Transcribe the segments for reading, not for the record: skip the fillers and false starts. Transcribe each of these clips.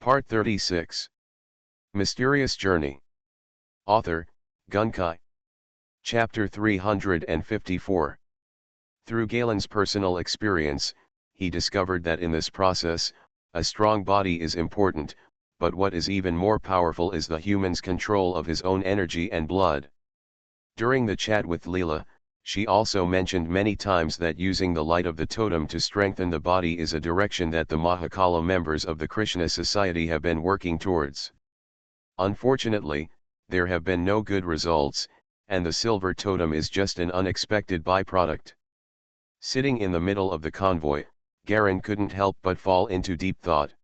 Part 36. Mysterious Journey. Author, Gunkai. Chapter 354. Through Galen's personal experience, he discovered that in this process, a strong body is important, but what is even more powerful is the human's control of his own energy and blood. During the chat with Leela, she also mentioned many times that using the light of the totem to strengthen the body is a direction that the Mahakala members of the Krishna Society have been working towards. Unfortunately, there have been no good results, and the silver totem is just an unexpected byproduct. Sitting in the middle of the convoy, Garin couldn't help but fall into deep thought.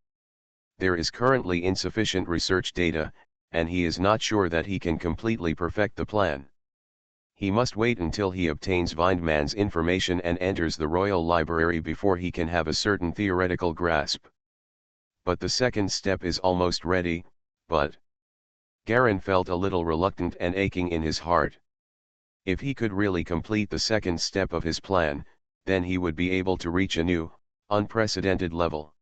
There is currently insufficient research data, and he is not sure that he can completely perfect the plan. He must wait until he obtains Vindman's information and enters the Royal Library before he can have a certain theoretical grasp. But the second step is almost ready, but Garin felt a little reluctant and aching in his heart. If he could really complete the second step of his plan, then he would be able to reach a new, unprecedented level.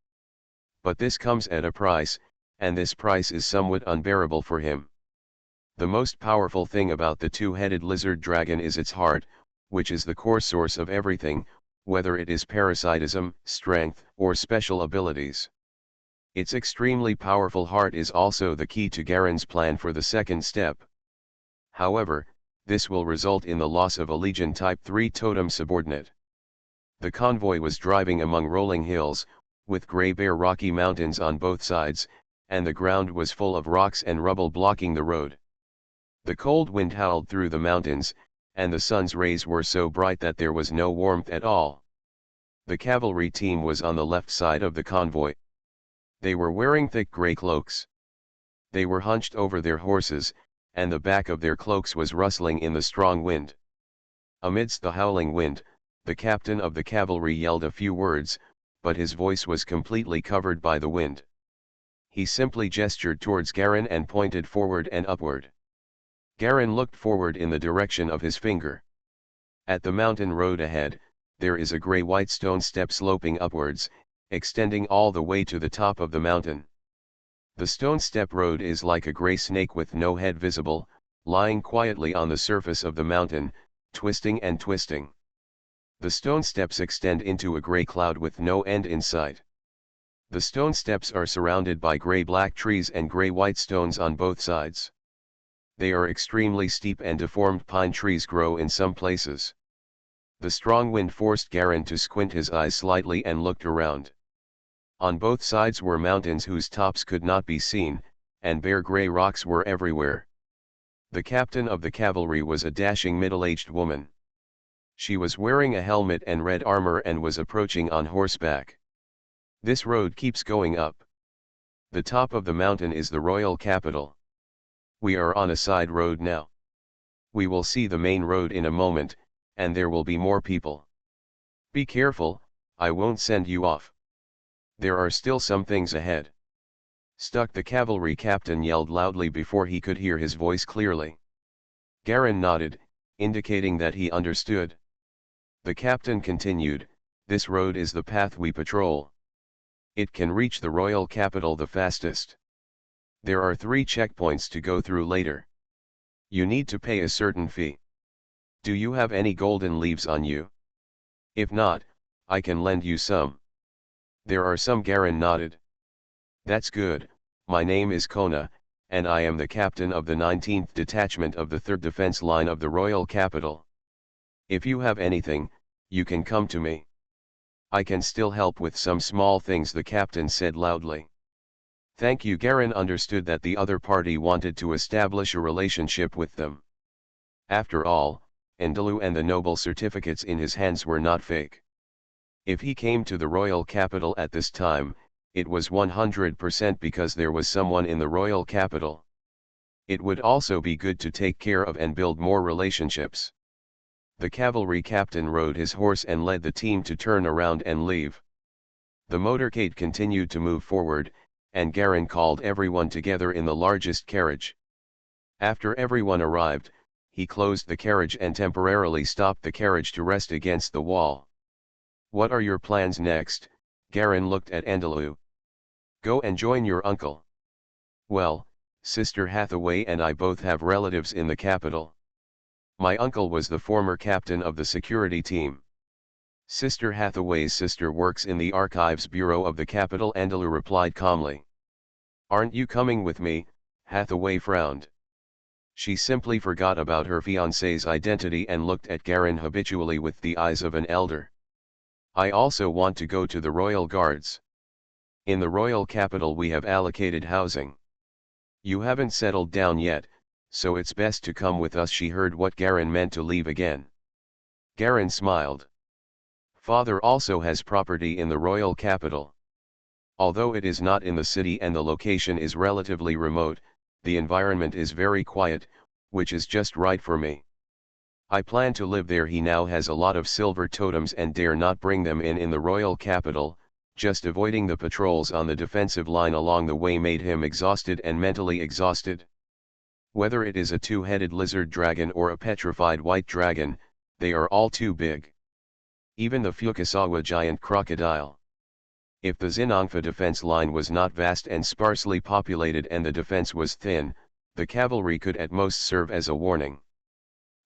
But this comes at a price, and this price is somewhat unbearable for him. The most powerful thing about the two-headed lizard dragon is its heart, which is the core source of everything, whether it is parasitism, strength, or special abilities. Its extremely powerful heart is also the key to Garin's plan for the second step. However, this will result in the loss of a Legion Type 3 totem subordinate. The convoy was driving among rolling hills, with grey bare rocky mountains on both sides, and the ground was full of rocks and rubble blocking the road. The cold wind howled through the mountains, and the sun's rays were so bright that there was no warmth at all. The cavalry team was on the left side of the convoy. They were wearing thick grey cloaks. They were hunched over their horses, and the back of their cloaks was rustling in the strong wind. Amidst the howling wind, the captain of the cavalry yelled a few words, but his voice was completely covered by the wind. He simply gestured towards Garin and pointed forward and upward. Garin looked forward in the direction of his finger. At the mountain road ahead, there is a grey-white stone step sloping upwards, extending all the way to the top of the mountain. The stone step road is like a grey snake with no head visible, lying quietly on the surface of the mountain, twisting and twisting. The stone steps extend into a grey cloud with no end in sight. The stone steps are surrounded by grey-black trees and grey-white stones on both sides. They are extremely steep and deformed pine trees grow in some places. The strong wind forced Garin to squint his eyes slightly and looked around. On both sides were mountains whose tops could not be seen, and bare grey rocks were everywhere. The captain of the cavalry was a dashing middle-aged woman. She was wearing a helmet and red armor and was approaching on horseback. This road keeps going up. The top of the mountain is the royal capital. We are on a side road now. We will see the main road in a moment, and there will be more people. Be careful, I won't send you off. There are still some things ahead. Stuck, the cavalry captain yelled loudly before he could hear his voice clearly. Garin nodded, indicating that he understood. The captain continued, this road is the path we patrol. It can reach the royal capital the fastest. There are 3 checkpoints to go through later. You need to pay a certain fee. Do you have any golden leaves on you? If not, I can lend you some. There are some. Garin nodded. That's good, my name is Kona, and I am the captain of the 19th detachment of the 3rd defense line of the royal capital. If you have anything, you can come to me. I can still help with some small things, the captain said loudly. Thank you. Garin understood that the other party wanted to establish a relationship with them. After all, Endalu and the noble certificates in his hands were not fake. If he came to the royal capital at this time, it was 100% because there was someone in the royal capital. It would also be good to take care of and build more relationships. The cavalry captain rode his horse and led the team to turn around and leave. The motorcade continued to move forward, and Garin called everyone together in the largest carriage. After everyone arrived, he closed the carriage and temporarily stopped the carriage to rest against the wall. What are your plans next? Garin looked at Endalu. Go and join your uncle. Well, Sister Hathaway and I both have relatives in the capital. My uncle was the former captain of the security team. Sister Hathaway's sister works in the archives bureau of the capital. Andalou replied calmly. Aren't you coming with me? Hathaway frowned. She simply forgot about her fiancé's identity and looked at Garin habitually with the eyes of an elder. I also want to go to the Royal Guards. In the royal capital we have allocated housing. You haven't settled down yet, so it's best to come with us. She heard what Garin meant to leave again. Garin smiled. Father also has property in the royal capital. Although it is not in the city and the location is relatively remote, the environment is very quiet, which is just right for me. I plan to live there. He now has a lot of silver totems and dare not bring them in the royal capital. Just avoiding the patrols on the defensive line along the way made him exhausted and mentally exhausted. Whether it is a two-headed lizard dragon or a petrified white dragon, they are all too big. Even the Fukasawa giant crocodile. If the Zinangfa defense line was not vast and sparsely populated and the defense was thin, the cavalry could at most serve as a warning.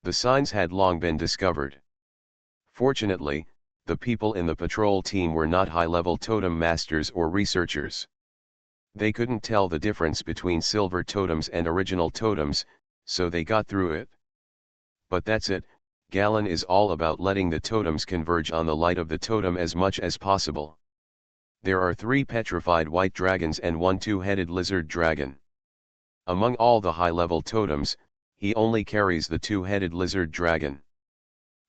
The signs had long been discovered. Fortunately, the people in the patrol team were not high-level totem masters or researchers. They couldn't tell the difference between silver totems and original totems, so they got through it. But that's it, Galen is all about letting the totems converge on the light of the totem as much as possible. There are 3 petrified white dragons and 1 two-headed lizard dragon. Among all the high-level totems, he only carries the two-headed lizard dragon.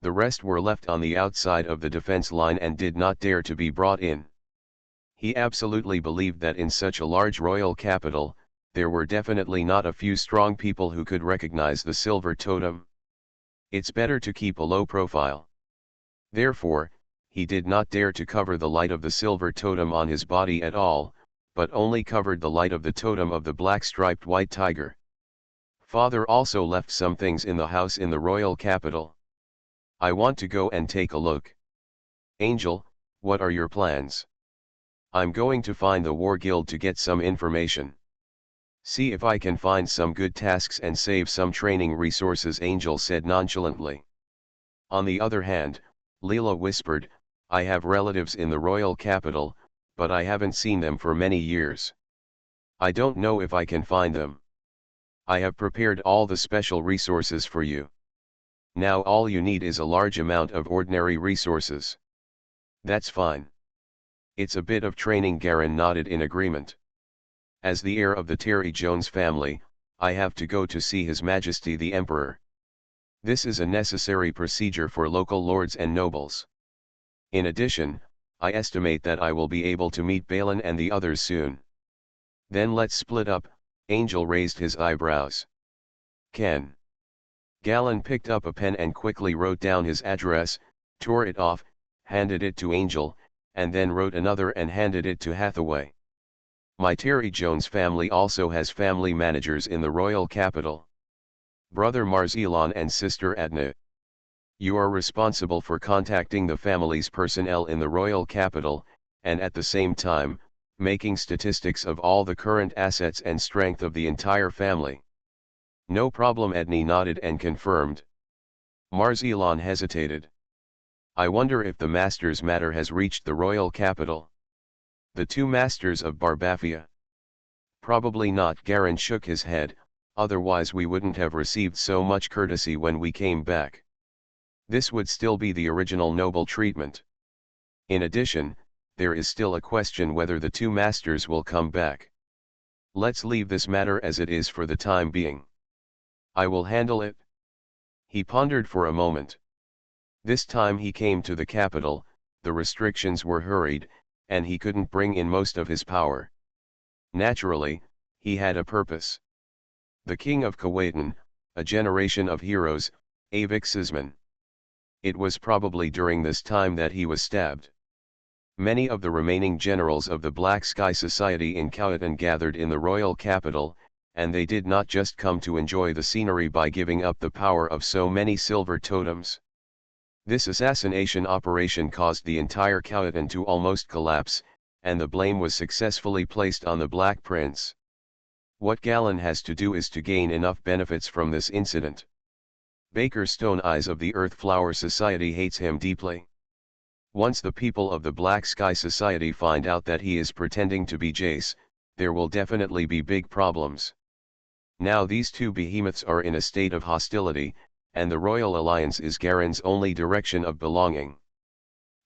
The rest were left on the outside of the defense line and did not dare to be brought in. He absolutely believed that in such a large royal capital, there were definitely not a few strong people who could recognize the silver totem. It's better to keep a low profile. Therefore, he did not dare to cover the light of the silver totem on his body at all, but only covered the light of the totem of the black-striped white tiger. Father also left some things in the house in the royal capital. I want to go and take a look. Angel, what are your plans? I'm going to find the War Guild to get some information. See if I can find some good tasks and save some training resources, Angel said nonchalantly. On the other hand, Leela whispered, I have relatives in the royal capital, but I haven't seen them for many years. I don't know if I can find them. I have prepared all the special resources for you. Now all you need is a large amount of ordinary resources. That's fine. It's a bit of training. Garin nodded in agreement. As the heir of the Terry Jones family, I have to go to see His Majesty the Emperor. This is a necessary procedure for local lords and nobles. In addition, I estimate that I will be able to meet Balin and the others soon. Then let's split up. Angel raised his eyebrows. Ken. Galen picked up a pen and quickly wrote down his address, tore it off, handed it to Angel, and then wrote another and handed it to Hathaway. My Terry Jones family also has family managers in the royal capital. Brother Marzilan and Sister Adna. You are responsible for contacting the family's personnel in the royal capital, and at the same time, making statistics of all the current assets and strength of the entire family. No problem. Adni nodded and confirmed. Marzilan hesitated. I wonder if the master's matter has reached the royal capital. The 2 masters of Barbafia. Probably not. Garin shook his head, otherwise we wouldn't have received so much courtesy when we came back. This would still be the original noble treatment. In addition, there is still a question whether the 2 masters will come back. Let's leave this matter as it is for the time being. I will handle it. He pondered for a moment. This time he came to the capital, the restrictions were hurried, and he couldn't bring in most of his power. Naturally, he had a purpose. The king of Kuwaitan, a generation of heroes, Avik Sisman. It was probably during this time that he was stabbed. Many of the remaining generals of the Black Sky Society in Kuwaitan gathered in the royal capital, and they did not just come to enjoy the scenery by giving up the power of so many silver totems. This assassination operation caused the entire Kuwaitan to almost collapse, and the blame was successfully placed on the Black Prince. What Galen has to do is to gain enough benefits from this incident. Baker Stone Eyes of the Earth Flower Society hates him deeply. Once the people of the Black Sky Society find out that he is pretending to be Jace, there will definitely be big problems. Now these two behemoths are in a state of hostility, and the Royal Alliance is Garen's only direction of belonging.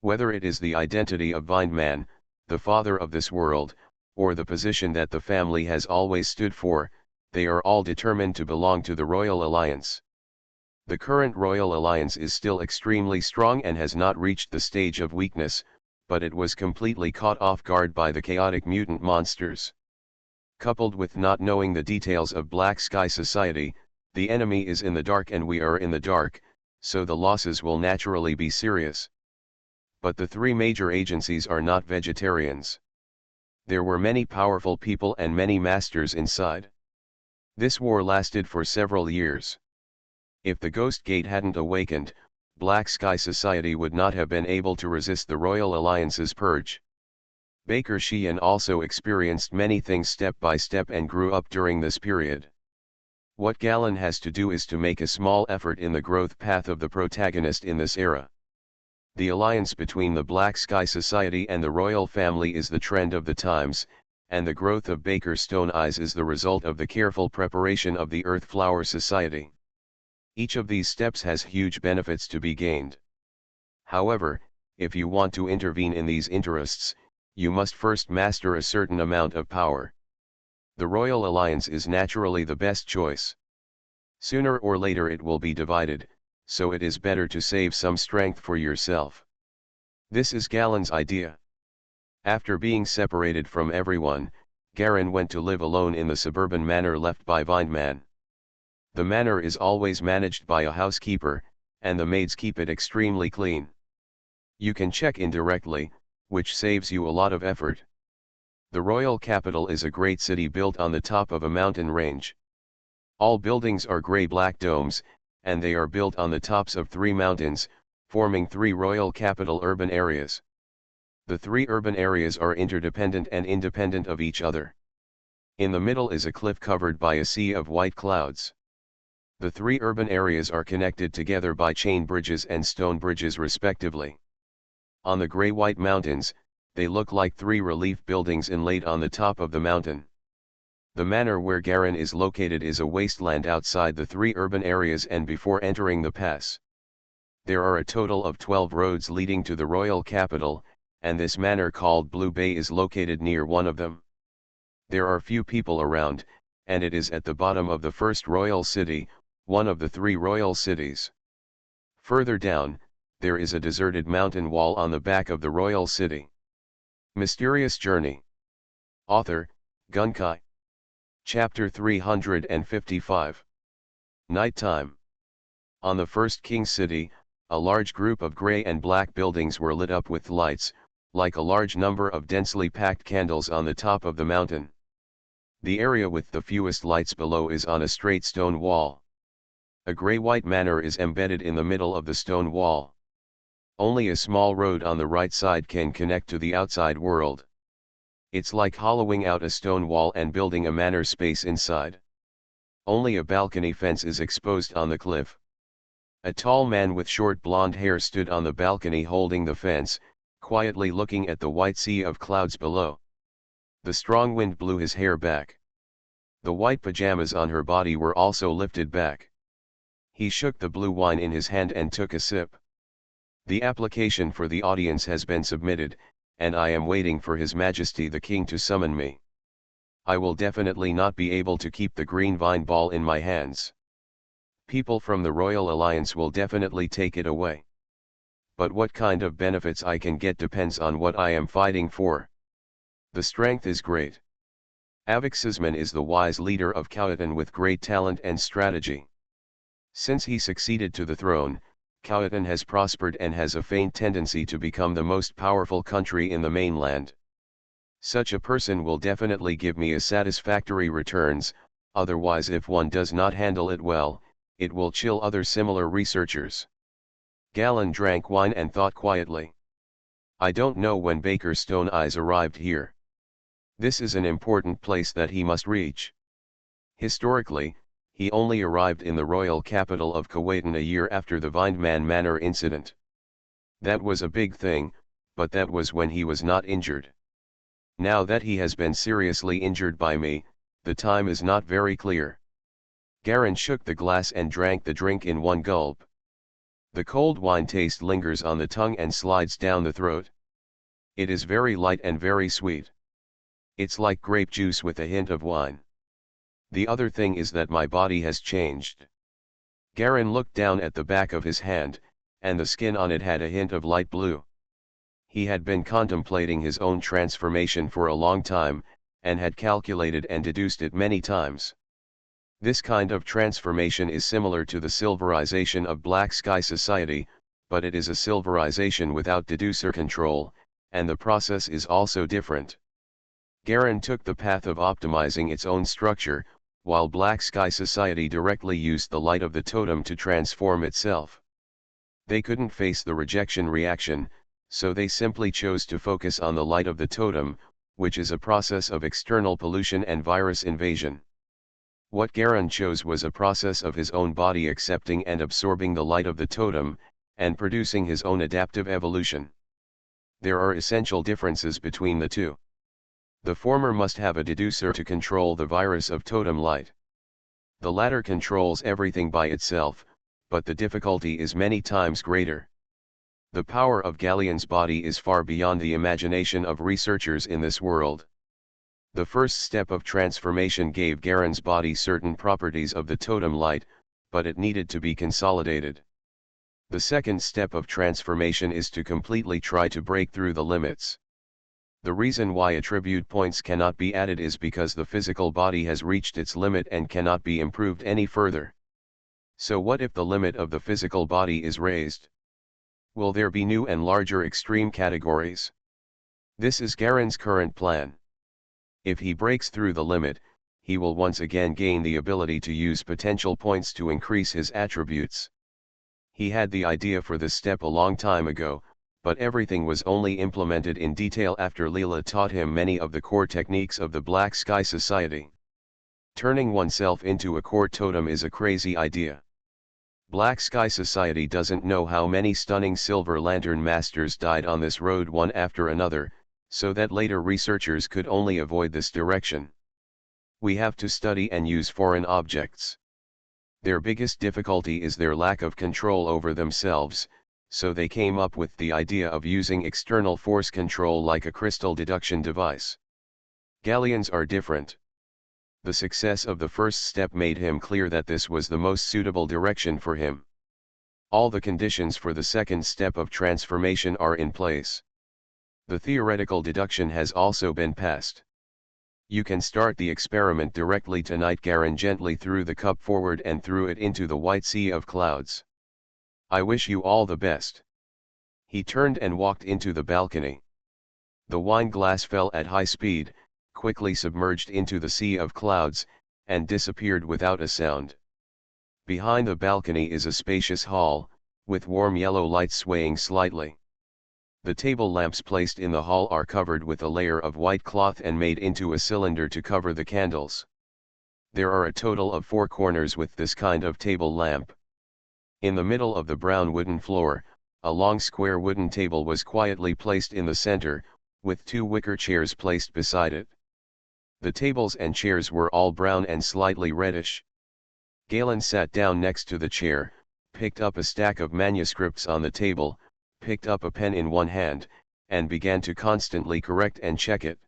Whether it is the identity of Vindman, the father of this world, or the position that the family has always stood for, they are all determined to belong to the Royal Alliance. The current Royal Alliance is still extremely strong and has not reached the stage of weakness, but it was completely caught off guard by the chaotic mutant monsters. Coupled with not knowing the details of Black Sky Society, the enemy is in the dark and we are in the dark, so the losses will naturally be serious. But the three major agencies are not vegetarians. There were many powerful people and many masters inside. This war lasted for several years. If the Ghost Gate hadn't awakened, Black Sky Society would not have been able to resist the Royal Alliance's purge. Baker Sheehan also experienced many things step by step and grew up during this period. What Galen has to do is to make a small effort in the growth path of the protagonist in this era. The alliance between the Black Sky Society and the royal family is the trend of the times, and the growth of Baker Stone Eyes is the result of the careful preparation of the Earth Flower Society. Each of these steps has huge benefits to be gained. However, if you want to intervene in these interests, you must first master a certain amount of power. The Royal Alliance is naturally the best choice. Sooner or later it will be divided, so it is better to save some strength for yourself. This is Galen's idea. After being separated from everyone, Garen went to live alone in the suburban manor left by Vindman. The manor is always managed by a housekeeper, and the maids keep it extremely clean. You can check in directly, which saves you a lot of effort. The royal capital is a great city built on the top of a mountain range. All buildings are grey-black domes, and they are built on the tops of 3 mountains, forming 3 royal capital urban areas. The 3 urban areas are interdependent and independent of each other. In the middle is a cliff covered by a sea of white clouds. The 3 urban areas are connected together by chain bridges and stone bridges respectively. On the grey-white mountains, they look like 3 relief buildings inlaid on the top of the mountain. The manor where Garen is located is a wasteland outside the 3 urban areas and before entering the pass. There are a total of 12 roads leading to the royal capital, and this manor called Blue Bay is located near one of them. There are few people around, and it is at the bottom of the first royal city, one of the 3 royal cities. Further down, there is a deserted mountain wall on the back of the royal city. Mysterious Journey. Author, Gunkai. Chapter 355. Nighttime. On the first king city, a large group of grey and black buildings were lit up with lights, like a large number of densely packed candles on the top of the mountain. The area with the fewest lights below is on a straight stone wall. A grey-white manor is embedded in the middle of the stone wall. Only a small road on the right side can connect to the outside world. It's like hollowing out a stone wall and building a manor space inside. Only a balcony fence is exposed on the cliff. A tall man with short blonde hair stood on the balcony holding the fence, quietly looking at the white sea of clouds below. The strong wind blew his hair back. The white pajamas on her body were also lifted back. He shook the blue wine in his hand and took a sip. The application for the audience has been submitted, and I am waiting for His Majesty the King to summon me. I will definitely not be able to keep the green vine ball in my hands. People from the Royal Alliance will definitely take it away. But what kind of benefits I can get depends on what I am fighting for. The strength is great. Avixisman is the wise leader of Khawatan with great talent and strategy. Since he succeeded to the throne, Khawatan has prospered and has a faint tendency to become the most powerful country in the mainland. Such a person will definitely give me a satisfactory returns, otherwise if one does not handle it well, it will chill other similar researchers. Galen drank wine and thought quietly. I don't know when Baker's stone eyes arrived here. This is an important place that he must reach. Historically, he only arrived in the royal capital of Kuwaitan a year after the Vindman Manor incident. That was a big thing, but that was when he was not injured. Now that he has been seriously injured by me, the time is not very clear. Garin shook the glass and drank the drink in one gulp. The cold wine taste lingers on the tongue and slides down the throat. It is very light and very sweet. It's like grape juice with a hint of wine. The other thing is that my body has changed. Garin looked down at the back of his hand, and the skin on it had a hint of light blue. He had been contemplating his own transformation for a long time, and had calculated and deduced it many times. This kind of transformation is similar to the silverization of Black Sky Society, but it is a silverization without deducer control, and the process is also different. Garin took the path of optimizing its own structure, while Black Sky Society directly used the light of the totem to transform itself. They couldn't face the rejection reaction, so they simply chose to focus on the light of the totem, which is a process of external pollution and virus invasion. What Garin chose was a process of his own body accepting and absorbing the light of the totem, and producing his own adaptive evolution. There are essential differences between the two. The former must have a deducer to control the virus of totem light. The latter controls everything by itself, but the difficulty is many times greater. The power of Galleon's body is far beyond the imagination of researchers in this world. The first step of transformation gave Garin's body certain properties of the totem light, but it needed to be consolidated. The second step of transformation is to completely try to break through the limits. The reason why attribute points cannot be added is because the physical body has reached its limit and cannot be improved any further. So what if the limit of the physical body is raised? Will there be new and larger extreme categories? This is Garin's current plan. If he breaks through the limit, he will once again gain the ability to use potential points to increase his attributes. He had the idea for this step a long time ago, but everything was only implemented in detail after Leela taught him many of the core techniques of the Black Sky Society. Turning oneself into a core totem is a crazy idea. Black Sky Society doesn't know how many stunning Silver Lantern Masters died on this road one after another, so that later researchers could only avoid this direction. We have to study and use foreign objects. Their biggest difficulty is their lack of control over themselves, so they came up with the idea of using external force control like a crystal deduction device. Galleons are different. The success of the first step made him clear that this was the most suitable direction for him. All the conditions for the second step of transformation are in place. The theoretical deduction has also been passed. You can start the experiment directly tonight. Garin gently threw the cup forward and threw it into the white sea of clouds. I wish you all the best. He turned and walked into the balcony. The wine glass fell at high speed, quickly submerged into the sea of clouds, and disappeared without a sound. Behind the balcony is a spacious hall, with warm yellow light swaying slightly. The table lamps placed in the hall are covered with a layer of white cloth and made into a cylinder to cover the candles. There are a total of 4 corners with this kind of table lamp. In the middle of the brown wooden floor, a long square wooden table was quietly placed in the center, with 2 wicker chairs placed beside it. The tables and chairs were all brown and slightly reddish. Galen sat down next to the chair, picked up a stack of manuscripts on the table, picked up a pen in one hand, and began to constantly correct and check it.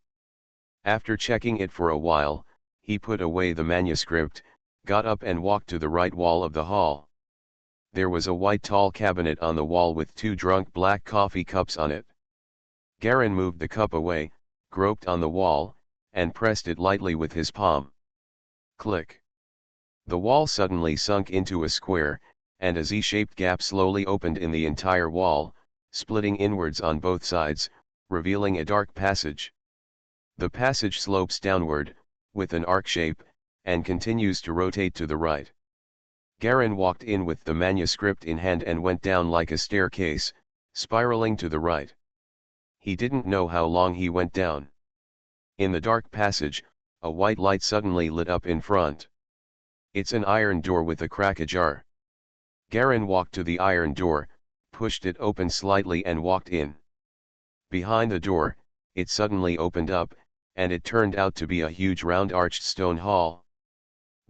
After checking it for a while, he put away the manuscript, got up and walked to the right wall of the hall. There was a white tall cabinet on the wall with 2 drunk black coffee cups on it. Garin moved the cup away, groped on the wall, and pressed it lightly with his palm. Click. The wall suddenly sunk into a square, and a Z-shaped gap slowly opened in the entire wall, splitting inwards on both sides, revealing a dark passage. The passage slopes downward, with an arc shape, and continues to rotate to the right. Garin walked in with the manuscript in hand and went down like a staircase, spiraling to the right. He didn't know how long he went down. In the dark passage, a white light suddenly lit up in front. It's an iron door with a crack ajar. Garen walked to the iron door, pushed it open slightly and walked in. Behind the door, it suddenly opened up, and it turned out to be a huge round arched stone hall.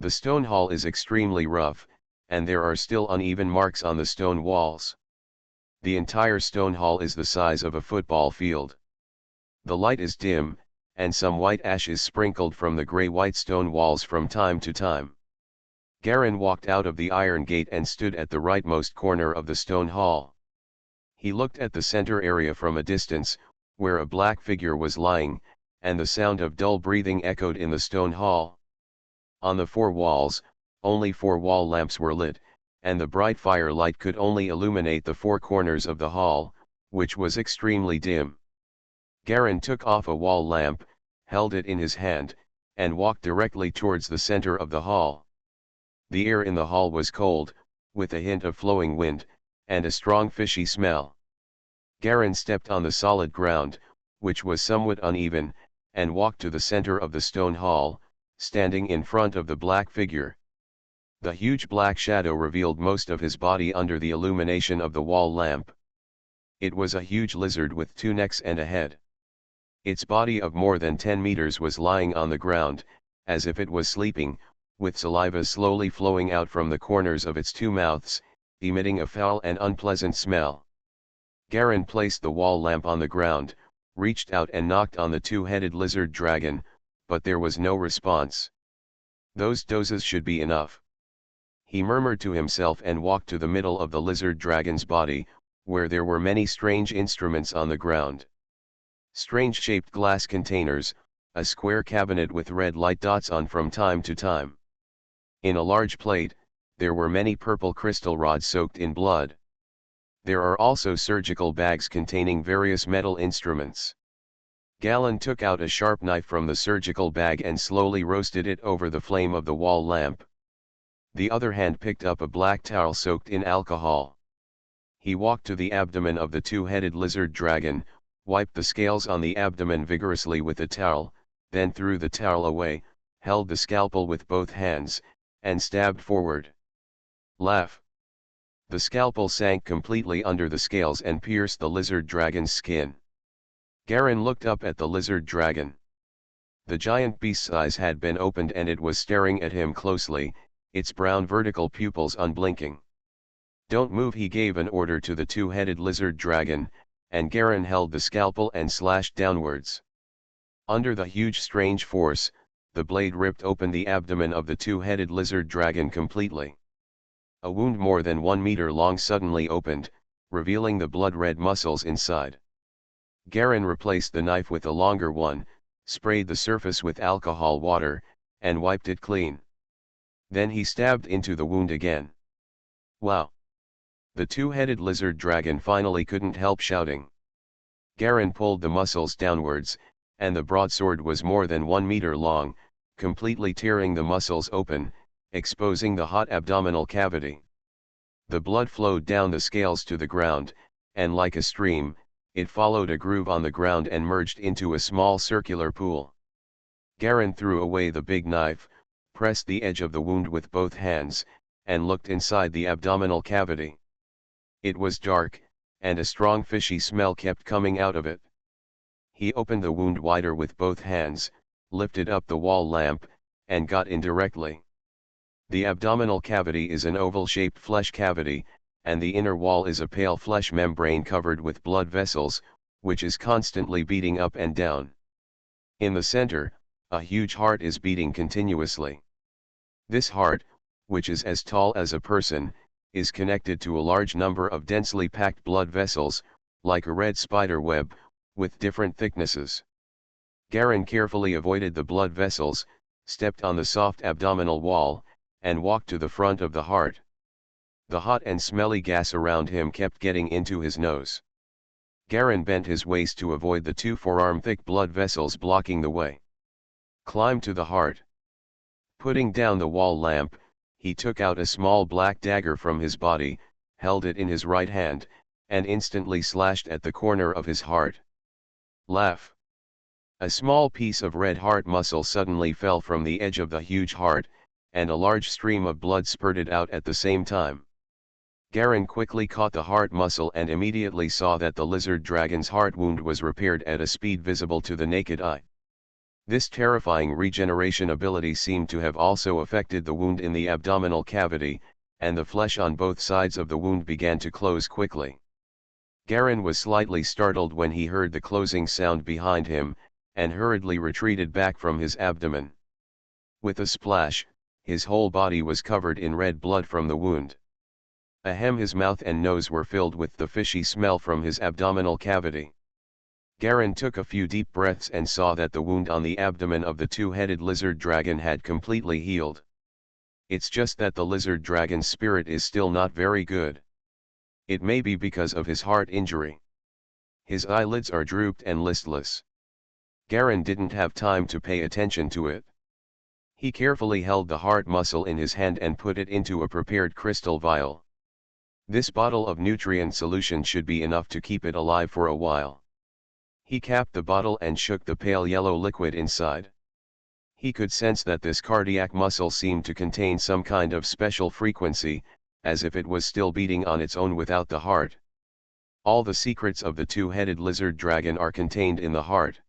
The stone hall is extremely rough, and there are still uneven marks on the stone walls. The entire stone hall is the size of a football field. The light is dim, and some white ash is sprinkled from the grey-white stone walls from time to time. Garen walked out of the iron gate and stood at the rightmost corner of the stone hall. He looked at the center area from a distance, where a black figure was lying, and the sound of dull breathing echoed in the stone hall. On the four walls, only 4 wall lamps were lit, and the bright firelight could only illuminate the 4 corners of the hall, which was extremely dim. Garen took off a wall lamp, held it in his hand, and walked directly towards the center of the hall. The air in the hall was cold, with a hint of flowing wind, and a strong fishy smell. Garen stepped on the solid ground, which was somewhat uneven, and walked to the center of the stone hall, standing in front of the black figure. The huge black shadow revealed most of his body under the illumination of the wall lamp. It was a huge lizard with 2 necks and a head. Its body of more than 10 meters was lying on the ground, as if it was sleeping, with saliva slowly flowing out from the corners of its 2 mouths, emitting a foul and unpleasant smell. Garen placed the wall lamp on the ground, reached out and knocked on the 2-headed lizard dragon, but there was no response. Those doses should be enough. He murmured to himself and walked to the middle of the lizard dragon's body, where there were many strange instruments on the ground. Strange-shaped glass containers, a square cabinet with red light dots on from time to time. In a large plate, there were many purple crystal rods soaked in blood. There are also surgical bags containing various metal instruments. Galen took out a sharp knife from the surgical bag and slowly roasted it over the flame of the wall lamp. The other hand picked up a black towel soaked in alcohol. He walked to the abdomen of the 2-headed lizard dragon, wiped the scales on the abdomen vigorously with a towel, then threw the towel away, held the scalpel with both hands, and stabbed forward. Laugh. The scalpel sank completely under the scales and pierced the lizard dragon's skin. Garen looked up at the lizard dragon. The giant beast's eyes had been opened and it was staring at him closely, its brown vertical pupils unblinking. Don't move, he gave an order to the 2-headed lizard dragon, and Garen held the scalpel and slashed downwards. Under the huge strange force, the blade ripped open the abdomen of the 2-headed lizard dragon completely. A wound more than 1 meter long suddenly opened, revealing the blood-red muscles inside. Garen replaced the knife with a longer one, sprayed the surface with alcohol water, and wiped it clean. Then he stabbed into the wound again. Wow! The 2-headed lizard dragon finally couldn't help shouting. Garen pulled the muscles downwards, and the broadsword was more than 1 meter long, completely tearing the muscles open, exposing the hot abdominal cavity. The blood flowed down the scales to the ground, and like a stream, it followed a groove on the ground and merged into a small circular pool. Garen threw away the big knife, pressed the edge of the wound with both hands, and looked inside the abdominal cavity. It was dark, and a strong fishy smell kept coming out of it. He opened the wound wider with both hands, lifted up the wall lamp, and got in directly. The abdominal cavity is an oval-shaped flesh cavity, and the inner wall is a pale flesh membrane covered with blood vessels, which is constantly beating up and down. In the center, a huge heart is beating continuously. This heart, which is as tall as a person, is connected to a large number of densely packed blood vessels, like a red spider web, with different thicknesses. Garen carefully avoided the blood vessels, stepped on the soft abdominal wall, and walked to the front of the heart. The hot and smelly gas around him kept getting into his nose. Garen bent his waist to avoid the 2 forearm-thick blood vessels blocking the way. Climbed to the heart. Putting down the wall lamp, he took out a small black dagger from his body, held it in his right hand, and instantly slashed at the corner of his heart. Laugh. A small piece of red heart muscle suddenly fell from the edge of the huge heart, and a large stream of blood spurted out at the same time. Garen quickly caught the heart muscle and immediately saw that the lizard dragon's heart wound was repaired at a speed visible to the naked eye. This terrifying regeneration ability seemed to have also affected the wound in the abdominal cavity, and the flesh on both sides of the wound began to close quickly. Garen was slightly startled when he heard the closing sound behind him, and hurriedly retreated back from his abdomen. With a splash, his whole body was covered in red blood from the wound. Ahem, his mouth and nose were filled with the fishy smell from his abdominal cavity. Garen took a few deep breaths and saw that the wound on the abdomen of the two-headed lizard dragon had completely healed. It's just that the lizard dragon's spirit is still not very good. It may be because of his heart injury. His eyelids are drooped and listless. Garen didn't have time to pay attention to it. He carefully held the heart muscle in his hand and put it into a prepared crystal vial. This bottle of nutrient solution should be enough to keep it alive for a while. He capped the bottle and shook the pale yellow liquid inside. He could sense that this cardiac muscle seemed to contain some kind of special frequency, as if it was still beating on its own without the heart. All the secrets of the two-headed lizard dragon are contained in the heart.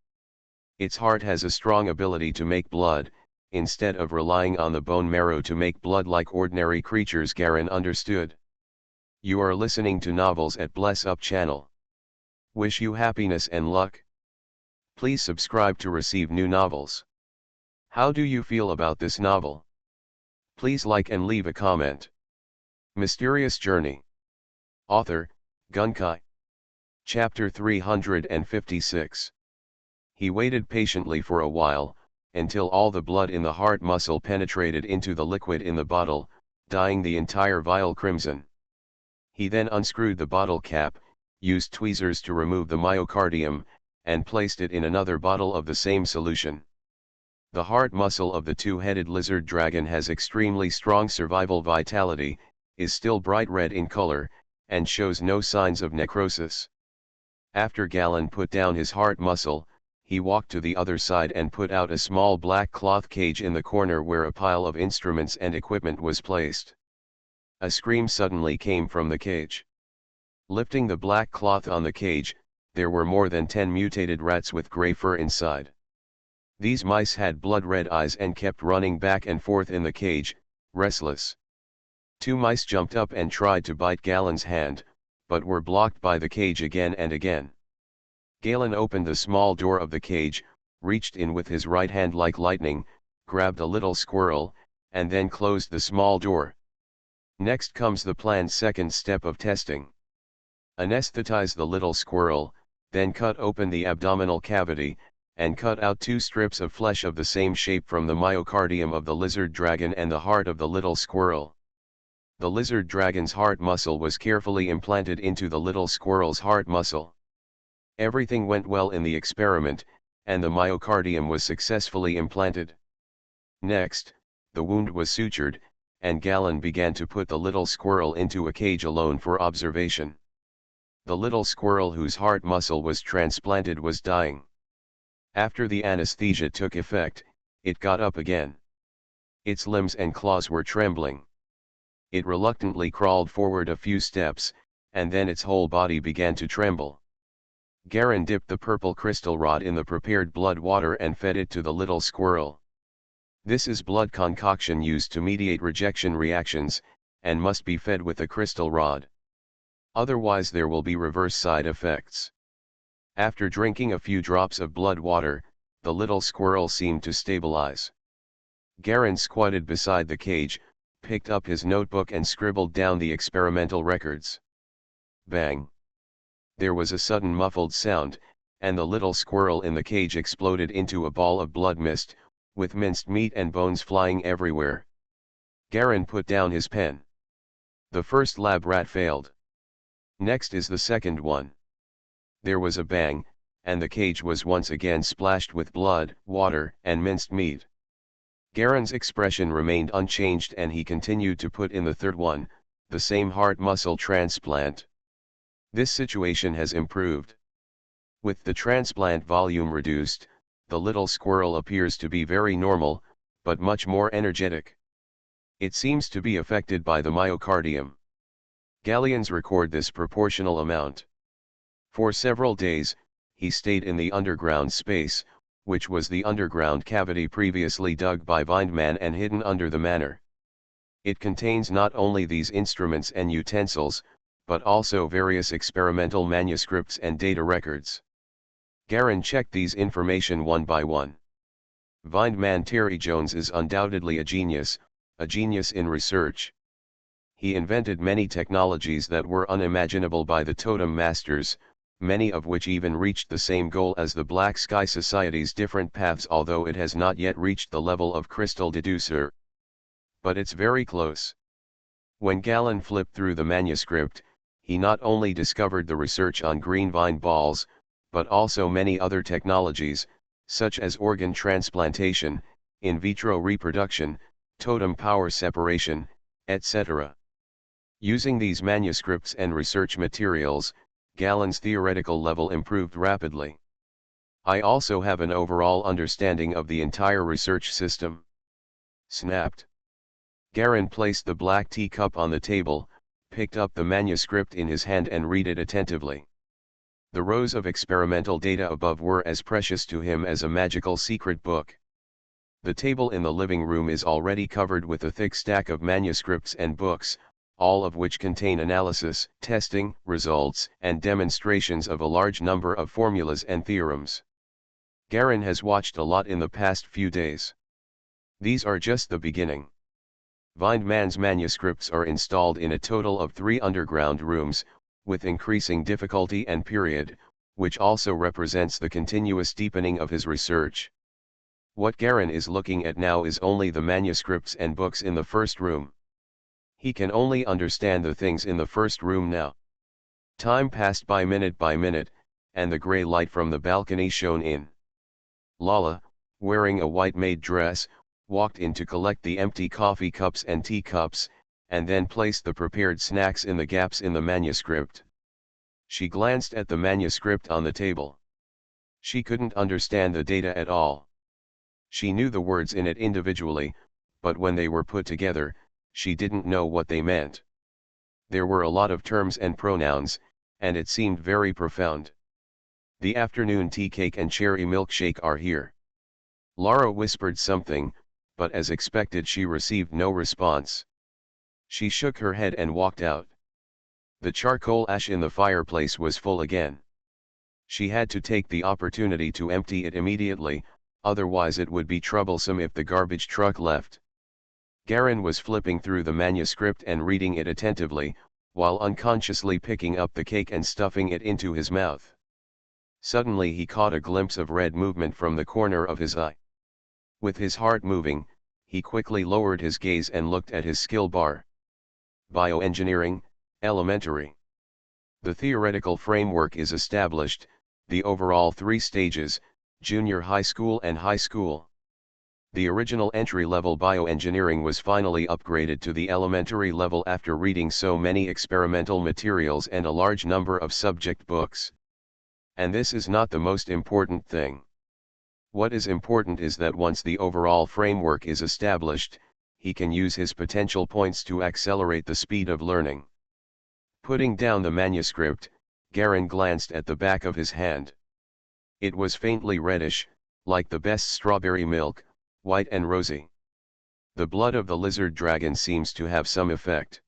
Its heart has a strong ability to make blood, instead of relying on the bone marrow to make blood like ordinary creatures. Garen understood. You are listening to Novels at Bless Up channel. Wish you happiness and luck. Please subscribe to receive new novels. How do you feel about this novel? Please like and leave a comment. Mysterious Journey. Author, Gunkai. Chapter 356. He waited patiently for a while, until all the blood in the heart muscle penetrated into the liquid in the bottle, dyeing the entire vial crimson. He then unscrewed the bottle cap, used tweezers to remove the myocardium, and placed it in another bottle of the same solution. The heart muscle of the two-headed lizard dragon has extremely strong survival vitality, is still bright red in color, and shows no signs of necrosis. After Galen put down his heart muscle, he walked to the other side and put out a small black cloth cage in the corner where a pile of instruments and equipment was placed. A scream suddenly came from the cage. Lifting the black cloth on the cage, there were more than 10 mutated rats with gray fur inside. These mice had blood-red eyes and kept running back and forth in the cage, restless. 2 mice jumped up and tried to bite Galen's hand, but were blocked by the cage again and again. Galen opened the small door of the cage, reached in with his right hand like lightning, grabbed a little squirrel, and then closed the small door. Next comes the planned second step of testing. Anesthetize the little squirrel, then cut open the abdominal cavity, and cut out 2 strips of flesh of the same shape from the myocardium of the lizard dragon and the heart of the little squirrel. The lizard dragon's heart muscle was carefully implanted into the little squirrel's heart muscle. Everything went well in the experiment, and the myocardium was successfully implanted. Next, the wound was sutured, and Galen began to put the little squirrel into a cage alone for observation. The little squirrel whose heart muscle was transplanted was dying. After the anesthesia took effect, it got up again. Its limbs and claws were trembling. It reluctantly crawled forward a few steps, and then its whole body began to tremble. Garen dipped the purple crystal rod in the prepared blood water and fed it to the little squirrel. This is blood concoction used to mediate rejection reactions, and must be fed with the crystal rod. Otherwise there will be reverse side effects. After drinking a few drops of blood water, the little squirrel seemed to stabilize. Garen squatted beside the cage, picked up his notebook and scribbled down the experimental records. Bang! There was a sudden muffled sound, and the little squirrel in the cage exploded into a ball of blood mist, with minced meat and bones flying everywhere. Garen put down his pen. The first lab rat failed. Next is the second one. There was a bang, and the cage was once again splashed with blood, water, and minced meat. Garen's expression remained unchanged and he continued to put in the third one, the same heart muscle transplant. This situation has improved. With the transplant volume reduced, the little squirrel appears to be very normal, but much more energetic. It seems to be affected by the myocardium. Galleons record this proportional amount. For several days, he stayed in the underground space, which was the underground cavity previously dug by Vindman and hidden under the manor. It contains not only these instruments and utensils, but also various experimental manuscripts and data records. Garin checked these information one by one. Vindman Terry Jones is undoubtedly a genius in research. He invented many technologies that were unimaginable by the Totem Masters, many of which even reached the same goal as the Black Sky Society's different paths, although it has not yet reached the level of Crystal Deducer. But it's very close. When Galen flipped through the manuscript, he not only discovered the research on green vine balls, but also many other technologies, such as organ transplantation, in vitro reproduction, totem power separation, etc. Using these manuscripts and research materials, Galen's theoretical level improved rapidly. I also have an overall understanding of the entire research system. Snapped. Garin placed the black teacup on the table, picked up the manuscript in his hand and read it attentively. The rows of experimental data above were as precious to him as a magical secret book. The table in the living room is already covered with a thick stack of manuscripts and books, all of which contain analysis, testing, results, and demonstrations of a large number of formulas and theorems. Garin has watched a lot in the past few days. These are just the beginning. Vindman's manuscripts are installed in a total of 3 underground rooms, with increasing difficulty and period, which also represents the continuous deepening of his research. What Garin is looking at now is only the manuscripts and books in the first room. He can only understand the things in the first room now. Time passed by minute, and the grey light from the balcony shone in. Lala, wearing a white maid dress, walked in to collect the empty coffee cups and teacups, and then placed the prepared snacks in the gaps in the manuscript. She glanced at the manuscript on the table. She couldn't understand the data at all. She knew the words in it individually, but when they were put together, she didn't know what they meant. There were a lot of terms and pronouns, and it seemed very profound. The afternoon tea cake and cherry milkshake are here. Lara whispered something, but as expected she received no response. She shook her head and walked out. The charcoal ash in the fireplace was full again. She had to take the opportunity to empty it immediately, otherwise it would be troublesome if the garbage truck left. Garin was flipping through the manuscript and reading it attentively, while unconsciously picking up the cake and stuffing it into his mouth. Suddenly he caught a glimpse of red movement from the corner of his eye. With his heart moving, he quickly lowered his gaze and looked at his skill bar. Bioengineering, elementary. The theoretical framework is established, the overall 3 stages, junior high school and high school. The original entry-level bioengineering was finally upgraded to the elementary level after reading so many experimental materials and a large number of subject books. And this is not the most important thing. What is important is that once the overall framework is established, he can use his potential points to accelerate the speed of learning. Putting down the manuscript, Garin glanced at the back of his hand. It was faintly reddish, like the best strawberry milk, white and rosy. The blood of the lizard dragon seems to have some effect.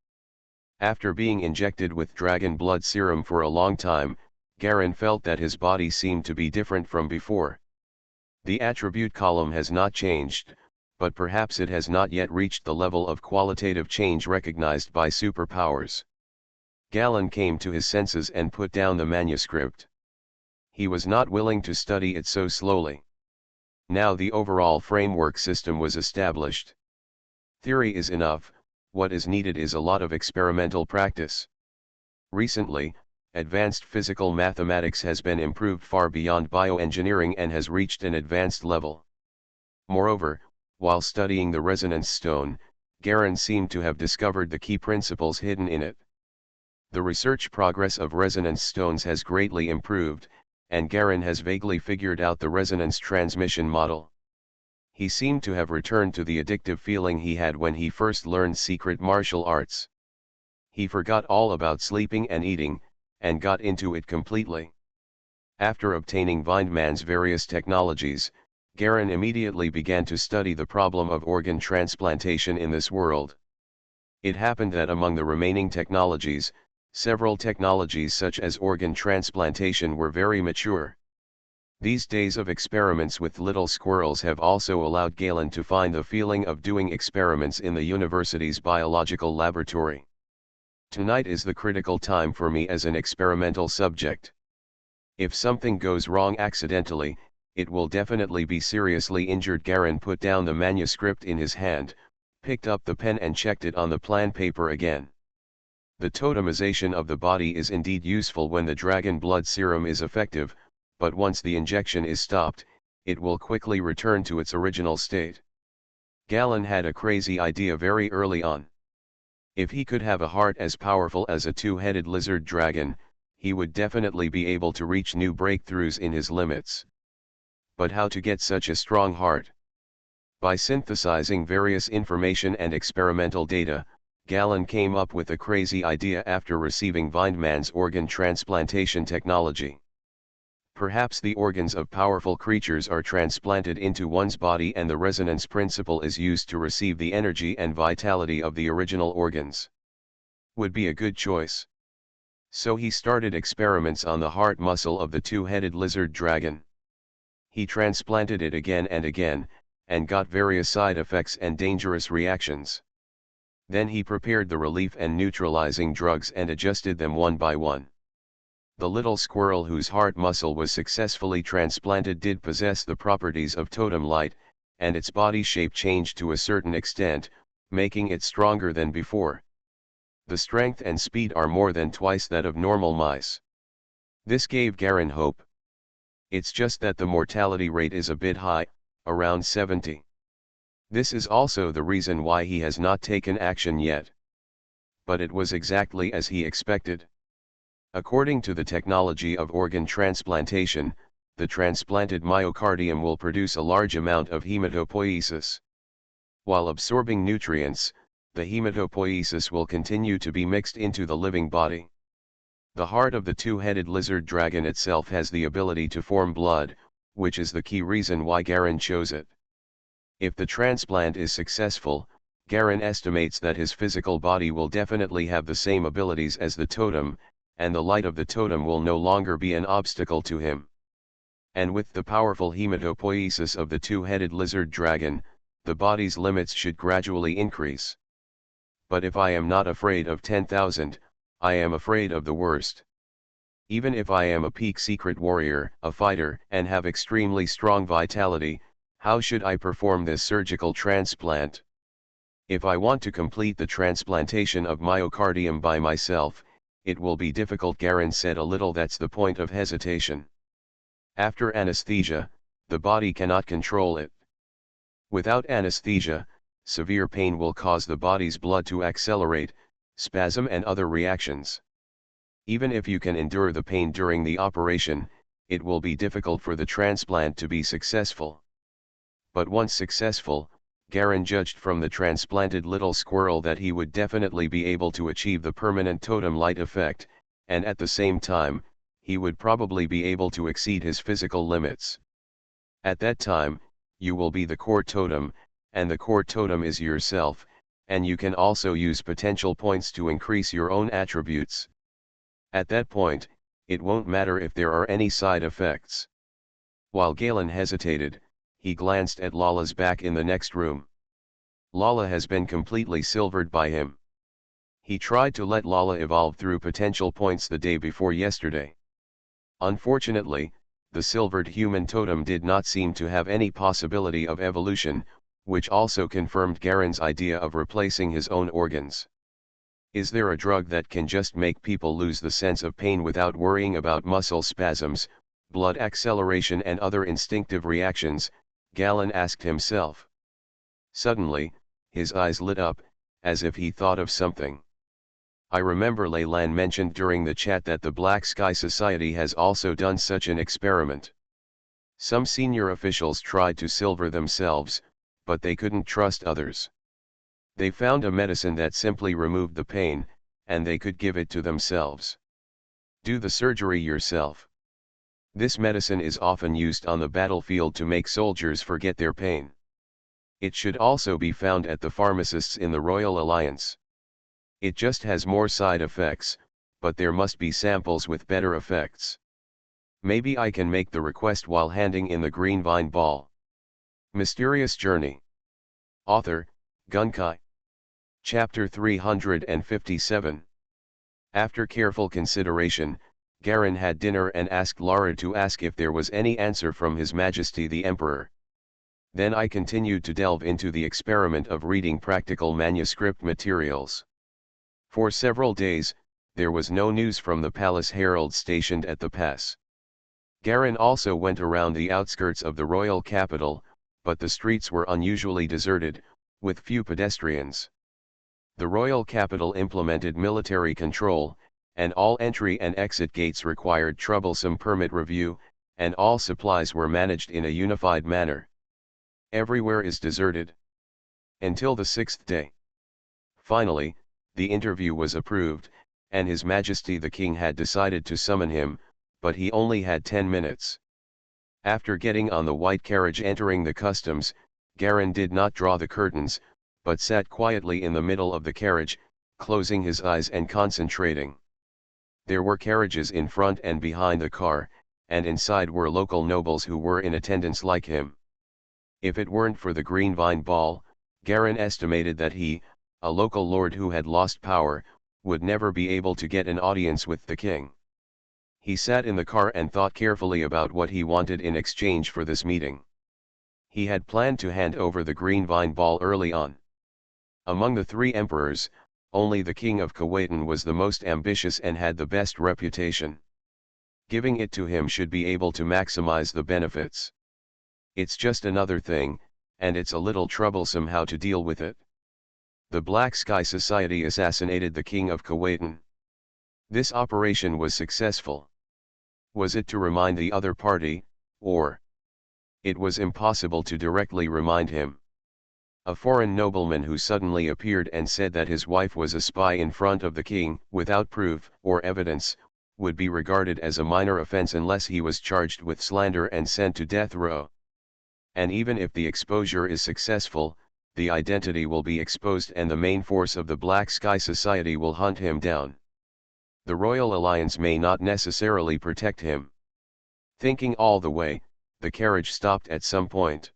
After being injected with dragon blood serum for a long time, Garin felt that his body seemed to be different from before. The attribute column has not changed, but perhaps it has not yet reached the level of qualitative change recognized by superpowers. Galen came to his senses and put down the manuscript. He was not willing to study it so slowly. Now the overall framework system was established. Theory is enough, what is needed is a lot of experimental practice. Recently, advanced physical mathematics has been improved far beyond bioengineering and has reached an advanced level. Moreover, while studying the resonance stone, Garin seemed to have discovered the key principles hidden in it. The research progress of resonance stones has greatly improved, and Garen has vaguely figured out the resonance transmission model. He seemed to have returned to the addictive feeling he had when he first learned secret martial arts. He forgot all about sleeping and eating, and got into it completely. After obtaining Vindman's various technologies, Garen immediately began to study the problem of organ transplantation in this world. It happened that among the remaining technologies, several technologies such as organ transplantation were very mature. These days of experiments with little squirrels have also allowed Galen to find the feeling of doing experiments in the university's biological laboratory. Tonight is the critical time for me as an experimental subject. If something goes wrong accidentally, it will definitely be seriously injured. Garen put down the manuscript in his hand, picked up the pen and checked it on the plan paper again. The totemization of the body is indeed useful when the dragon blood serum is effective, but once the injection is stopped, it will quickly return to its original state. Galen had a crazy idea very early on. If he could have a heart as powerful as a two-headed lizard dragon, he would definitely be able to reach new breakthroughs in his limits. But how to get such a strong heart? By synthesizing various information and experimental data, Galen came up with a crazy idea after receiving Vindman's organ transplantation technology. Perhaps the organs of powerful creatures are transplanted into one's body and the resonance principle is used to receive the energy and vitality of the original organs. Would be a good choice. So he started experiments on the heart muscle of the two-headed lizard dragon. He transplanted it again and again, and got various side effects and dangerous reactions. Then he prepared the relief and neutralizing drugs and adjusted them one by one. The little squirrel whose heart muscle was successfully transplanted did possess the properties of totem light, and its body shape changed to a certain extent, making it stronger than before. The strength and speed are more than twice that of normal mice. This gave Garen hope. It's just that the mortality rate is a bit high, around 70. This is also the reason why he has not taken action yet. But it was exactly as he expected. According to the technology of organ transplantation, the transplanted myocardium will produce a large amount of hematopoiesis. While absorbing nutrients, the hematopoiesis will continue to be mixed into the living body. The heart of the two-headed lizard dragon itself has the ability to form blood, which is the key reason why Garen chose it. If the transplant is successful, Garen estimates that his physical body will definitely have the same abilities as the totem, and the light of the totem will no longer be an obstacle to him. And with the powerful hematopoiesis of the two-headed lizard dragon, the body's limits should gradually increase. But if I am not afraid of 10,000, I am afraid of the worst. Even if I am a peak secret warrior, a fighter, and have extremely strong vitality, how should I perform this surgical transplant? If I want to complete the transplantation of myocardium by myself, it will be difficult. Garen said a little. That's the point of hesitation. After anesthesia, the body cannot control it. Without anesthesia, severe pain will cause the body's blood to accelerate, spasm and other reactions. Even if you can endure the pain during the operation, it will be difficult for the transplant to be successful. But once successful, Garen judged from the transplanted little squirrel that he would definitely be able to achieve the permanent totem light effect, and at the same time, he would probably be able to exceed his physical limits. At that time, you will be the core totem, and the core totem is yourself, and you can also use potential points to increase your own attributes. At that point, it won't matter if there are any side effects. While Galen hesitated, he glanced at Lala's back in the next room. Lala has been completely silvered by him. He tried to let Lala evolve through potential points the day before yesterday. Unfortunately, the silvered human totem did not seem to have any possibility of evolution, which also confirmed Garen's idea of replacing his own organs. Is there a drug that can just make people lose the sense of pain without worrying about muscle spasms, blood acceleration and other instinctive reactions? Galen asked himself. Suddenly, his eyes lit up, as if he thought of something. I remember Leyland mentioned during the chat that the Black Sky Society has also done such an experiment. Some senior officials tried to silver themselves, but they couldn't trust others. They found a medicine that simply removed the pain, and they could give it to themselves. Do the surgery yourself. This medicine is often used on the battlefield to make soldiers forget their pain. It should also be found at the pharmacists in the Royal Alliance. It just has more side effects, but there must be samples with better effects. Maybe I can make the request while handing in the green vine ball. Mysterious Journey. Author, Gunkai. Chapter 357. After careful consideration, Garin had dinner and asked Lara to ask if there was any answer from His Majesty the Emperor. Then I continued to delve into the experiment of reading practical manuscript materials. For several days, there was no news from the palace herald stationed at the pass. Garin also went around the outskirts of the royal capital, but the streets were unusually deserted, with few pedestrians. The royal capital implemented military control, and all entry and exit gates required troublesome permit review, and all supplies were managed in a unified manner. Everywhere is deserted. Until the 6th day. Finally, the interview was approved, and His Majesty the King had decided to summon him, but he only had 10 minutes. After getting on the white carriage entering the customs, Garin did not draw the curtains, but sat quietly in the middle of the carriage, closing his eyes and concentrating. There were carriages in front and behind the car, and inside were local nobles who were in attendance like him. If it weren't for the green vine ball, Garin estimated that he, a local lord who had lost power, would never be able to get an audience with the king. He sat in the car and thought carefully about what he wanted in exchange for this meeting. He had planned to hand over the green vine ball early on. Among the 3 emperors, only the king of Kuwaitan was the most ambitious and had the best reputation. Giving it to him should be able to maximize the benefits. It's just another thing, and it's a little troublesome how to deal with it. The Black Sky Society assassinated the king of Kuwaitan. This operation was successful. Was it to remind the other party, or? It was impossible to directly remind him. A foreign nobleman who suddenly appeared and said that his wife was a spy in front of the king, without proof or evidence, would be regarded as a minor offense unless he was charged with slander and sent to death row. And even if the exposure is successful, the identity will be exposed and the main force of the Black Sky Society will hunt him down. The Royal Alliance may not necessarily protect him. Thinking all the way, the carriage stopped at some point.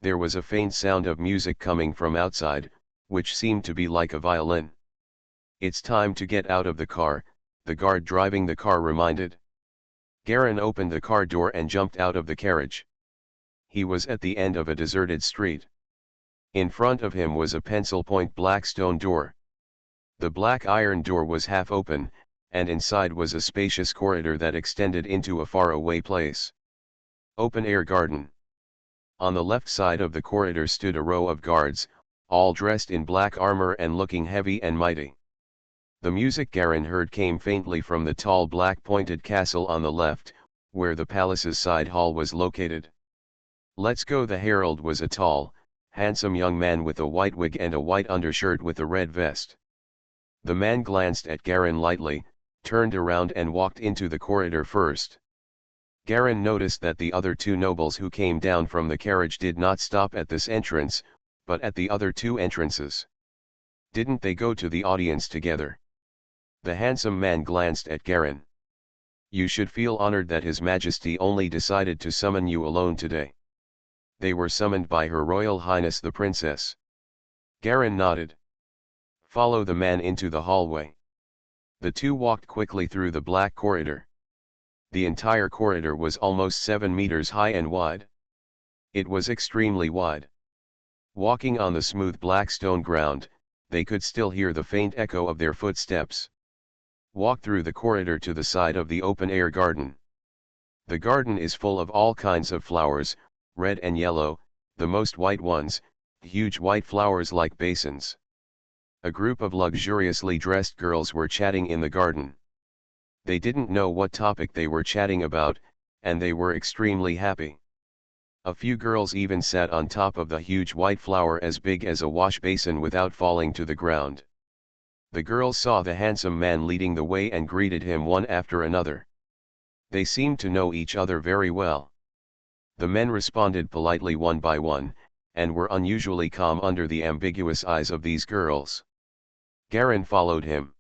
There was a faint sound of music coming from outside, which seemed to be like a violin. It's time to get out of the car, the guard driving the car reminded. Garin opened the car door and jumped out of the carriage. He was at the end of a deserted street. In front of him was a pencil-point black stone door. The black iron door was half open, and inside was a spacious corridor that extended into a far-away place. Open-air garden. On the left side of the corridor stood a row of guards, all dressed in black armor and looking heavy and mighty. The music Garin heard came faintly from the tall black-pointed castle on the left, where the palace's side hall was located. Let's go. The herald was a tall, handsome young man with a white wig and a white undershirt with a red vest. The man glanced at Garin lightly, turned around and walked into the corridor first. Garin noticed that the other 2 nobles who came down from the carriage did not stop at this entrance, but at the other 2 entrances. Didn't they go to the audience together? The handsome man glanced at Garin. You should feel honored that His Majesty only decided to summon you alone today. They were summoned by Her Royal Highness the Princess. Garin nodded. Follow the man into the hallway. The 2 walked quickly through the black corridor. The entire corridor was almost 7 meters high and wide. It was extremely wide. Walking on the smooth black stone ground, they could still hear the faint echo of their footsteps. Walk through the corridor to the side of the open-air garden. The garden is full of all kinds of flowers, red and yellow, the most white ones, huge white flowers like basins. A group of luxuriously dressed girls were chatting in the garden. They didn't know what topic they were chatting about, and they were extremely happy. A few girls even sat on top of the huge white flower as big as a wash basin without falling to the ground. The girls saw the handsome man leading the way and greeted him one after another. They seemed to know each other very well. The men responded politely one by one, and were unusually calm under the ambiguous eyes of these girls. Garin followed him.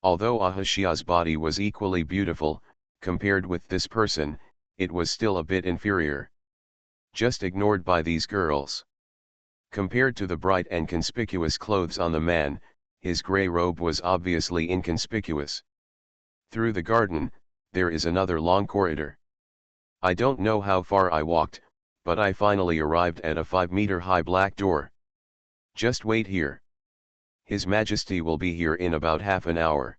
Although Ahashia's body was equally beautiful, compared with this person, it was still a bit inferior. Just ignored by these girls. Compared to the bright and conspicuous clothes on the man, his grey robe was obviously inconspicuous. Through the garden, there is another long corridor. I don't know how far I walked, but I finally arrived at a 5-meter-high black door. Just wait here. His Majesty will be here in about half an hour.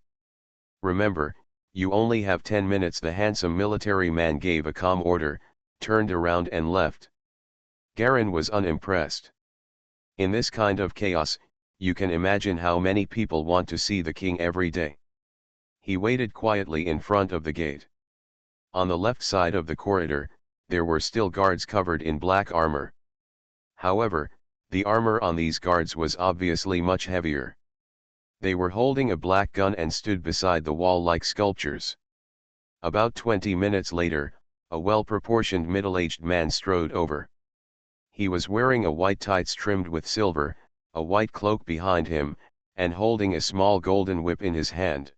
Remember, you only have 10 minutes. The handsome military man gave a calm order, turned around and left. Garin was unimpressed. In this kind of chaos, you can imagine how many people want to see the king every day. He waited quietly in front of the gate. On the left side of the corridor, there were still guards covered in black armor. However, the armor on these guards was obviously much heavier. They were holding a black gun and stood beside the wall like sculptures. About 20 minutes later, a well-proportioned middle-aged man strode over. He was wearing a white tights trimmed with silver, a white cloak behind him, and holding a small golden whip in his hand.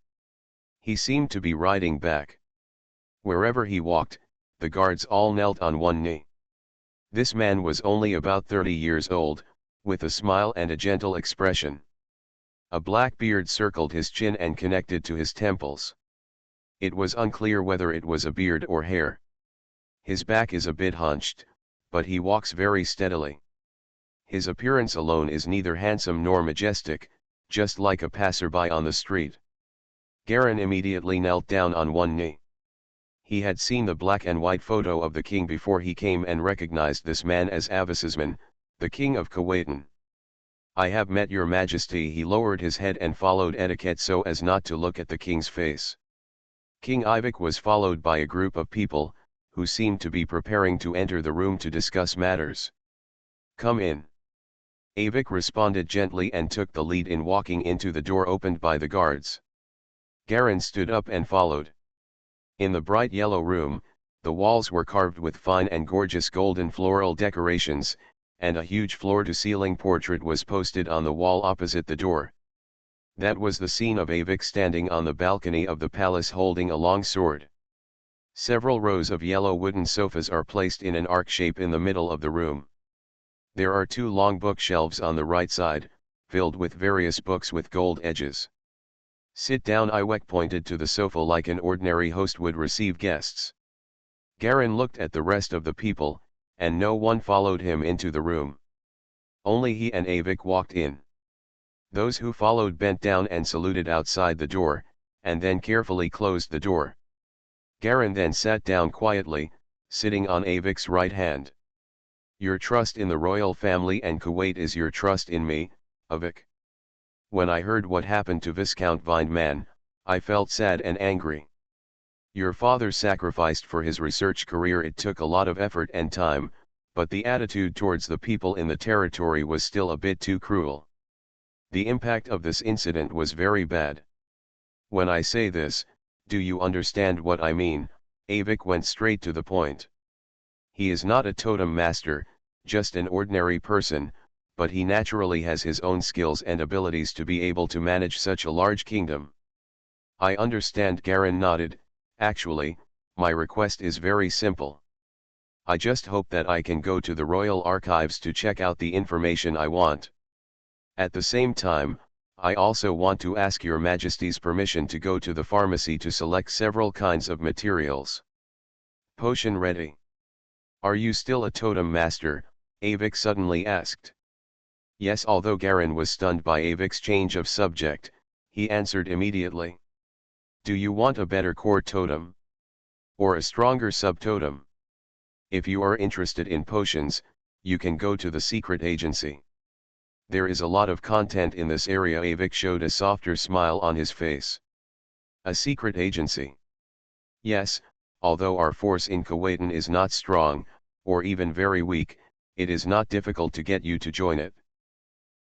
He seemed to be riding back. Wherever he walked, the guards all knelt on one knee. This man was only about 30 years old, with a smile and a gentle expression. A black beard circled his chin and connected to his temples. It was unclear whether it was a beard or hair. His back is a bit hunched, but he walks very steadily. His appearance alone is neither handsome nor majestic, just like a passerby on the street. Garin immediately knelt down on one knee. He had seen the black and white photo of the king before he came and recognized this man as Avasisman, the king of Kuwaitan. I have met your majesty. He lowered his head and followed etiquette so as not to look at the king's face. King Ivik was followed by a group of people, who seemed to be preparing to enter the room to discuss matters. Come in. Avik responded gently and took the lead in walking into the door opened by the guards. Garin stood up and followed. In the bright yellow room, the walls were carved with fine and gorgeous golden floral decorations, and a huge floor-to-ceiling portrait was posted on the wall opposite the door. That was the scene of Avik standing on the balcony of the palace holding a long sword. Several rows of yellow wooden sofas are placed in an arc shape in the middle of the room. There are 2 long bookshelves on the right side, filled with various books with gold edges. Sit down. Ivik pointed to the sofa like an ordinary host would receive guests. Garin looked at the rest of the people, and no one followed him into the room. Only he and Avik walked in. Those who followed bent down and saluted outside the door, and then carefully closed the door. Garin then sat down quietly, sitting on Avik's right hand. Your trust in the royal family and Kuwait is your trust in me, Avik. When I heard what happened to Viscount Vindman, I felt sad and angry. Your father sacrificed for his research career. It took a lot of effort and time, but the attitude towards the people in the territory was still a bit too cruel. The impact of this incident was very bad. When I say this, do you understand what I mean? Avik went straight to the point. He is not a totem master, just an ordinary person, but he naturally has his own skills and abilities to be able to manage such a large kingdom. I understand. Garin nodded. Actually, my request is very simple. I just hope that I can go to the royal archives to check out the information I want. At the same time, I also want to ask your majesty's permission to go to the pharmacy to select several kinds of materials. Potion ready. Are you still a totem master? Avik suddenly asked. Yes. Although Garin was stunned by Avik's change of subject, he answered immediately. Do you want a better core totem? Or a stronger subtotem? If you are interested in potions, you can go to the secret agency. There is a lot of content in this area. Avik showed a softer smile on his face. A secret agency. Yes, although our force in Kuwaitan is not strong, or even very weak, it is not difficult to get you to join it.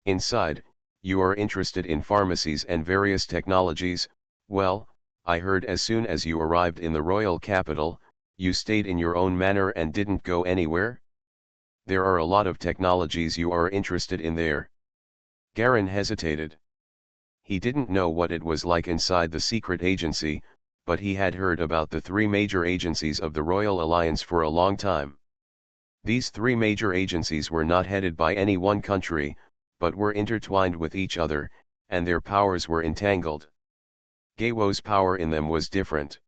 Inside, you are interested in pharmacies and various technologies. Well, I heard as soon as you arrived in the royal capital, you stayed in your own manor and didn't go anywhere? There are a lot of technologies you are interested in there. Garin hesitated. He didn't know what it was like inside the secret agency, but he had heard about the three major agencies of the Royal Alliance for a long time. These three major agencies were not headed by any one country, but were intertwined with each other, and their powers were entangled. Gawo's power in them was different.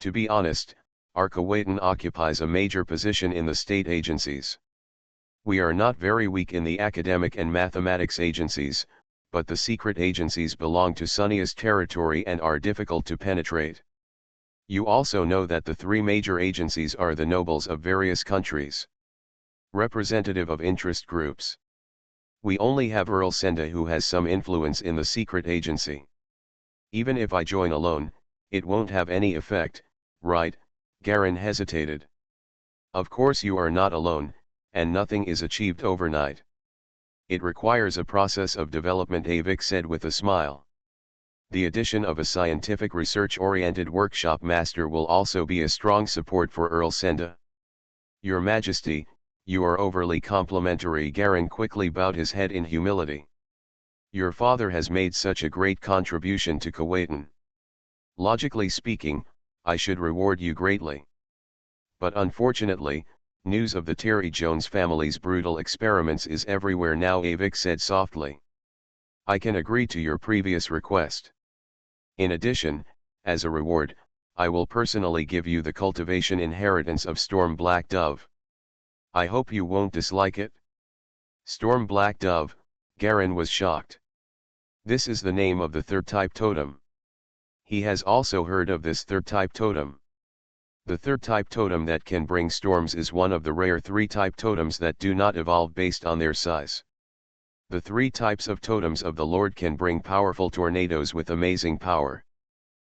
To be honest, our Kuwaitan occupies a major position in the state agencies. We are not very weak in the academic and mathematics agencies, but the secret agencies belong to Sunni's territory and are difficult to penetrate. You also know that the three major agencies are the nobles of various countries, representative of interest groups. We only have Earl Senda, who has some influence in the secret agency. Even if I join alone, it won't have any effect, right? Garin hesitated. Of course you are not alone, and nothing is achieved overnight. It requires a process of development, Avik said with a smile. The addition of a scientific research-oriented workshop master will also be a strong support for Earl Senda. Your Majesty, you are overly complimentary. Garin quickly bowed his head in humility. Your father has made such a great contribution to Kuwaitan. Logically speaking, I should reward you greatly. But unfortunately, news of the Terry Jones family's brutal experiments is everywhere now, Avik said softly. I can agree to your previous request. In addition, as a reward, I will personally give you the cultivation inheritance of Storm Black Dove. I hope you won't dislike it. Storm Black Dove, Garin was shocked. This is the name of the third type totem. He has also heard of this third type totem. The third type totem that can bring storms is one of the rare three type totems that do not evolve based on their size. The three types of totems of the Lord can bring powerful tornadoes with amazing power.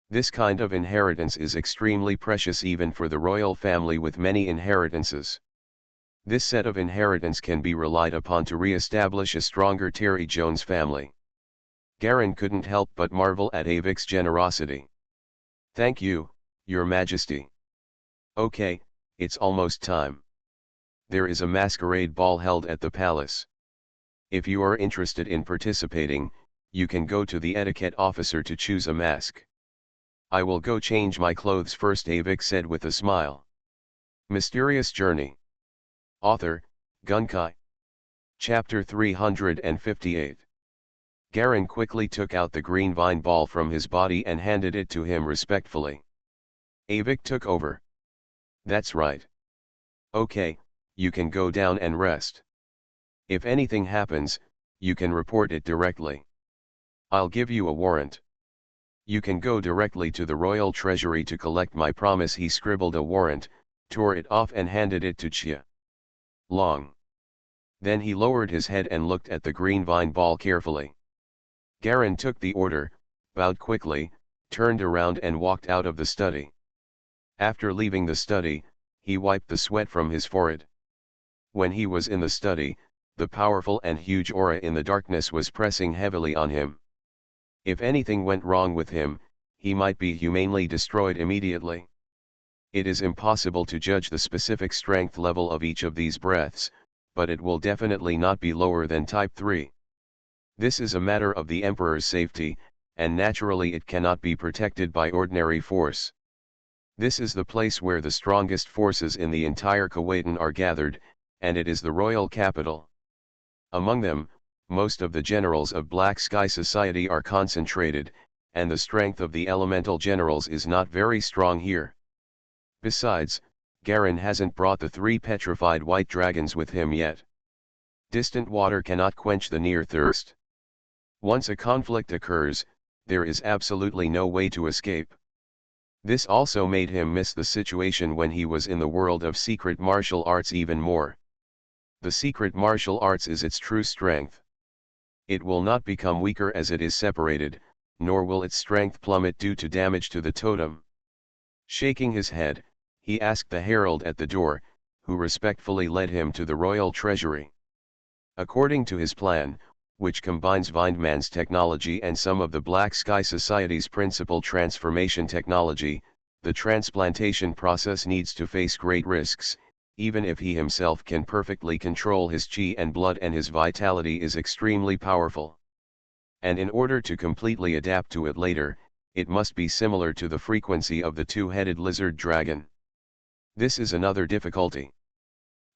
This kind of inheritance is extremely precious even for the royal family with many inheritances. This set of inheritance can be relied upon to re-establish a stronger Terry Jones family. Garin couldn't help but marvel at Avik's generosity. Thank you, Your Majesty. Okay, it's almost time. There is a masquerade ball held at the palace. If you are interested in participating, you can go to the etiquette officer to choose a mask. I will go change my clothes first, Avik said with a smile. Mysterious Journey. Author, Gunkai. Chapter 358. Garin quickly took out the green vine ball from his body and handed it to him respectfully. Avik took over. That's right. Okay, you can go down and rest. If anything happens, you can report it directly. I'll give you a warrant. You can go directly to the royal treasury to collect my promise. He scribbled a warrant, tore it off and handed it to Chia Long. Then he lowered his head and looked at the green vine ball carefully. Garin took the order, bowed quickly, turned around and walked out of the study. After leaving the study, he wiped the sweat from his forehead. When he was in the study, the powerful and huge aura in the darkness was pressing heavily on him. If anything went wrong with him, he might be humanely destroyed immediately. It is impossible to judge the specific strength level of each of these breaths, but it will definitely not be lower than Type 3. This is a matter of the Emperor's safety, and naturally it cannot be protected by ordinary force. This is the place where the strongest forces in the entire Kuwaitan are gathered, and it is the royal capital. Among them, most of the generals of Black Sky Society are concentrated, and the strength of the elemental generals is not very strong here. Besides, Garin hasn't brought the 3 petrified white dragons with him yet. Distant water cannot quench the near thirst. Once a conflict occurs, there is absolutely no way to escape. This also made him miss the situation when he was in the world of secret martial arts even more. The secret martial arts is its true strength. It will not become weaker as it is separated, nor will its strength plummet due to damage to the totem. Shaking his head, he asked the herald at the door, who respectfully led him to the royal treasury. According to his plan, which combines Vindman's technology and some of the Black Sky Society's principal transformation technology, the transplantation process needs to face great risks, even if he himself can perfectly control his chi and blood, and his vitality is extremely powerful. And in order to completely adapt to it later, it must be similar to the frequency of the two-headed lizard dragon. This is another difficulty.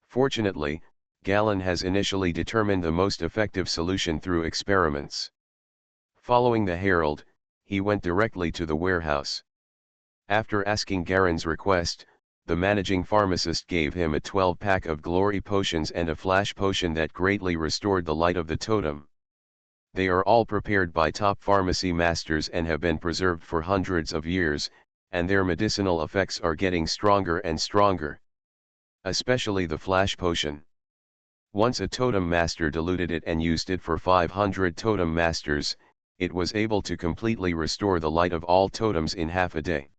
Fortunately, Galen has initially determined the most effective solution through experiments. Following the herald, he went directly to the warehouse. After asking Garen's request, the managing pharmacist gave him a 12-pack of glory potions and a flash potion that greatly restored the light of the totem. They are all prepared by top pharmacy masters and have been preserved for hundreds of years, and their medicinal effects are getting stronger and stronger. Especially the flash potion. Once a totem master diluted it and used it for 500 totem masters, it was able to completely restore the light of all totems in half a day.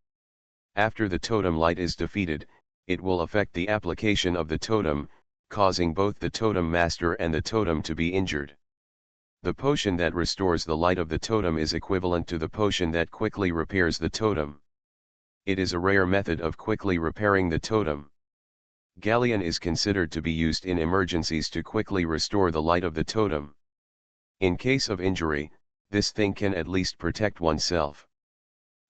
After the totem light is defeated, it will affect the application of the totem, causing both the totem master and the totem to be injured. The potion that restores the light of the totem is equivalent to the potion that quickly repairs the totem. It is a rare method of quickly repairing the totem. Galleon is considered to be used in emergencies to quickly restore the light of the totem. In case of injury, this thing can at least protect oneself.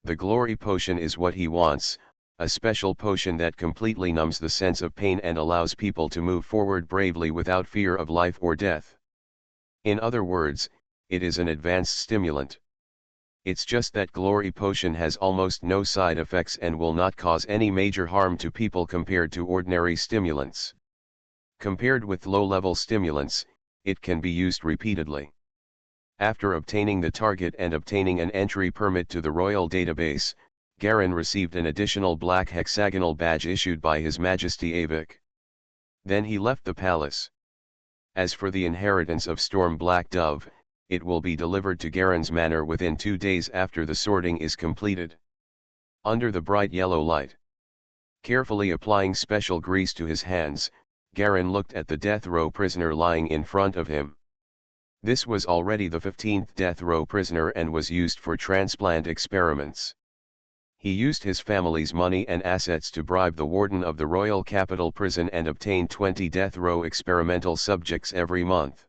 The glory potion is what he wants, a special potion that completely numbs the sense of pain and allows people to move forward bravely without fear of life or death. In other words, it is an advanced stimulant. It's just that glory potion has almost no side effects and will not cause any major harm to people compared to ordinary stimulants. Compared with low-level stimulants, it can be used repeatedly. After obtaining the target and obtaining an entry permit to the royal database, Garen received an additional black hexagonal badge issued by His Majesty Avik. Then he left the palace. As for the inheritance of Storm Black Dove, it will be delivered to Garen's manor within 2 days after the sorting is completed. Under the bright yellow light, carefully applying special grease to his hands, Garen looked at the death row prisoner lying in front of him. This was already the 15th death row prisoner and was used for transplant experiments. He used his family's money and assets to bribe the warden of the Royal Capital Prison and obtain 20 death row experimental subjects every month.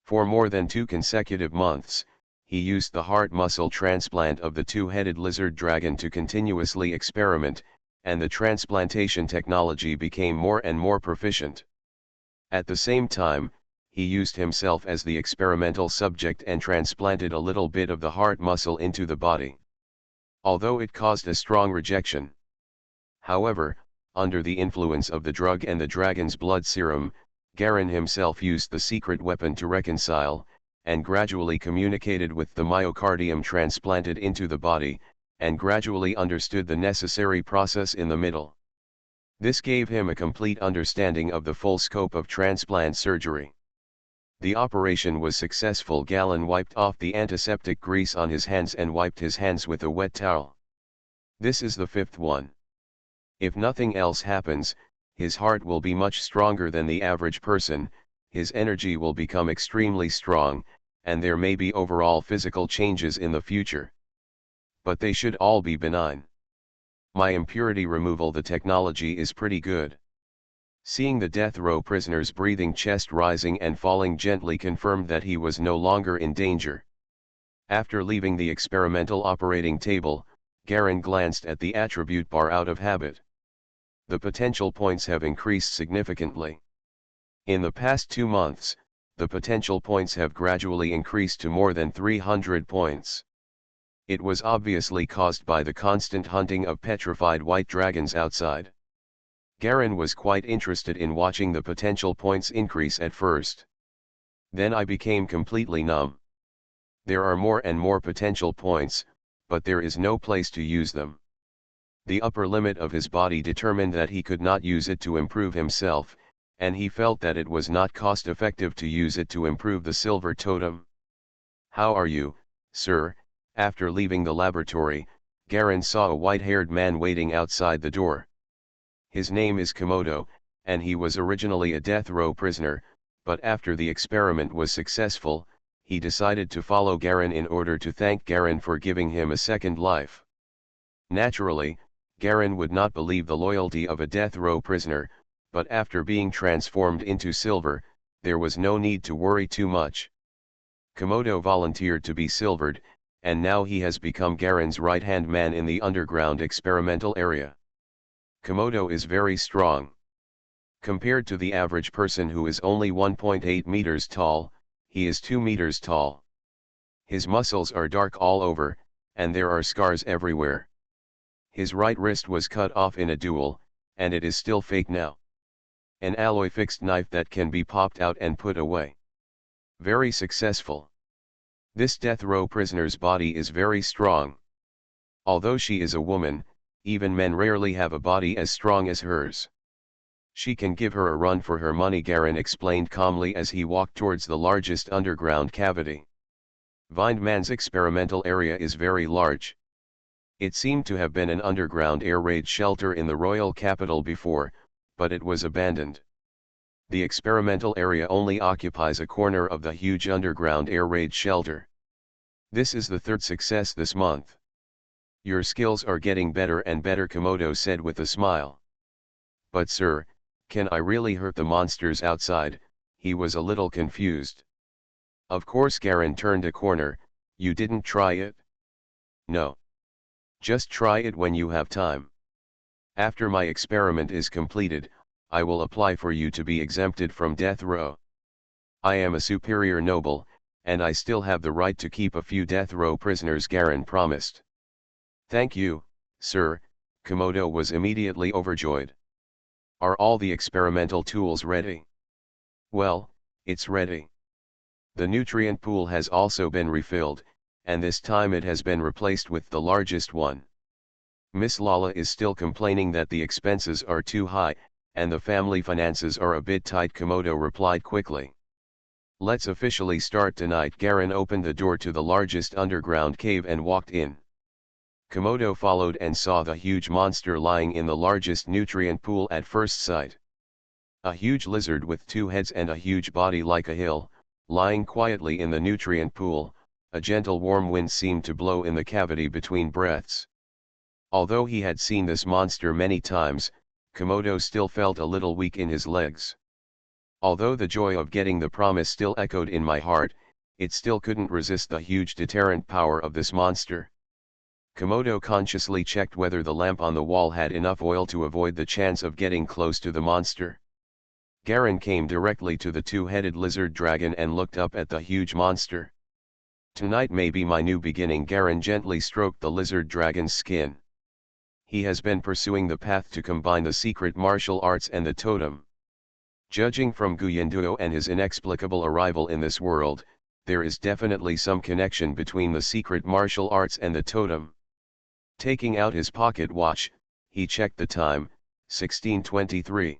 For more than 2 consecutive months, he used the heart muscle transplant of the two-headed lizard dragon to continuously experiment, and the transplantation technology became more and more proficient. At the same time, he used himself as the experimental subject and transplanted a little bit of the heart muscle into the body. Although it caused a strong rejection. However, under the influence of the drug and the dragon's blood serum, Garen himself used the secret weapon to reconcile, and gradually communicated with the myocardium transplanted into the body, and gradually understood the necessary process in the middle. This gave him a complete understanding of the full scope of transplant surgery. The operation was successful. Galen wiped off the antiseptic grease on his hands and wiped his hands with a wet towel. This is the 5th one. If nothing else happens, his heart will be much stronger than the average person, his energy will become extremely strong, and there may be overall physical changes in the future. But they should all be benign. My impurity removal, the technology is pretty good. Seeing the death row prisoner's breathing, chest rising and falling gently, confirmed that he was no longer in danger. After leaving the experimental operating table, Garen glanced at the attribute bar out of habit. The potential points have increased significantly. In the past 2 months, the potential points have gradually increased to more than 300 points. It was obviously caused by the constant hunting of petrified white dragons outside. Garen was quite interested in watching the potential points increase at first. Then I became completely numb. There are more and more potential points, but there is no place to use them. The upper limit of his body determined that he could not use it to improve himself, and he felt that it was not cost-effective to use it to improve the silver totem. "How are you, sir?" After leaving the laboratory, Garen saw a white-haired man waiting outside the door. His name is Komodo, and he was originally a death row prisoner, but after the experiment was successful, he decided to follow Garen in order to thank Garen for giving him a second life. Naturally, Garen would not believe the loyalty of a death row prisoner, but after being transformed into silver, there was no need to worry too much. Komodo volunteered to be silvered, and now he has become Garen's right-hand man in the underground experimental area. Komodo is very strong. Compared to the average person who is only 1.8 meters tall, he is 2 meters tall. His muscles are dark all over, and there are scars everywhere. His right wrist was cut off in a duel, and it is still fake now. An alloy fixed knife that can be popped out and put away. Very successful. This death row prisoner's body is very strong. Although she is a woman, even men rarely have a body as strong as hers. She can give her a run for her money, Garen explained calmly as he walked towards the largest underground cavity. Vindman's experimental area is very large. It seemed to have been an underground air raid shelter in the royal capital before, but it was abandoned. The experimental area only occupies a corner of the huge underground air raid shelter. This is the third success this month. Your skills are getting better and better, Komodo said with a smile. But sir, can I really hurt the monsters outside? He was a little confused. Of course, Garen turned a corner. You didn't try it? No. Just try it when you have time. After my experiment is completed, I will apply for you to be exempted from death row. I am a superior noble, and I still have the right to keep a few death row prisoners, Garen promised. Thank you, sir. Komodo was immediately overjoyed. Are all the experimental tools ready? Well, it's ready. The nutrient pool has also been refilled, and this time it has been replaced with the largest one. Miss Lala is still complaining that the expenses are too high, and the family finances are a bit tight, Komodo replied quickly. Let's officially start tonight. Garen opened the door to the largest underground cave and walked in. Komodo followed and saw the huge monster lying in the largest nutrient pool at first sight. A huge lizard with 2 heads and a huge body like a hill, lying quietly in the nutrient pool. A gentle warm wind seemed to blow in the cavity between breaths. Although he had seen this monster many times, Komodo still felt a little weak in his legs. Although the joy of getting the promise still echoed in my heart, it still couldn't resist the huge deterrent power of this monster. Komodo consciously checked whether the lamp on the wall had enough oil to avoid the chance of getting close to the monster. Garen came directly to the 2-headed lizard dragon and looked up at the huge monster. Tonight may be my new beginning. Garen gently stroked the lizard dragon's skin. He has been pursuing the path to combine the secret martial arts and the totem. Judging from Guyenduo and his inexplicable arrival in this world, there is definitely some connection between the secret martial arts and the totem. Taking out his pocket watch, he checked the time, 16:23.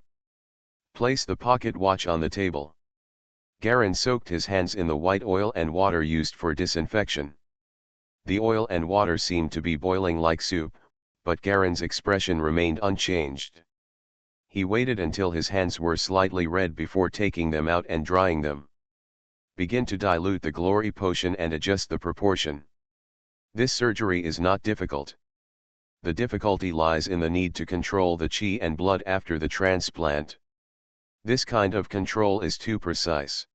Place the pocket watch on the table. Garen soaked his hands in the white oil and water used for disinfection. The oil and water seemed to be boiling like soup, but Garen's expression remained unchanged. He waited until his hands were slightly red before taking them out and drying them. Begin to dilute the glory potion and adjust the proportion. This surgery is not difficult. The difficulty lies in the need to control the chi and blood after the transplant. This kind of control is too precise.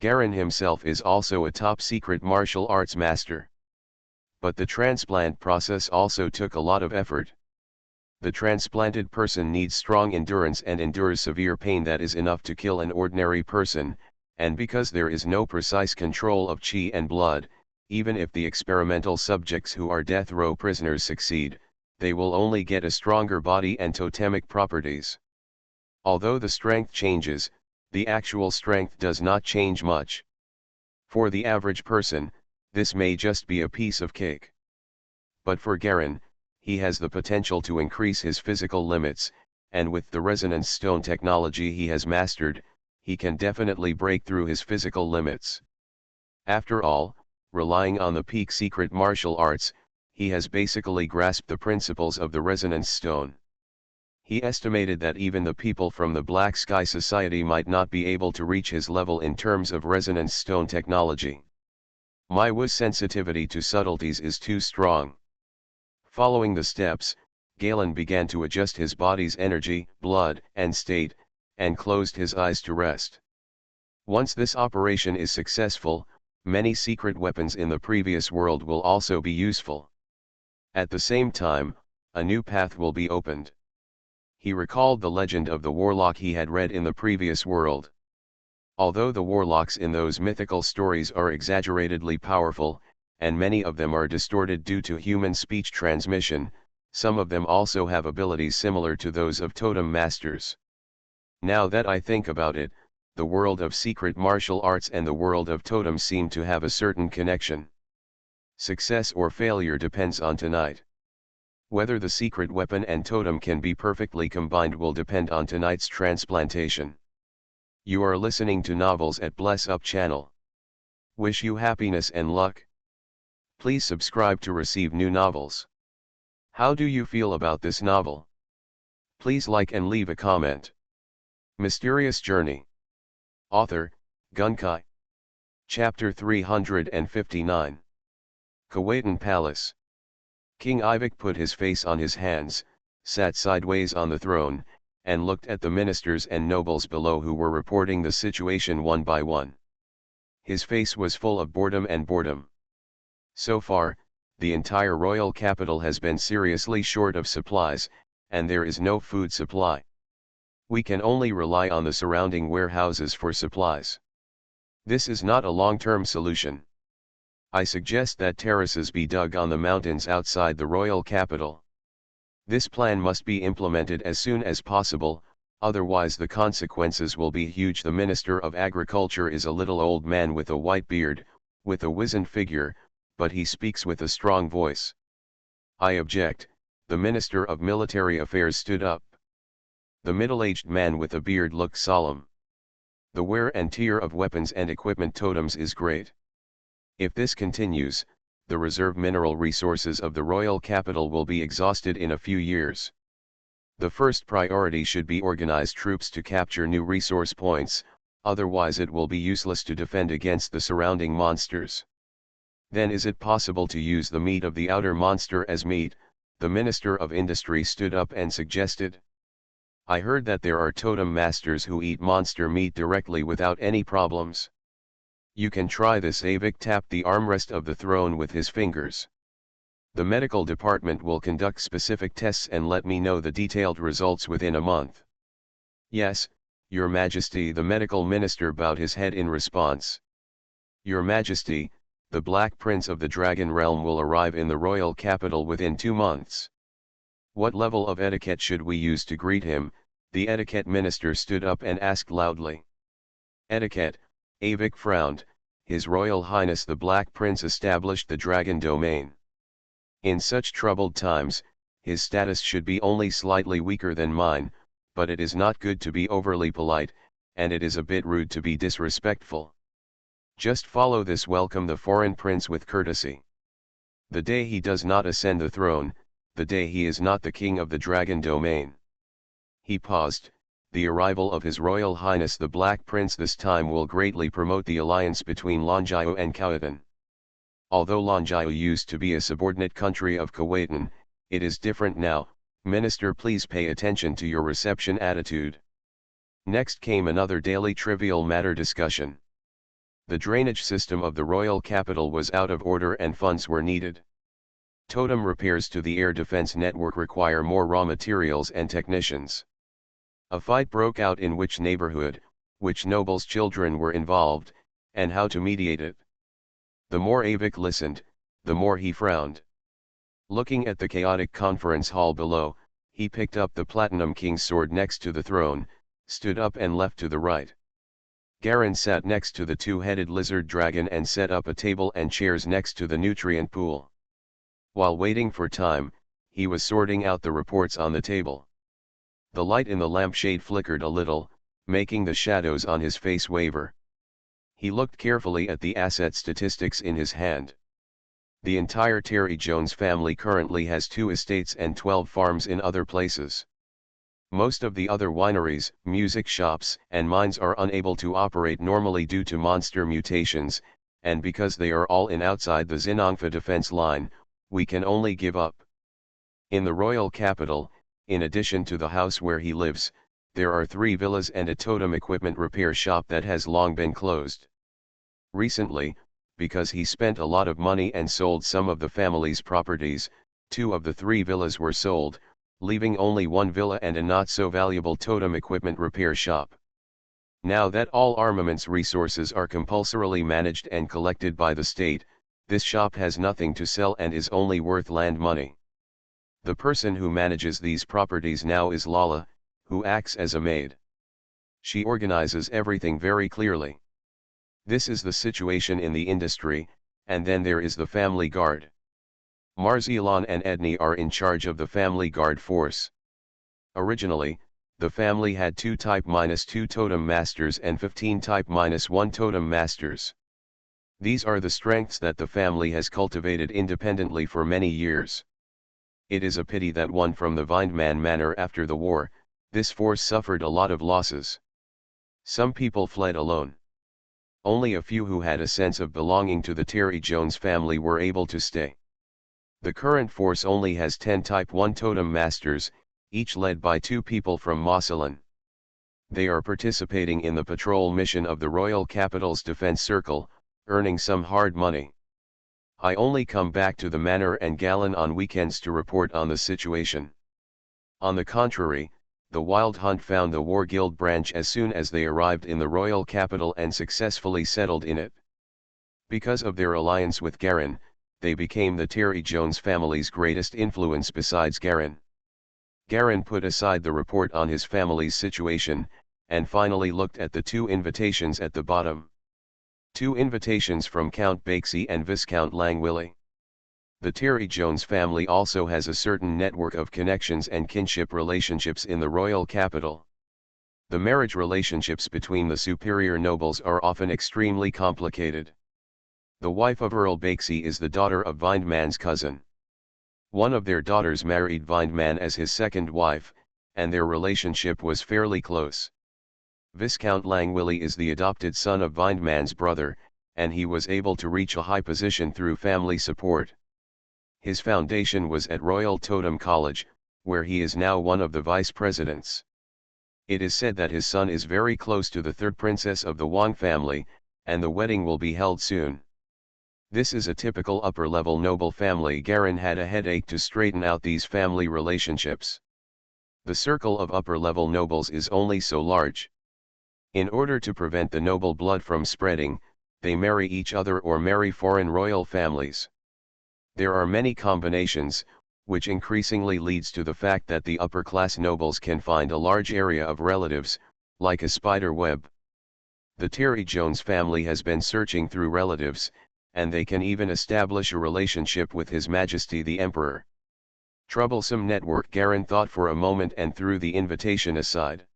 Garen himself is also a top-secret martial arts master. But the transplant process also took a lot of effort. The transplanted person needs strong endurance and endures severe pain that is enough to kill an ordinary person, and because there is no precise control of chi and blood, even if the experimental subjects who are death row prisoners succeed, they will only get a stronger body and totemic properties. Although the strength changes, the actual strength does not change much. For the average person, this may just be a piece of cake. But for Garen, he has the potential to increase his physical limits, and with the resonance stone technology he has mastered, he can definitely break through his physical limits. After all, relying on the peak secret martial arts, he has basically grasped the principles of the resonance stone. He estimated that even the people from the Black Sky Society might not be able to reach his level in terms of resonance stone technology. My Wu's sensitivity to subtleties is too strong. Following the steps, Galen began to adjust his body's energy, blood, and state, and closed his eyes to rest. Once this operation is successful, many secret weapons in the previous world will also be useful. At the same time, a new path will be opened. He recalled the legend of the warlock he had read in the previous world. Although the warlocks in those mythical stories are exaggeratedly powerful, and many of them are distorted due to human speech transmission, some of them also have abilities similar to those of totem masters. Now that I think about it, the world of secret martial arts and the world of totems seem to have a certain connection. Success or failure depends on tonight. Whether the secret weapon and totem can be perfectly combined will depend on tonight's transplantation. You are listening to Novels at Bless Up channel. Wish you happiness and luck. Please subscribe to receive new novels. How do you feel about this novel? Please like and leave a comment. Mysterious Journey. Author, Gunkai. Chapter 359. Kuwaitan Palace. King Ivik put his face on his hands, sat sideways on the throne, and looked at the ministers and nobles below who were reporting the situation one by one. His face was full of boredom. So far, the entire royal capital has been seriously short of supplies, and there is no food supply. We can only rely on the surrounding warehouses for supplies. This is not a long-term solution. I suggest that terraces be dug on the mountains outside the royal capital. This plan must be implemented as soon as possible, otherwise the consequences will be huge. The Minister of Agriculture is a little old man with a white beard, with a wizened figure, but he speaks with a strong voice. I object. The Minister of Military Affairs stood up. The middle-aged man with a beard looked solemn. The wear and tear of weapons and equipment totems is great. If this continues, the reserve mineral resources of the royal capital will be exhausted in a few years. The first priority should be organize troops to capture new resource points, otherwise it will be useless to defend against the surrounding monsters. Then is it possible to use the meat of the outer monster as meat? The Minister of Industry stood up and suggested. I heard that there are totem masters who eat monster meat directly without any problems. You can try this. Avik tapped the armrest of the throne with his fingers. The medical department will conduct specific tests and let me know the detailed results within a month. Yes, Your Majesty. The medical minister bowed his head in response. Your Majesty, the Black Prince of the Dragon Realm will arrive in the royal capital within 2 months. What level of etiquette should we use to greet him? The etiquette minister stood up and asked loudly. Etiquette, Avik frowned. His Royal Highness the Black Prince established the Dragon Domain. In such troubled times, his status should be only slightly weaker than mine, but it is not good to be overly polite, and it is a bit rude to be disrespectful. Just follow this. Welcome the foreign prince with courtesy. The day he does not ascend the throne, the day he is not the king of the Dragon Domain. He paused. The arrival of His Royal Highness the Black Prince this time will greatly promote the alliance between Longjao and Kuwaitan. Although Longjao used to be a subordinate country of Kuwaitan, it is different now. Minister, please pay attention to your reception attitude. Next came another daily trivial matter discussion. The drainage system of the royal capital was out of order and funds were needed. Totem repairs to the air defense network require more raw materials and technicians. A fight broke out in which neighborhood, which noble's children were involved, and how to mediate it. The more Avik listened, the more he frowned. Looking at the chaotic conference hall below, he picked up the Platinum King's sword next to the throne, stood up and left to the right. Garen sat next to the two-headed lizard dragon and set up a table and chairs next to the nutrient pool. While waiting for time, he was sorting out the reports on the table. The light in the lampshade flickered a little, making the shadows on his face waver. He looked carefully at the asset statistics in his hand. The entire Terry Jones family currently has 2 estates and 12 farms in other places. Most of the other wineries, music shops, and mines are unable to operate normally due to monster mutations, and because they are all outside the Xinongfa defense line, we can only give up. In the royal capital, in addition to the house where he lives, there are 3 villas and a totem equipment repair shop that has long been closed. Recently, because he spent a lot of money and sold some of the family's properties, 2 of the 3 villas were sold, leaving only 1 villa and a not-so-valuable totem equipment repair shop. Now that all armaments resources are compulsorily managed and collected by the state, this shop has nothing to sell and is only worth land money. The person who manages these properties now is Lala, who acts as a maid. She organizes everything very clearly. This is the situation in the industry, and then there is the family guard. Marzilan and Edney are in charge of the family guard force. Originally, the family had 2 Type -2 totem masters and 15 Type -1 totem masters. These are the strengths that the family has cultivated independently for many years. It is a pity that one from the Vindman Manor after the war, this force suffered a lot of losses. Some people fled alone. Only a few who had a sense of belonging to the Terry Jones family were able to stay. The current force only has 10 Type 1 totem masters, each led by 2 people from Marzilan. They are participating in the patrol mission of the Royal Capital's defense circle, earning some hard money. I only come back to the manor and Galen on weekends to report on the situation. On the contrary, the Wild Hunt found the War Guild branch as soon as they arrived in the Royal Capital and successfully settled in it. Because of their alliance with Garin, they became the Terry Jones family's greatest influence besides Garin. Garin put aside the report on his family's situation, and finally looked at the 2 invitations at the bottom. 2 invitations from Count Bakesy and Viscount Langwilly. The Terry Jones family also has a certain network of connections and kinship relationships in the royal capital. The marriage relationships between the superior nobles are often extremely complicated. The wife of Earl Bakesy is the daughter of Vindman's cousin. One of their daughters married Vindman as his second wife, and their relationship was fairly close. Viscount Langwilly is the adopted son of Vindman's brother, and he was able to reach a high position through family support. His foundation was at Royal Totem College, where he is now one of the vice presidents. It is said that his son is very close to the 3rd princess of the Wang family, and the wedding will be held soon. This is a typical upper-level noble family. Garin had a headache to straighten out these family relationships. The circle of upper-level nobles is only so large. In order to prevent the noble blood from spreading, they marry each other or marry foreign royal families. There are many combinations, which increasingly leads to the fact that the upper-class nobles can find a large area of relatives, like a spider web. The Terry Jones family has been searching through relatives, and they can even establish a relationship with His Majesty the Emperor. Troublesome network. Garin thought for a moment and threw the invitation aside.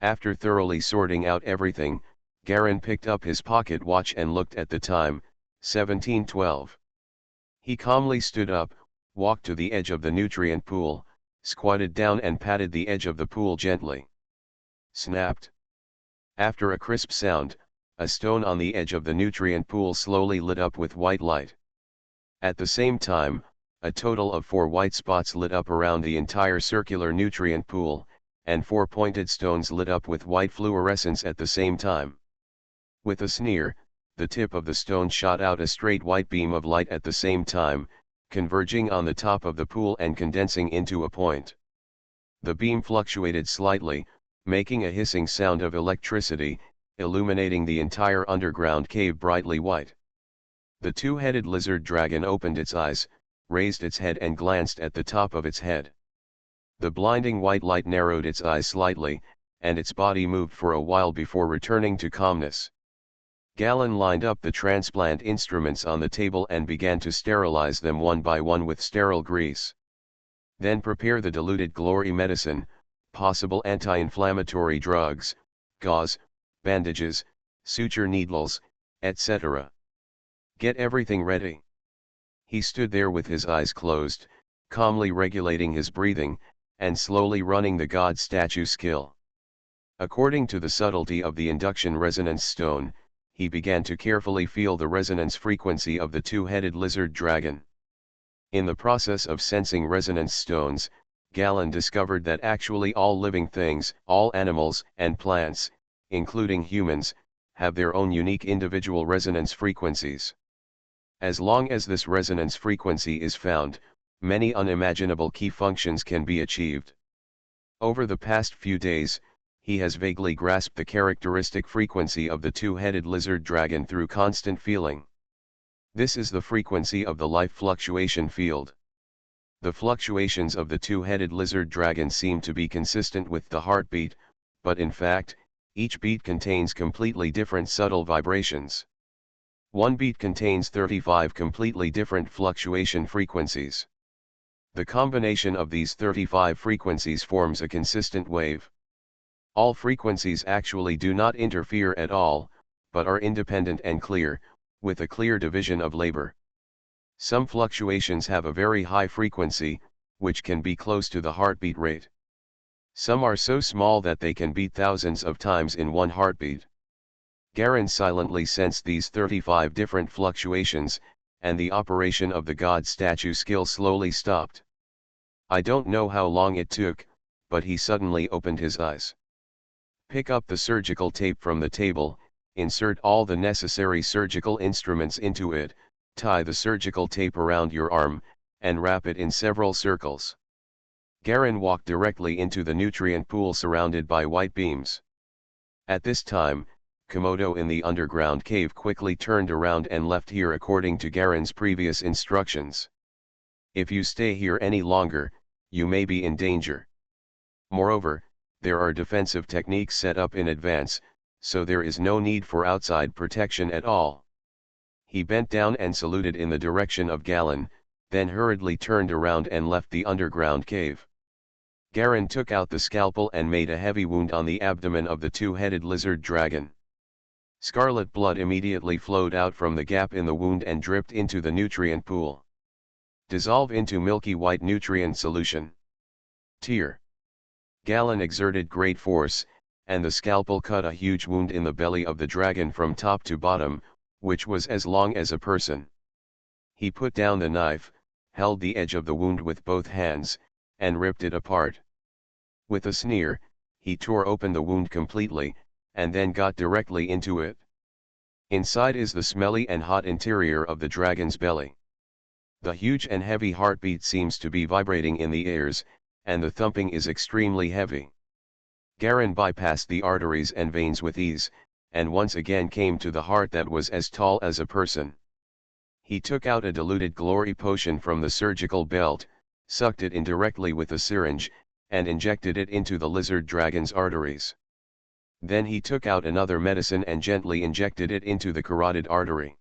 After thoroughly sorting out everything, Garin picked up his pocket watch and looked at the time, 17:12. He calmly stood up, walked to the edge of the nutrient pool, squatted down and patted the edge of the pool gently. Snapped. After a crisp sound, a stone on the edge of the nutrient pool slowly lit up with white light. At the same time, a total of 4 white spots lit up around the entire circular nutrient pool, and 4 pointed stones lit up with white fluorescence at the same time. With a sneer, the tip of the stone shot out a straight white beam of light at the same time, converging on the top of the pool and condensing into a point. The beam fluctuated slightly, making a hissing sound of electricity, illuminating the entire underground cave brightly white. The 2-headed lizard dragon opened its eyes, raised its head and glanced at the top of its head. The blinding white light narrowed its eyes slightly, and its body moved for a while before returning to calmness. Galen lined up the transplant instruments on the table and began to sterilize them one by one with sterile grease. Then prepare the diluted glory medicine, possible anti-inflammatory drugs, gauze, bandages, suture needles, etc. Get everything ready. He stood there with his eyes closed, calmly regulating his breathing, and slowly running the god statue skill. According to the subtlety of the induction resonance stone, he began to carefully feel the resonance frequency of the two-headed lizard dragon. In the process of sensing resonance stones, Galen discovered that actually all living things, all animals and plants, including humans, have their own unique individual resonance frequencies. As long as this resonance frequency is found, many unimaginable key functions can be achieved. Over the past few days, he has vaguely grasped the characteristic frequency of the two-headed lizard dragon through constant feeling. This is the frequency of the life fluctuation field. The fluctuations of the two-headed lizard dragon seem to be consistent with the heartbeat, but in fact, each beat contains completely different subtle vibrations. One beat contains 35 completely different fluctuation frequencies. The combination of these 35 frequencies forms a consistent wave. All frequencies actually do not interfere at all, but are independent and clear, with a clear division of labor. Some fluctuations have a very high frequency, which can be close to the heartbeat rate. Some are so small that they can beat thousands of times in one heartbeat. Garen silently sensed these 35 different fluctuations, and the operation of the god statue skill slowly stopped. I don't know how long it took, but he suddenly opened his eyes. Pick up the surgical tape from the table, insert all the necessary surgical instruments into it, tie the surgical tape around your arm, and wrap it in several circles. Garen walked directly into the nutrient pool surrounded by white beams. At this time, Komodo in the underground cave quickly turned around and left here according to Garen's previous instructions. If you stay here any longer, you may be in danger. Moreover, there are defensive techniques set up in advance, so there is no need for outside protection at all. He bent down and saluted in the direction of Galen, then hurriedly turned around and left the underground cave. Garen took out the scalpel and made a heavy wound on the abdomen of the two-headed lizard dragon. Scarlet blood immediately flowed out from the gap in the wound and dripped into the nutrient pool. Dissolve into milky white nutrient solution. Tear. Galen exerted great force, and the scalpel cut a huge wound in the belly of the dragon from top to bottom, which was as long as a person. He put down the knife, held the edge of the wound with both hands, and ripped it apart. With a sneer, he tore open the wound completely, and then got directly into it. Inside is the smelly and hot interior of the dragon's belly. The huge and heavy heartbeat seems to be vibrating in the ears, and the thumping is extremely heavy. Garen bypassed the arteries and veins with ease, and once again came to the heart that was as tall as a person. He took out a diluted glory potion from the surgical belt, sucked it in directly with a syringe, and injected it into the lizard dragon's arteries. Then he took out another medicine and gently injected it into the carotid artery.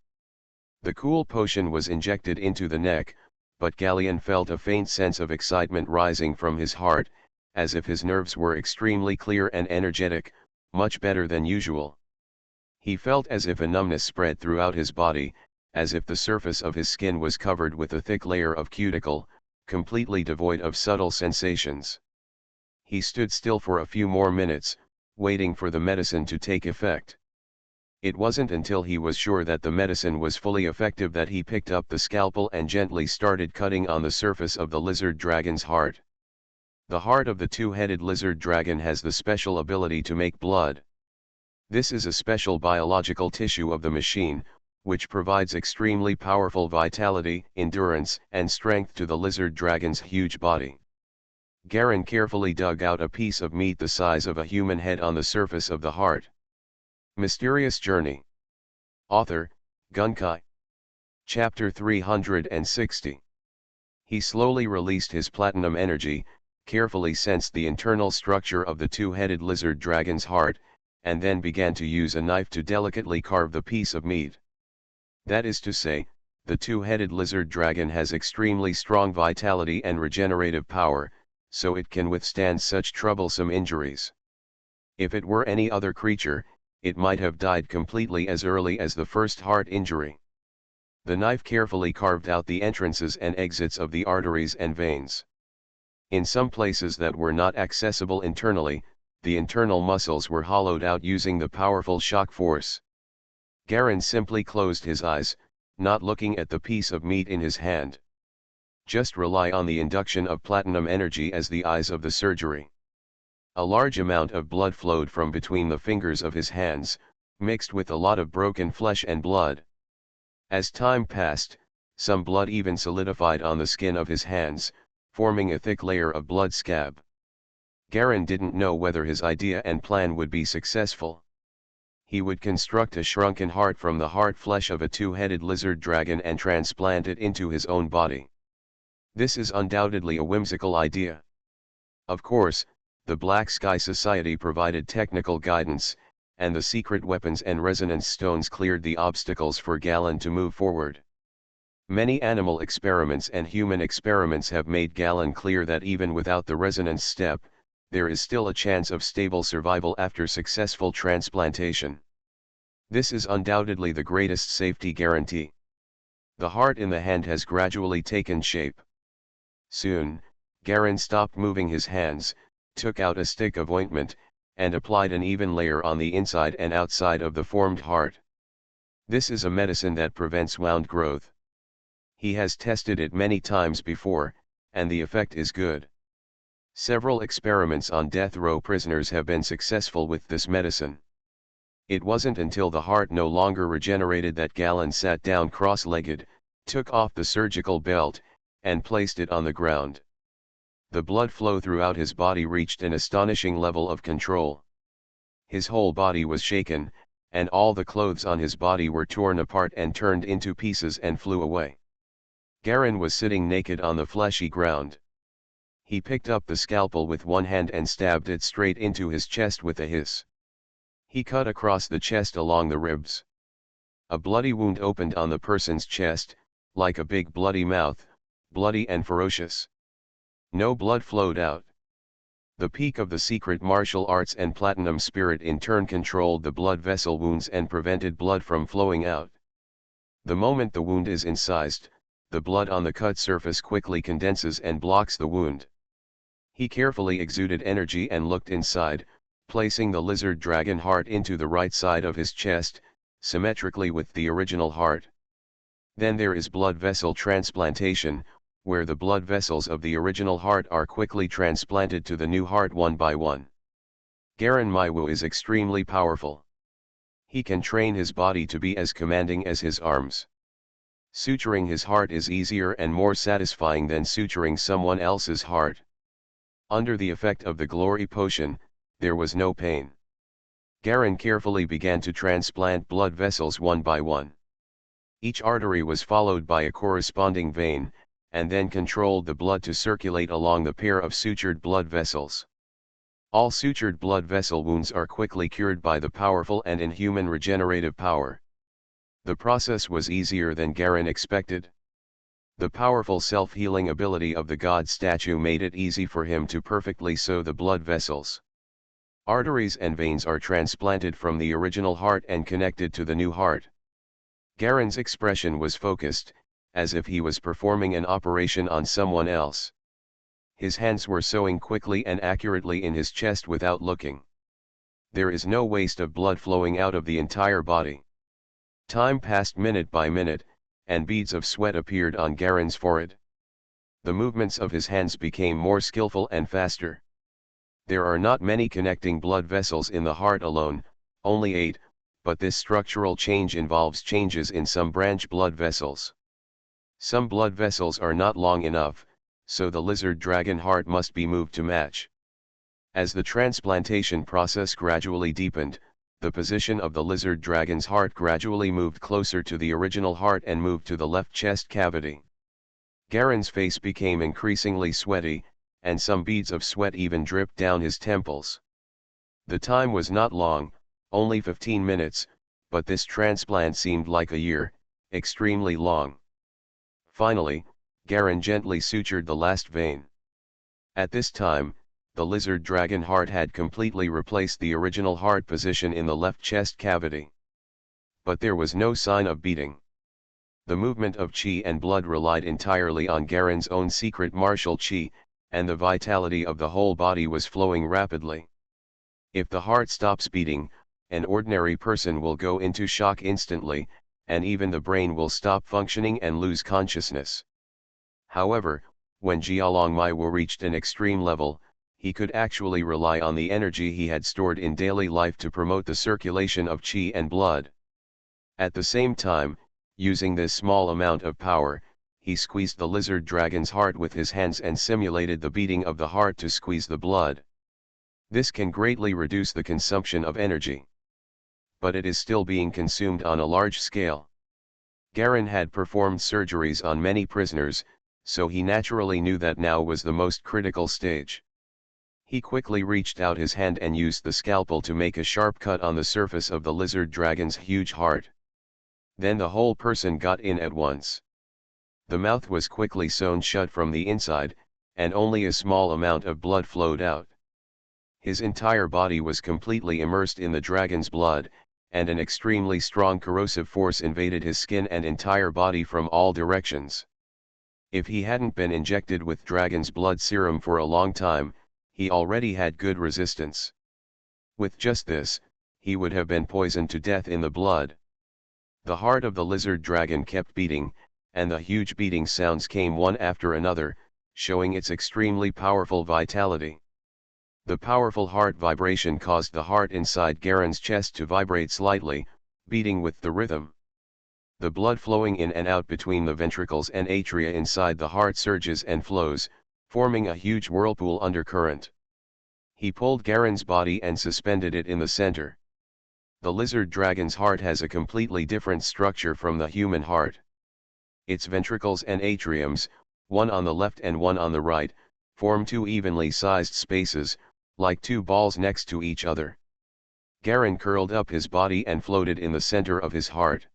The cool potion was injected into the neck, but Galien felt a faint sense of excitement rising from his heart, as if his nerves were extremely clear and energetic, much better than usual. He felt as if a numbness spread throughout his body, as if the surface of his skin was covered with a thick layer of cuticle, completely devoid of subtle sensations. He stood still for a few more minutes, waiting for the medicine to take effect. It wasn't until he was sure that the medicine was fully effective that he picked up the scalpel and gently started cutting on the surface of the lizard dragon's heart. The heart of the two-headed lizard dragon has the special ability to make blood. This is a special biological tissue of the machine, which provides extremely powerful vitality, endurance, and strength to the lizard dragon's huge body. Garen carefully dug out a piece of meat the size of a human head on the surface of the heart. Mysterious Journey. Author, Gunkai. Chapter 360. He slowly released his platinum energy, carefully sensed the internal structure of the two-headed lizard dragon's heart, and then began to use a knife to delicately carve the piece of meat. That is to say, the two-headed lizard dragon has extremely strong vitality and regenerative power, so it can withstand such troublesome injuries. If it were any other creature, it might have died completely as early as the first heart injury. The knife carefully carved out the entrances and exits of the arteries and veins. In some places that were not accessible internally, the internal muscles were hollowed out using the powerful shock force. Garin simply closed his eyes, not looking at the piece of meat in his hand. Just rely on the induction of platinum energy as the eyes of the surgery. A large amount of blood flowed from between the fingers of his hands, mixed with a lot of broken flesh and blood. As time passed, some blood even solidified on the skin of his hands, forming a thick layer of blood scab. Garin didn't know whether his idea and plan would be successful. He would construct a shrunken heart from the heart flesh of a two-headed lizard dragon and transplant it into his own body. This is undoubtedly a whimsical idea. Of course, the Black Sky Society provided technical guidance, and the secret weapons and resonance stones cleared the obstacles for Galen to move forward. Many animal experiments and human experiments have made Galen clear that even without the resonance step, there is still a chance of stable survival after successful transplantation. This is undoubtedly the greatest safety guarantee. The heart in the hand has gradually taken shape. Soon, Garin stopped moving his hands, took out a stick of ointment, and applied an even layer on the inside and outside of the formed heart. This is a medicine that prevents wound growth. He has tested it many times before, and the effect is good. Several experiments on death row prisoners have been successful with this medicine. It wasn't until the heart no longer regenerated that Galen sat down cross-legged, took off the surgical belt, and placed it on the ground. The blood flow throughout his body reached an astonishing level of control. His whole body was shaken, and all the clothes on his body were torn apart and turned into pieces and flew away. Garin was sitting naked on the fleshy ground. He picked up the scalpel with one hand and stabbed it straight into his chest with a hiss. He cut across the chest along the ribs. A bloody wound opened on the person's chest, like a big bloody mouth, bloody and ferocious. No blood flowed out. The peak of the secret martial arts and platinum spirit in turn controlled the blood vessel wounds and prevented blood from flowing out. The moment the wound is incised, the blood on the cut surface quickly condenses and blocks the wound. He carefully exuded energy and looked inside, placing the lizard dragon heart into the right side of his chest, symmetrically with the original heart. Then there is blood vessel transplantation, where the blood vessels of the original heart are quickly transplanted to the new heart one by one. Garin Maiwu is extremely powerful. He can train his body to be as commanding as his arms. Suturing his heart is easier and more satisfying than suturing someone else's heart. Under the effect of the glory potion, there was no pain. Garin carefully began to transplant blood vessels one by one. Each artery was followed by a corresponding vein, and then controlled the blood to circulate along the pair of sutured blood vessels. All sutured blood vessel wounds are quickly cured by the powerful and inhuman regenerative power. The process was easier than Garin expected. The powerful self-healing ability of the god statue made it easy for him to perfectly sew the blood vessels. Arteries and veins are transplanted from the original heart and connected to the new heart. Garin's expression was focused, as if he was performing an operation on someone else. His hands were sewing quickly and accurately in his chest without looking. There is no waste of blood flowing out of the entire body. Time passed minute by minute, and beads of sweat appeared on Garin's forehead. The movements of his hands became more skillful and faster. There are not many connecting blood vessels in the heart alone, only 8, but this structural change involves changes in some branch blood vessels. Some blood vessels are not long enough, so the lizard dragon heart must be moved to match. As the transplantation process gradually deepened, the position of the lizard dragon's heart gradually moved closer to the original heart and moved to the left chest cavity. Garin's face became increasingly sweaty, and some beads of sweat even dripped down his temples. The time was not long, only 15 minutes, but this transplant seemed like a year, extremely long. Finally, Garin gently sutured the last vein. At this time, the lizard dragon heart had completely replaced the original heart position in the left chest cavity. But there was no sign of beating. The movement of chi and blood relied entirely on Garen's own secret martial chi, and the vitality of the whole body was flowing rapidly. If the heart stops beating, an ordinary person will go into shock instantly, and even the brain will stop functioning and lose consciousness. However, when Jialongmaiwu reached an extreme level, he could actually rely on the energy he had stored in daily life to promote the circulation of chi and blood. At the same time, using this small amount of power, he squeezed the lizard dragon's heart with his hands and simulated the beating of the heart to squeeze the blood. This can greatly reduce the consumption of energy. But it is still being consumed on a large scale. Garen had performed surgeries on many prisoners, so he naturally knew that now was the most critical stage. He quickly reached out his hand and used the scalpel to make a sharp cut on the surface of the lizard dragon's huge heart. Then the whole person got in at once. The mouth was quickly sewn shut from the inside, and only a small amount of blood flowed out. His entire body was completely immersed in the dragon's blood, and an extremely strong corrosive force invaded his skin and entire body from all directions. If he hadn't been injected with dragon's blood serum for a long time, he already had good resistance. With just this, he would have been poisoned to death in the blood. The heart of the lizard dragon kept beating, and the huge beating sounds came one after another, showing its extremely powerful vitality. The powerful heart vibration caused the heart inside Garen's chest to vibrate slightly, beating with the rhythm. The blood flowing in and out between the ventricles and atria inside the heart surges and flows, forming a huge whirlpool undercurrent. He pulled Garen's body and suspended it in the center. The lizard dragon's heart has a completely different structure from the human heart. Its ventricles and atriums, one on the left and one on the right, form two evenly sized spaces, like two balls next to each other. Garen curled up his body and floated in the center of his heart.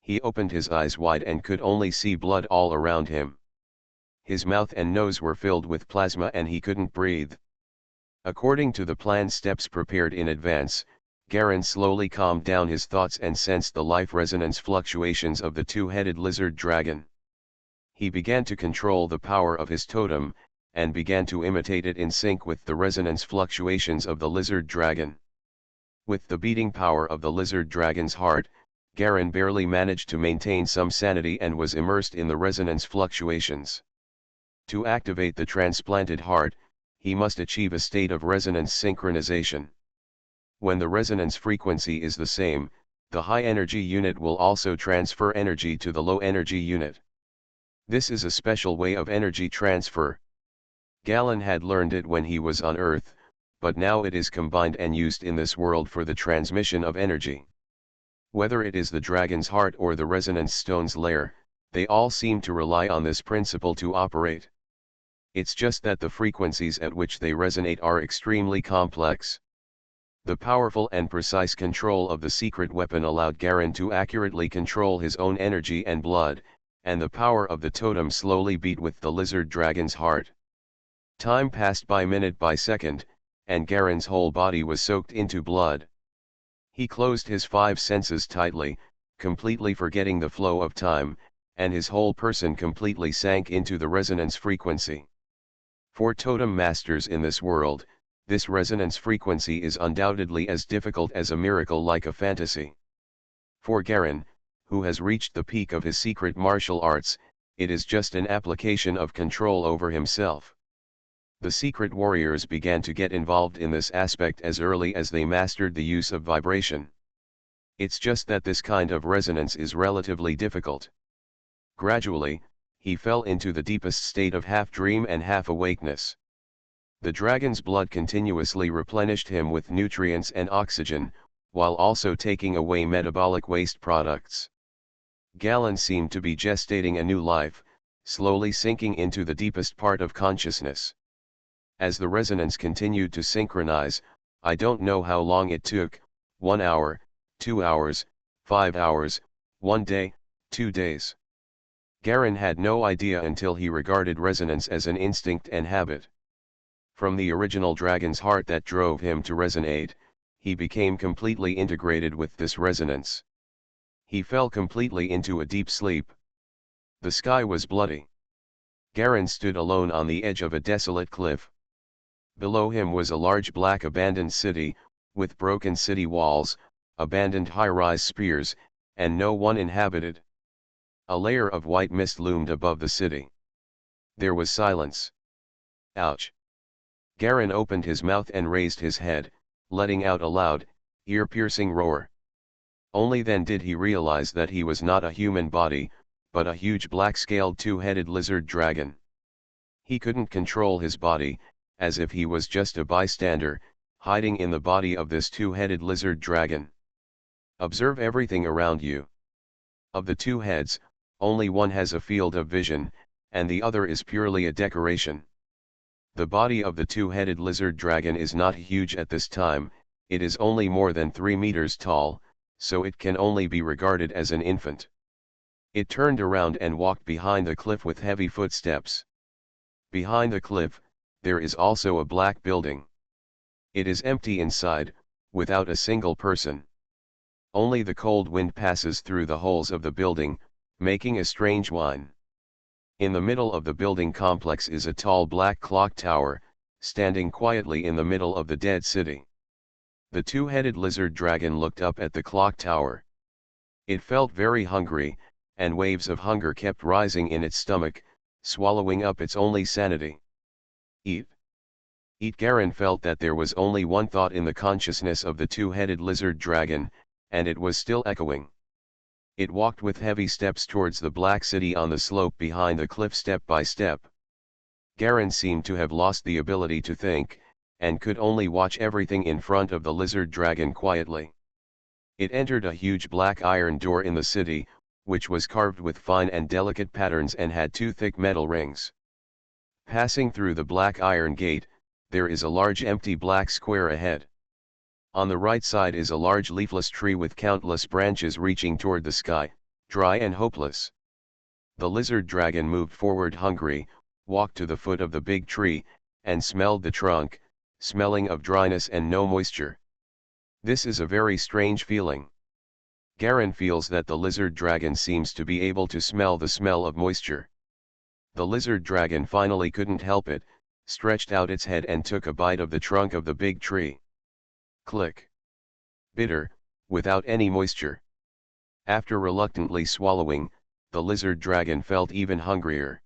He opened his eyes wide and could only see blood all around him. His mouth and nose were filled with plasma and he couldn't breathe. According to the planned steps prepared in advance, Garen slowly calmed down his thoughts and sensed the life resonance fluctuations of the two-headed lizard dragon. He began to control the power of his totem, and began to imitate it in sync with the resonance fluctuations of the lizard dragon. With the beating power of the lizard dragon's heart, Garen barely managed to maintain some sanity and was immersed in the resonance fluctuations. To activate the transplanted heart, he must achieve a state of resonance synchronization. When the resonance frequency is the same, the high energy unit will also transfer energy to the low energy unit. This is a special way of energy transfer. Galen had learned it when he was on Earth, but now it is combined and used in this world for the transmission of energy. Whether it is the dragon's heart or the resonance stone's lair, they all seem to rely on this principle to operate. It's just that the frequencies at which they resonate are extremely complex. The powerful and precise control of the secret weapon allowed Garen to accurately control his own energy and blood, and the power of the totem slowly beat with the lizard dragon's heart. Time passed by minute by second, and Garen's whole body was soaked into blood. He closed his five senses tightly, completely forgetting the flow of time, and his whole person completely sank into the resonance frequency. For totem masters in this world, this resonance frequency is undoubtedly as difficult as a miracle like a fantasy. For Garen, who has reached the peak of his secret martial arts, it is just an application of control over himself. The secret warriors began to get involved in this aspect as early as they mastered the use of vibration. It's just that this kind of resonance is relatively difficult. Gradually, he fell into the deepest state of half dream and half awakeness. The dragon's blood continuously replenished him with nutrients and oxygen, while also taking away metabolic waste products. Galen seemed to be gestating a new life, slowly sinking into the deepest part of consciousness. As the resonance continued to synchronize, I don't know how long it took, 1 hour, 2 hours, 5 hours, 1 day, 2 days. Garen had no idea until he regarded resonance as an instinct and habit. From the original dragon's heart that drove him to resonate, he became completely integrated with this resonance. He fell completely into a deep sleep. The sky was bloody. Garen stood alone on the edge of a desolate cliff. Below him was a large black abandoned city, with broken city walls, abandoned high-rise spires, and no one inhabited. A layer of white mist loomed above the city. There was silence. Ouch! Garen opened his mouth and raised his head, letting out a loud, ear-piercing roar. Only then did he realize that he was not a human body, but a huge black-scaled two-headed lizard dragon. He couldn't control his body, as if he was just a bystander, hiding in the body of this two-headed lizard dragon. Observe everything around you. Of the two heads, only one has a field of vision, and the other is purely a decoration. The body of the two-headed lizard dragon is not huge at this time, it is only more than 3 meters tall, so it can only be regarded as an infant. It turned around and walked behind the cliff with heavy footsteps. Behind the cliff, there is also a black building. It is empty inside, without a single person. Only the cold wind passes through the holes of the building, making a strange whine. In the middle of the building complex is a tall black clock tower, standing quietly in the middle of the dead city. The two-headed lizard dragon looked up at the clock tower. It felt very hungry, and waves of hunger kept rising in its stomach, swallowing up its only sanity. Eat. Eat. Garen felt that there was only one thought in the consciousness of the two-headed lizard dragon, and it was still echoing. It walked with heavy steps towards the black city on the slope behind the cliff step by step. Garen seemed to have lost the ability to think, and could only watch everything in front of the lizard dragon quietly. It entered a huge black iron door in the city, which was carved with fine and delicate patterns and had 2 thick metal rings. Passing through the black iron gate, there is a large empty black square ahead. On the right side is a large leafless tree with countless branches reaching toward the sky, dry and hopeless. The lizard dragon moved forward hungry, walked to the foot of the big tree, and smelled the trunk, smelling of dryness and no moisture. This is a very strange feeling. Garen feels that the lizard dragon seems to be able to smell the smell of moisture. The lizard dragon finally couldn't help it, stretched out its head and took a bite of the trunk of the big tree. Click. Bitter, without any moisture. After reluctantly swallowing, the lizard dragon felt even hungrier.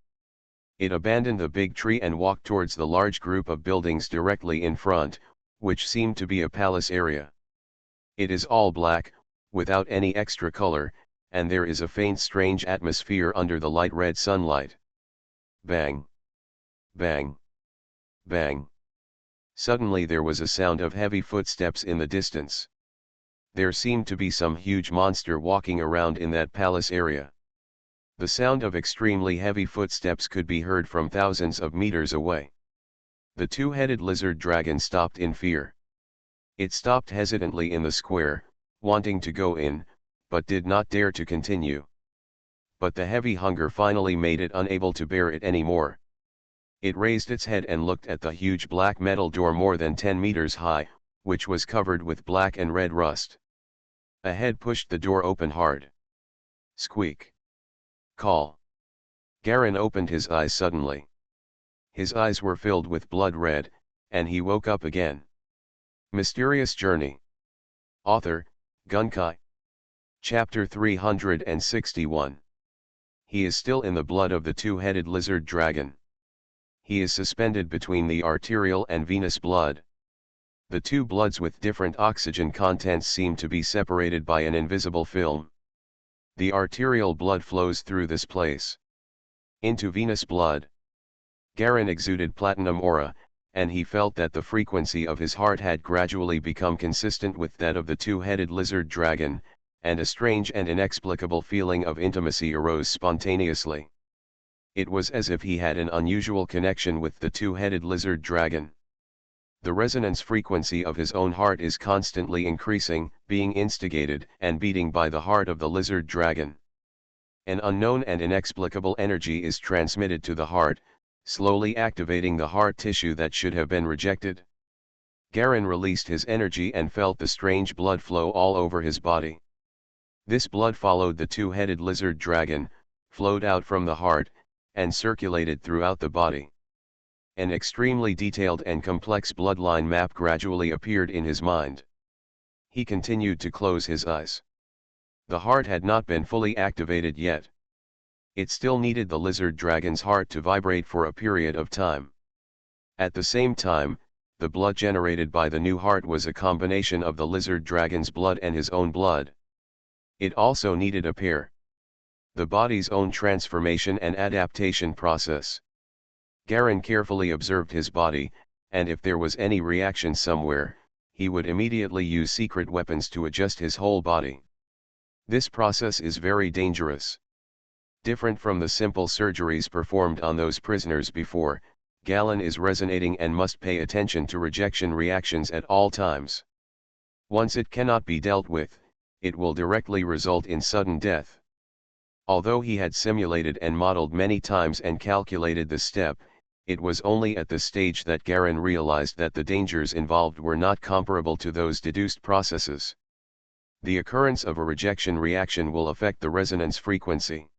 It abandoned the big tree and walked towards the large group of buildings directly in front, which seemed to be a palace area. It is all black, without any extra color, and there is a faint strange atmosphere under the light red sunlight. Bang! Bang! Bang! Suddenly there was a sound of heavy footsteps in the distance. There seemed to be some huge monster walking around in that palace area. The sound of extremely heavy footsteps could be heard from thousands of meters away. The two-headed lizard dragon stopped in fear. It stopped hesitantly in the square, wanting to go in, but did not dare to continue. But the heavy hunger finally made it unable to bear it anymore. It raised its head and looked at the huge black metal door more than 10 meters high, which was covered with black and red rust. A head pushed the door open hard. Squeak. Call. Garen opened his eyes suddenly. His eyes were filled with blood red, and he woke up again. Mysterious Journey. Author, Gunkai. Chapter 361. He is still in the blood of the two-headed lizard dragon. He is suspended between the arterial and venous blood. The two bloods with different oxygen contents seem to be separated by an invisible film. The arterial blood flows through this place into venous blood. Garen exuded platinum aura, and he felt that the frequency of his heart had gradually become consistent with that of the two-headed lizard dragon, and a strange and inexplicable feeling of intimacy arose spontaneously. It was as if he had an unusual connection with the two-headed lizard dragon. The resonance frequency of his own heart is constantly increasing, being instigated and beating by the heart of the lizard dragon. An unknown and inexplicable energy is transmitted to the heart, slowly activating the heart tissue that should have been rejected. Garen released his energy and felt the strange blood flow all over his body. This blood followed the two-headed lizard dragon, flowed out from the heart, and circulated throughout the body. An extremely detailed and complex bloodline map gradually appeared in his mind. He continued to close his eyes. The heart had not been fully activated yet. It still needed the lizard dragon's heart to vibrate for a period of time. At the same time, the blood generated by the new heart was a combination of the lizard dragon's blood and his own blood. It also needed a pair. The body's own transformation and adaptation process. Garen carefully observed his body, and if there was any reaction somewhere, he would immediately use secret weapons to adjust his whole body. This process is very dangerous. Different from the simple surgeries performed on those prisoners before, Galen is resonating and must pay attention to rejection reactions at all times. Once it cannot be dealt with, it will directly result in sudden death. Although he had simulated and modeled many times and calculated the step, it was only at this stage that Garen realized that the dangers involved were not comparable to those deduced processes. The occurrence of a rejection reaction will affect the resonance frequency.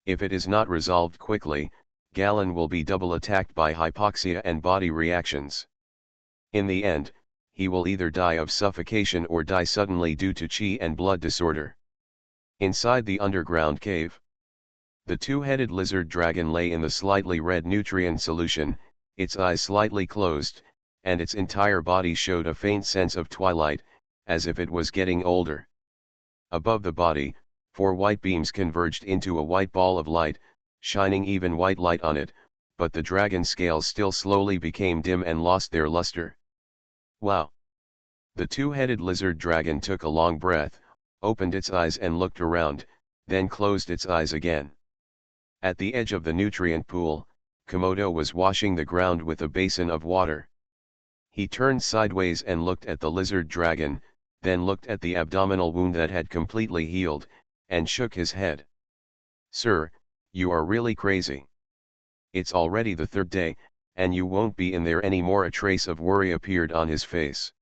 If it is not resolved quickly, Galen will be double attacked by hypoxia and body reactions. In the end, he will either die of suffocation or die suddenly due to chi and blood disorder. Inside the underground cave, the two-headed lizard dragon lay in the slightly red nutrient solution, its eyes slightly closed, and its entire body showed a faint sense of twilight, as if it was getting older. Above the body, 4 white beams converged into a white ball of light, shining even white light on it, but the dragon's scales still slowly became dim and lost their luster. Wow! The two-headed lizard dragon took a long breath, opened its eyes and looked around, then closed its eyes again. At the edge of the nutrient pool, Komodo was washing the ground with a basin of water. He turned sideways and looked at the lizard dragon, then looked at the abdominal wound that had completely healed, and shook his head. "Sir, you are really crazy. It's already the 3rd day, and you won't be in there anymore." A trace of worry appeared on his face.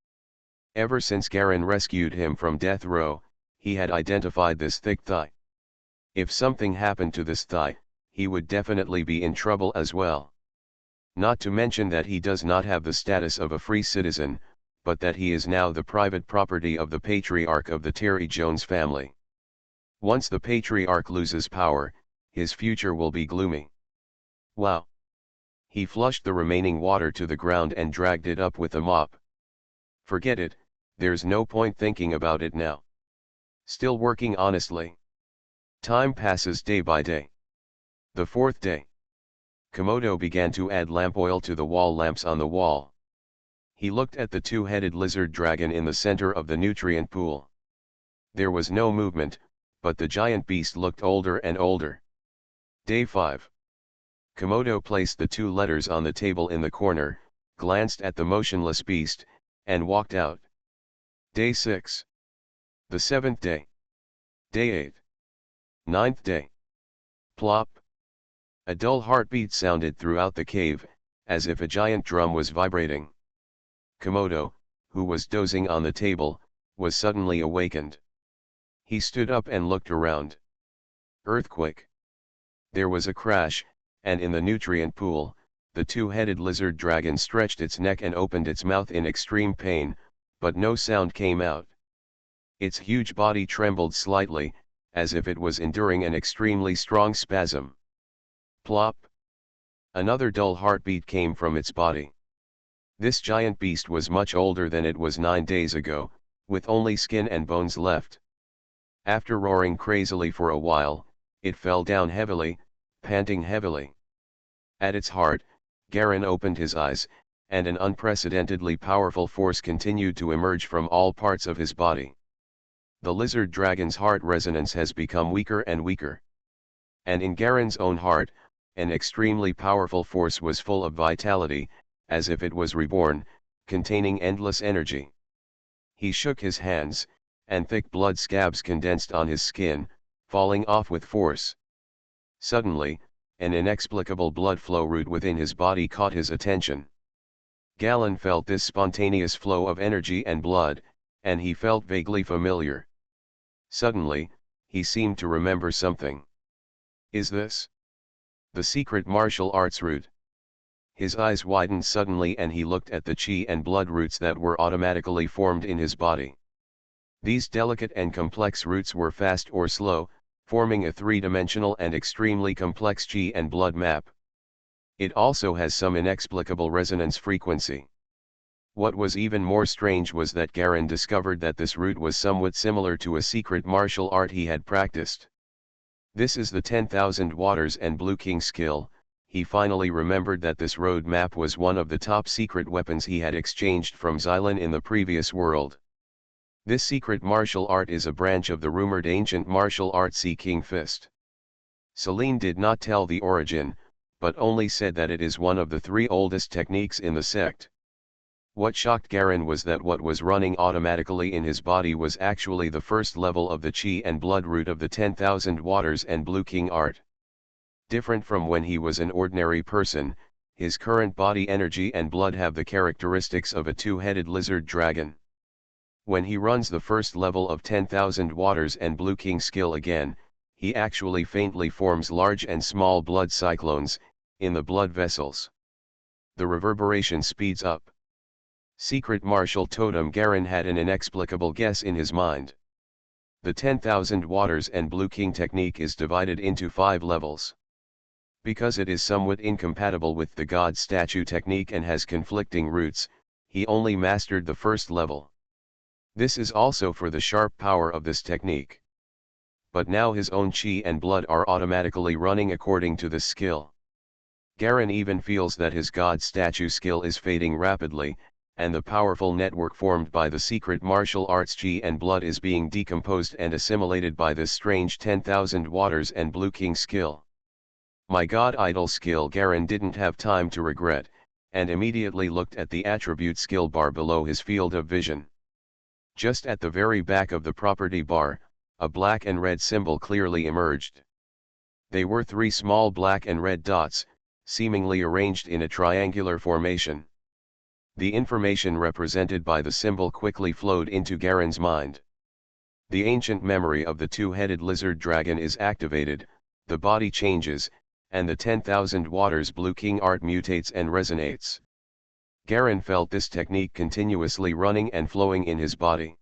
Ever since Garen rescued him from death row, he had identified this thick thigh. If something happened to this thigh, he would definitely be in trouble as well. Not to mention that he does not have the status of a free citizen, but that he is now the private property of the patriarch of the Terry Jones family. Once the patriarch loses power, his future will be gloomy. Wow! He flushed the remaining water to the ground and dragged it up with a mop. Forget it, there's no point thinking about it now. Still working honestly. Time passes day by day. The 4th day. Komodo began to add lamp oil to the wall lamps on the wall. He looked at the two-headed lizard dragon in the center of the nutrient pool. There was no movement, but the giant beast looked older and older. Day 5. Komodo placed the 2 letters on the table in the corner, glanced at the motionless beast, and walked out. Day 6. The 7th day. Day 8. 9th day. Plop. A dull heartbeat sounded throughout the cave, as if a giant drum was vibrating. Komodo, who was dozing on the table, was suddenly awakened. He stood up and looked around. Earthquake. There was a crash, and in the nutrient pool, the two-headed lizard dragon stretched its neck and opened its mouth in extreme pain, but no sound came out. Its huge body trembled slightly, as if it was enduring an extremely strong spasm. Plop! Another dull heartbeat came from its body. This giant beast was much older than it was 9 days ago, with only skin and bones left. After roaring crazily for a while, it fell down heavily, panting heavily. At its heart, Garen opened his eyes, and an unprecedentedly powerful force continued to emerge from all parts of his body. The lizard dragon's heart resonance has become weaker and weaker. And in Garen's own heart, an extremely powerful force was full of vitality, as if it was reborn, containing endless energy. He shook his hands, and thick blood scabs condensed on his skin, falling off with force. Suddenly, An inexplicable blood flow route within his body caught his attention. Galen felt this spontaneous flow of energy and blood, and he felt vaguely familiar. Suddenly, he seemed to remember something. Is this the secret martial arts route? His eyes widened suddenly and he looked at the chi and blood routes that were automatically formed in his body. These delicate and complex routes were fast or slow, forming a three-dimensional and extremely complex chi and blood map. It also has some inexplicable resonance frequency. What was even more strange was that Garen discovered that this route was somewhat similar to a secret martial art he had practiced. This is the 10,000 Waters and Blue King skill. He finally remembered that this road map was one of the top secret weapons he had exchanged from Xylan in the previous world. This secret martial art is a branch of the rumored ancient martial art Sea King Fist. Selene did not tell the origin, but only said that it is one of the 3 oldest techniques in the sect. What shocked Garen was that what was running automatically in his body was actually the first level of the chi and blood route of the 10,000 Waters and Blue King art. Different from when he was an ordinary person, his current body energy and blood have the characteristics of a 2-headed lizard dragon. When he runs the first level of 10,000 Waters and Blue King skill again, he actually faintly forms large and small blood cyclones in the blood vessels. The reverberation speeds up. Secret martial totem Garen had an inexplicable guess in his mind. The 10,000 Waters and Blue King technique is divided into 5 levels. Because it is somewhat incompatible with the God statue technique and has conflicting roots, he only mastered the first level. This is also for the sharp power of this technique. But now his own chi and blood are automatically running according to this skill. Garen even feels that his God statue skill is fading rapidly, and the powerful network formed by the secret martial arts chi and blood is being decomposed and assimilated by this strange 10,000 Waters and Blue King skill. My God idol skill. Garen didn't have time to regret, and immediately looked at the attribute skill bar below his field of vision. Just at the very back of the property bar, a black and red symbol clearly emerged. They were 3 small black and red dots, seemingly arranged in a triangular formation. The information represented by the symbol quickly flowed into Garen's mind. The ancient memory of the 2-headed lizard dragon is activated, the body changes, and the 10,000 Waters Blue King art mutates and resonates. Garen felt this technique continuously running and flowing in his body.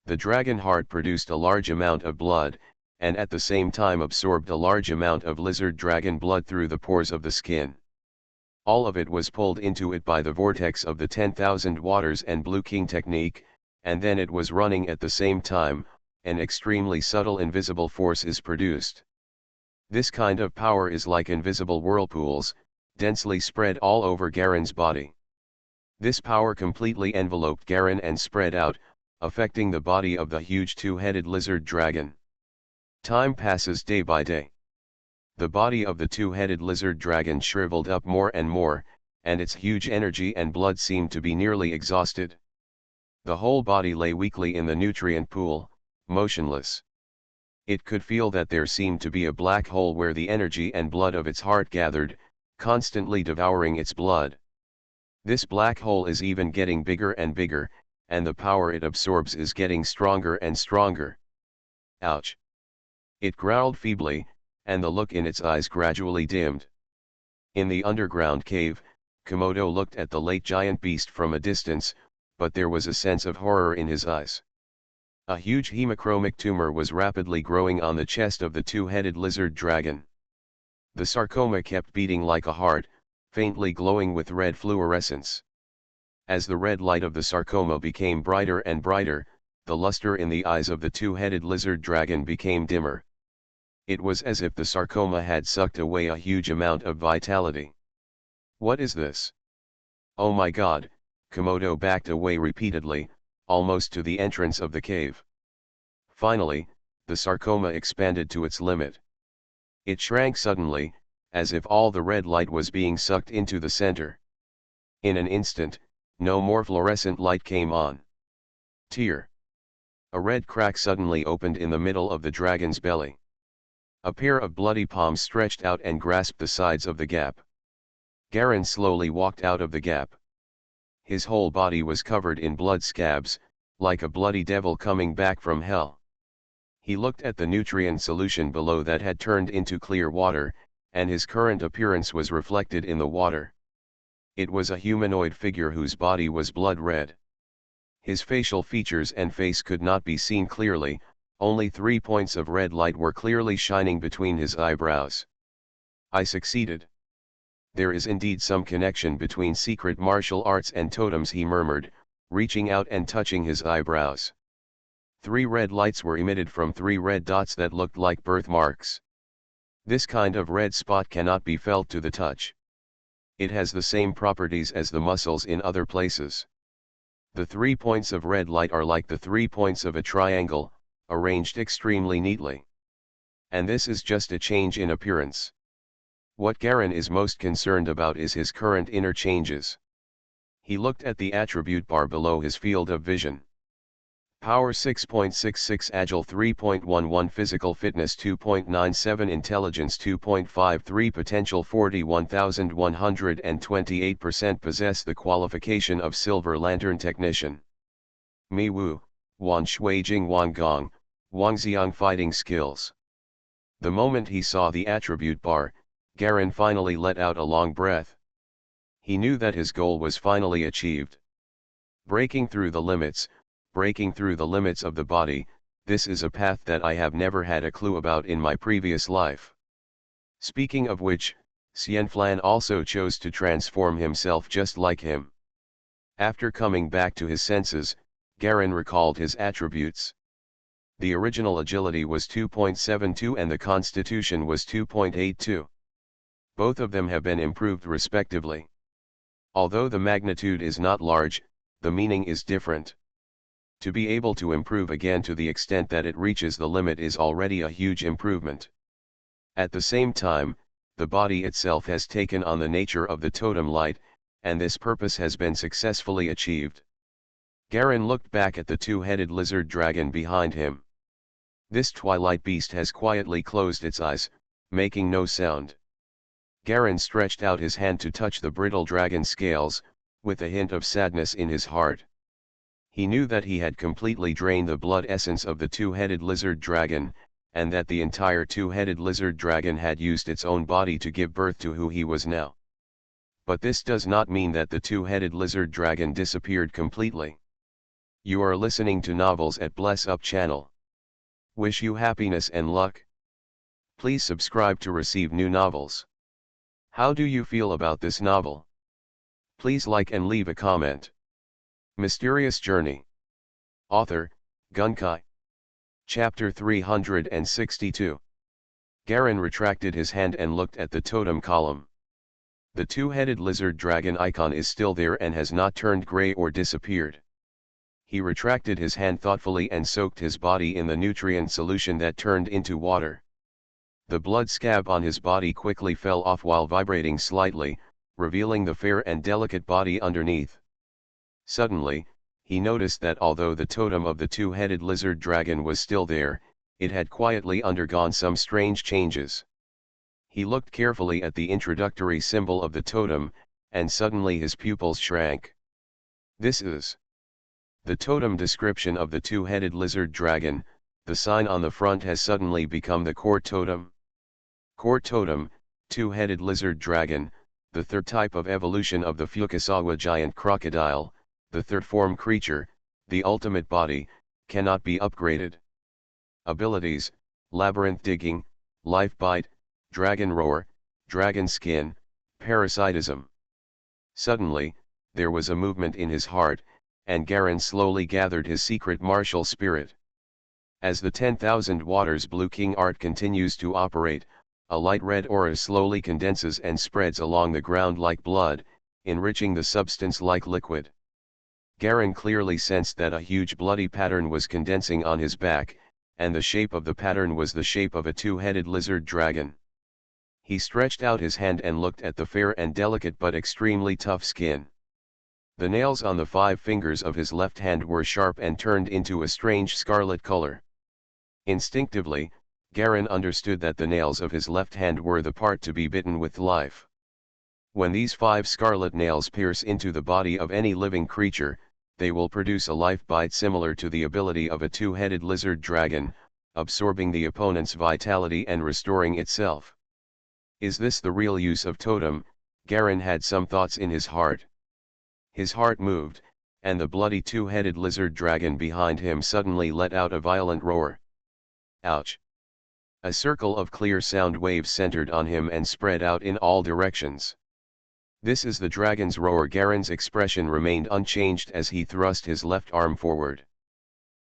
The dragon heart produced a large amount of blood, and at the same time absorbed a large amount of lizard dragon blood through the pores of the skin. All of it was pulled into it by the vortex of the 10,000 Waters and Blue King technique, and then it was running at the same time. An extremely subtle invisible force is produced. This kind of power is like invisible whirlpools, densely spread all over Garen's body. This power completely enveloped Garen and spread out, affecting the body of the huge 2-headed lizard dragon. Time passes day by day. The body of the 2-headed lizard dragon shriveled up more and more, and its huge energy and blood seemed to be nearly exhausted. The whole body lay weakly in the nutrient pool, motionless. It could feel that there seemed to be a black hole where the energy and blood of its heart gathered, constantly devouring its blood. This black hole is even getting bigger and bigger, and the power it absorbs is getting stronger and stronger. Ouch! It growled feebly, and the look in its eyes gradually dimmed. In the underground cave, Komodo looked at the late giant beast from a distance, but there was a sense of horror in his eyes. A huge hemochromic tumor was rapidly growing on the chest of the 2-headed lizard dragon. The sarcoma kept beating like a heart, faintly glowing with red fluorescence. As the red light of the sarcoma became brighter and brighter, the luster in the eyes of the 2-headed lizard dragon became dimmer. It was as if the sarcoma had sucked away a huge amount of vitality. What is this? Oh my God! Komodo backed away repeatedly, almost to the entrance of the cave. Finally, the sarcoma expanded to its limit. It shrank suddenly, as if all the red light was being sucked into the center. In an instant, no more fluorescent light came on. Tear! A red crack suddenly opened in the middle of the dragon's belly. A pair of bloody palms stretched out and grasped the sides of the gap. Garen slowly walked out of the gap. His whole body was covered in blood scabs, like a bloody devil coming back from hell. He looked at the nutrient solution below that had turned into clear water, and his current appearance was reflected in the water. It was a humanoid figure whose body was blood red. His facial features and face could not be seen clearly, only 3 points of red light were clearly shining between his eyebrows. I succeeded. There is indeed some connection between secret martial arts and totems, he murmured, reaching out and touching his eyebrows. 3 red lights were emitted from 3 red dots that looked like birthmarks. This kind of red spot cannot be felt to the touch. It has the same properties as the muscles in other places. The 3 points of red light are like the 3 points of a triangle, arranged extremely neatly. And this is just a change in appearance. What Garen is most concerned about is his current inner changes. He looked at the attribute bar below his field of vision. Power 6.66, Agile 3.11, Physical Fitness 2.97, Intelligence 2.53, Potential 41,128%, possess the qualification of Silver Lantern Technician. Mi Wu, Wan Shui Jing Wan Gong, Wangxiang Fighting Skills. The moment he saw the attribute bar, Garen finally let out a long breath. He knew that his goal was finally achieved. Breaking through the limits of the body, this is a path that I have never had a clue about in my previous life. Speaking of which, Xianflan also chose to transform himself just like him. After coming back to his senses, Garen recalled his attributes. The original agility was 2.72 and the constitution was 2.82. Both of them have been improved respectively. Although the magnitude is not large, the meaning is different. To be able to improve again to the extent that it reaches the limit is already a huge improvement. At the same time, the body itself has taken on the nature of the totem light, and this purpose has been successfully achieved. Garen looked back at the 2-headed lizard dragon behind him. This twilight beast has quietly closed its eyes, making no sound. Garen stretched out his hand to touch the brittle dragon scales, with a hint of sadness in his heart. He knew that he had completely drained the blood essence of the 2-headed lizard dragon, and that the entire 2-headed lizard dragon had used its own body to give birth to who he was now. But this does not mean that the 2-headed lizard dragon disappeared completely. You are listening to Novels at Bless Up channel. Wish you happiness and luck. Please subscribe to receive new novels. How do you feel about this novel? Please like and leave a comment. Mysterious Journey. Author, Gunkai. Chapter 362. Garen retracted his hand and looked at the totem column. The 2-headed lizard dragon icon is still there and has not turned gray or disappeared. He retracted his hand thoughtfully and soaked his body in the nutrient solution that turned into water. The blood scab on his body quickly fell off while vibrating slightly, revealing the fair and delicate body underneath. Suddenly, he noticed that although the totem of the 2-headed lizard dragon was still there, it had quietly undergone some strange changes. He looked carefully at the introductory symbol of the totem, and suddenly his pupils shrank. This is the totem description of the 2-headed lizard dragon. The sign on the front has suddenly become the core totem. Core totem, 2-headed lizard dragon, the third type of evolution of the Fukasawa giant crocodile, the third form creature, the ultimate body, cannot be upgraded. Abilities: labyrinth digging, life bite, dragon roar, dragon skin, parasitism. Suddenly, there was a movement in his heart, and Garen slowly gathered his secret martial spirit. As the 10,000 waters Blue King art continues to operate, a light red aura slowly condenses and spreads along the ground like blood, enriching the substance like liquid. Garen clearly sensed that a huge bloody pattern was condensing on his back, and the shape of the pattern was the shape of a 2-headed lizard dragon. He stretched out his hand and looked at the fair and delicate but extremely tough skin. The nails on the 5 fingers of his left hand were sharp and turned into a strange scarlet color. Instinctively, Garen understood that the nails of his left hand were the part to be bitten with life. When these 5 scarlet nails pierce into the body of any living creature, they will produce a life bite similar to the ability of a 2-headed lizard dragon, absorbing the opponent's vitality and restoring itself. Is this the real use of totem? Garen had some thoughts in his heart. His heart moved, and the bloody 2-headed lizard dragon behind him suddenly let out a violent roar. Ouch! A circle of clear sound waves centered on him and spread out in all directions. This is the dragon's roar. Garen's expression remained unchanged as he thrust his left arm forward.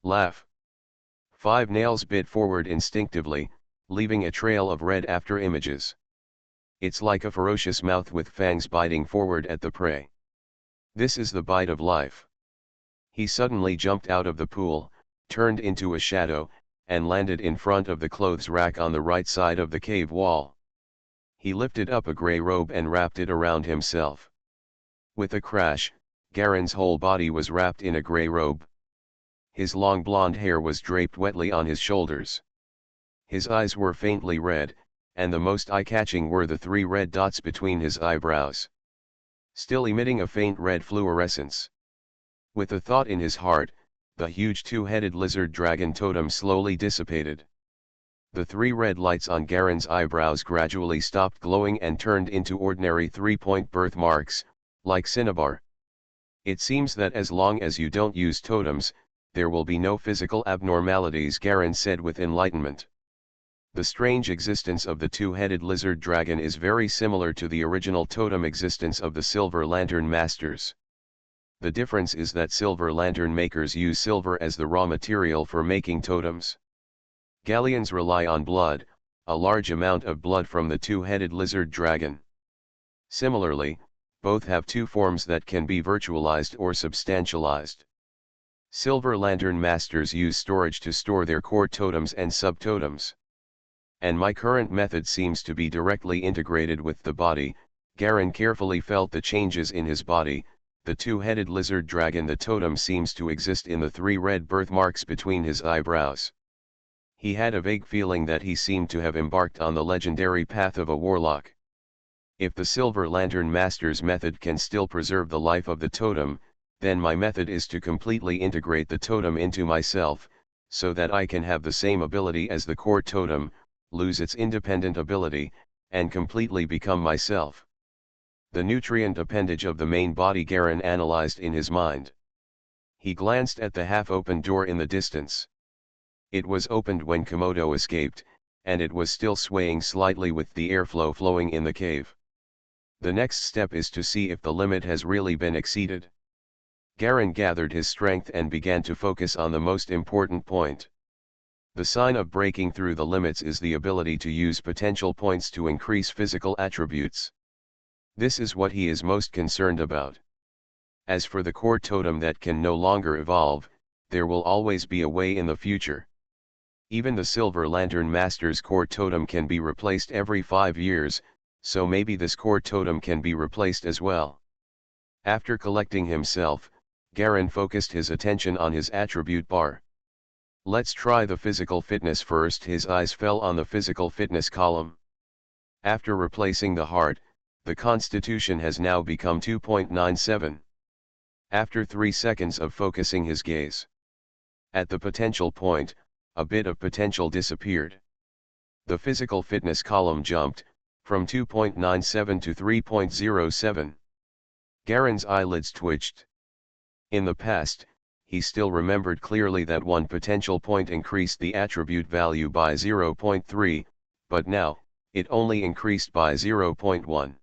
Laugh! 5 nails bit forward instinctively, leaving a trail of red after images. It's like a ferocious mouth with fangs biting forward at the prey. This is the bite of life. He suddenly jumped out of the pool, turned into a shadow, and landed in front of the clothes rack on the right side of the cave wall. He lifted up a grey robe and wrapped it around himself. With a crash, Garen's whole body was wrapped in a grey robe. His long blonde hair was draped wetly on his shoulders. His eyes were faintly red, and the most eye-catching were the 3 red dots between his eyebrows, still emitting a faint red fluorescence. With a thought in his heart, the huge 2-headed lizard dragon totem slowly dissipated. The 3 red lights on Garen's eyebrows gradually stopped glowing and turned into ordinary 3-point birthmarks, like cinnabar. It seems that as long as you don't use totems, there will be no physical abnormalities, Garen said with enlightenment. The strange existence of the 2-headed lizard dragon is very similar to the original totem existence of the Silver Lantern Masters. The difference is that Silver Lantern makers use silver as the raw material for making totems. Galleons rely on blood, a large amount of blood from the 2-headed lizard dragon. Similarly, both have 2 forms that can be virtualized or substantialized. Silver Lantern Masters use storage to store their core totems and subtotems. And my current method seems to be directly integrated with the body. Garen carefully felt the changes in his body. The 2-headed lizard dragon, the totem seems to exist in the 3 red birthmarks between his eyebrows. He had a vague feeling that he seemed to have embarked on the legendary path of a warlock. If the Silver Lantern Master's method can still preserve the life of the totem, then my method is to completely integrate the totem into myself, so that I can have the same ability as the core totem, lose its independent ability, and completely become myself. The nutrient appendage of the main body Garen analyzed in his mind. He glanced at the half-open door in the distance. It was opened when Komodo escaped, and it was still swaying slightly with the airflow flowing in the cave. The next step is to see if the limit has really been exceeded. Garen gathered his strength and began to focus on the most important point. The sign of breaking through the limits is the ability to use potential points to increase physical attributes. This is what he is most concerned about. As for the core totem that can no longer evolve, there will always be a way in the future. Even the Silver Lantern Master's core totem can be replaced every 5 years, so maybe this core totem can be replaced as well. After collecting himself, Garen focused his attention on his attribute bar. Let's try the physical fitness first. His eyes fell on the physical fitness column. After replacing the heart, the constitution has now become 2.97. After 3 seconds of focusing his gaze at the potential point, a bit of potential disappeared. The physical fitness column jumped from 2.97 to 3.07. Garen's eyelids twitched. In the past, he still remembered clearly that one potential point increased the attribute value by 0.3, but now, it only increased by 0.1.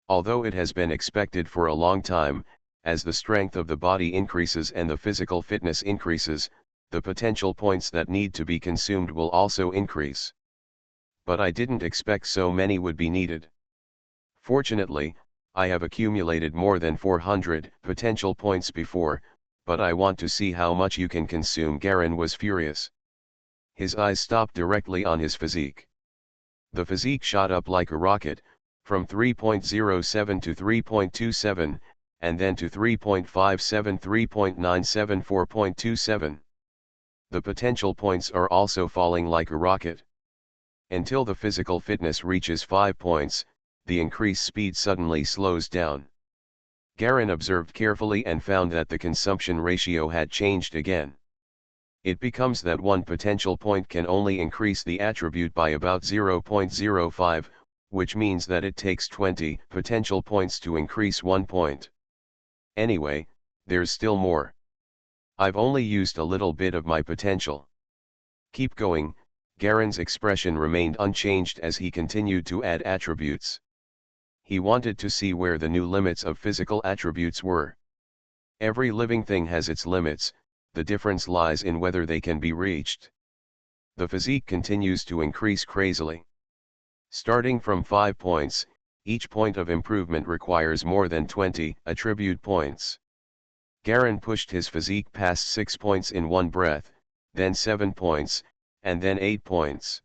Although it has been expected for a long time, as the strength of the body increases and the physical fitness increases, the potential points that need to be consumed will also increase. But I didn't expect so many would be needed. Fortunately, I have accumulated more than 400 potential points before, but I want to see how much you can consume. Garen was furious. His eyes stopped directly on his physique. The physique shot up like a rocket, from 3.07 to 3.27, and then to 3.57, 3.97, 4.27. The potential points are also falling like a rocket. Until the physical fitness reaches 5 points, the increased speed suddenly slows down. Garin observed carefully and found that the consumption ratio had changed again. It becomes that one potential point can only increase the attribute by about 0.05, which means that it takes 20 potential points to increase 1 point. Anyway, there's still more. I've only used a little bit of my potential. Keep going. Garin's expression remained unchanged as he continued to add attributes. He wanted to see where the new limits of physical attributes were. Every living thing has its limits, the difference lies in whether they can be reached. The physique continues to increase crazily. Starting from 5 points, each point of improvement requires more than 20 attribute points. Garin pushed his physique past 6 points in one breath, then 7 points, and then 8 points.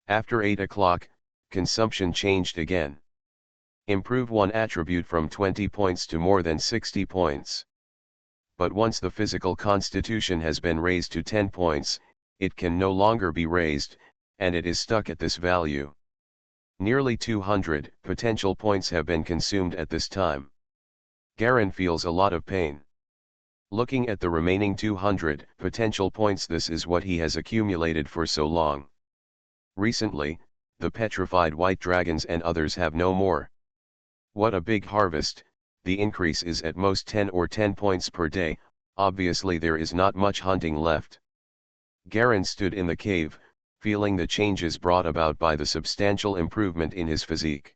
After 8 o'clock, consumption changed again. Improve one attribute from 20 points to more than 60 points. But once the physical constitution has been raised to 10 points, it can no longer be raised, and it is stuck at this value. Nearly 200 potential points have been consumed at this time. Garin feels a lot of pain. Looking at the remaining 200 potential points, this is what he has accumulated for so long. Recently, the petrified white dragons and others have no more. What a big harvest. The increase is at most 10 or 10 points per day, obviously there is not much hunting left. Garin stood in the cave, feeling the changes brought about by the substantial improvement in his physique.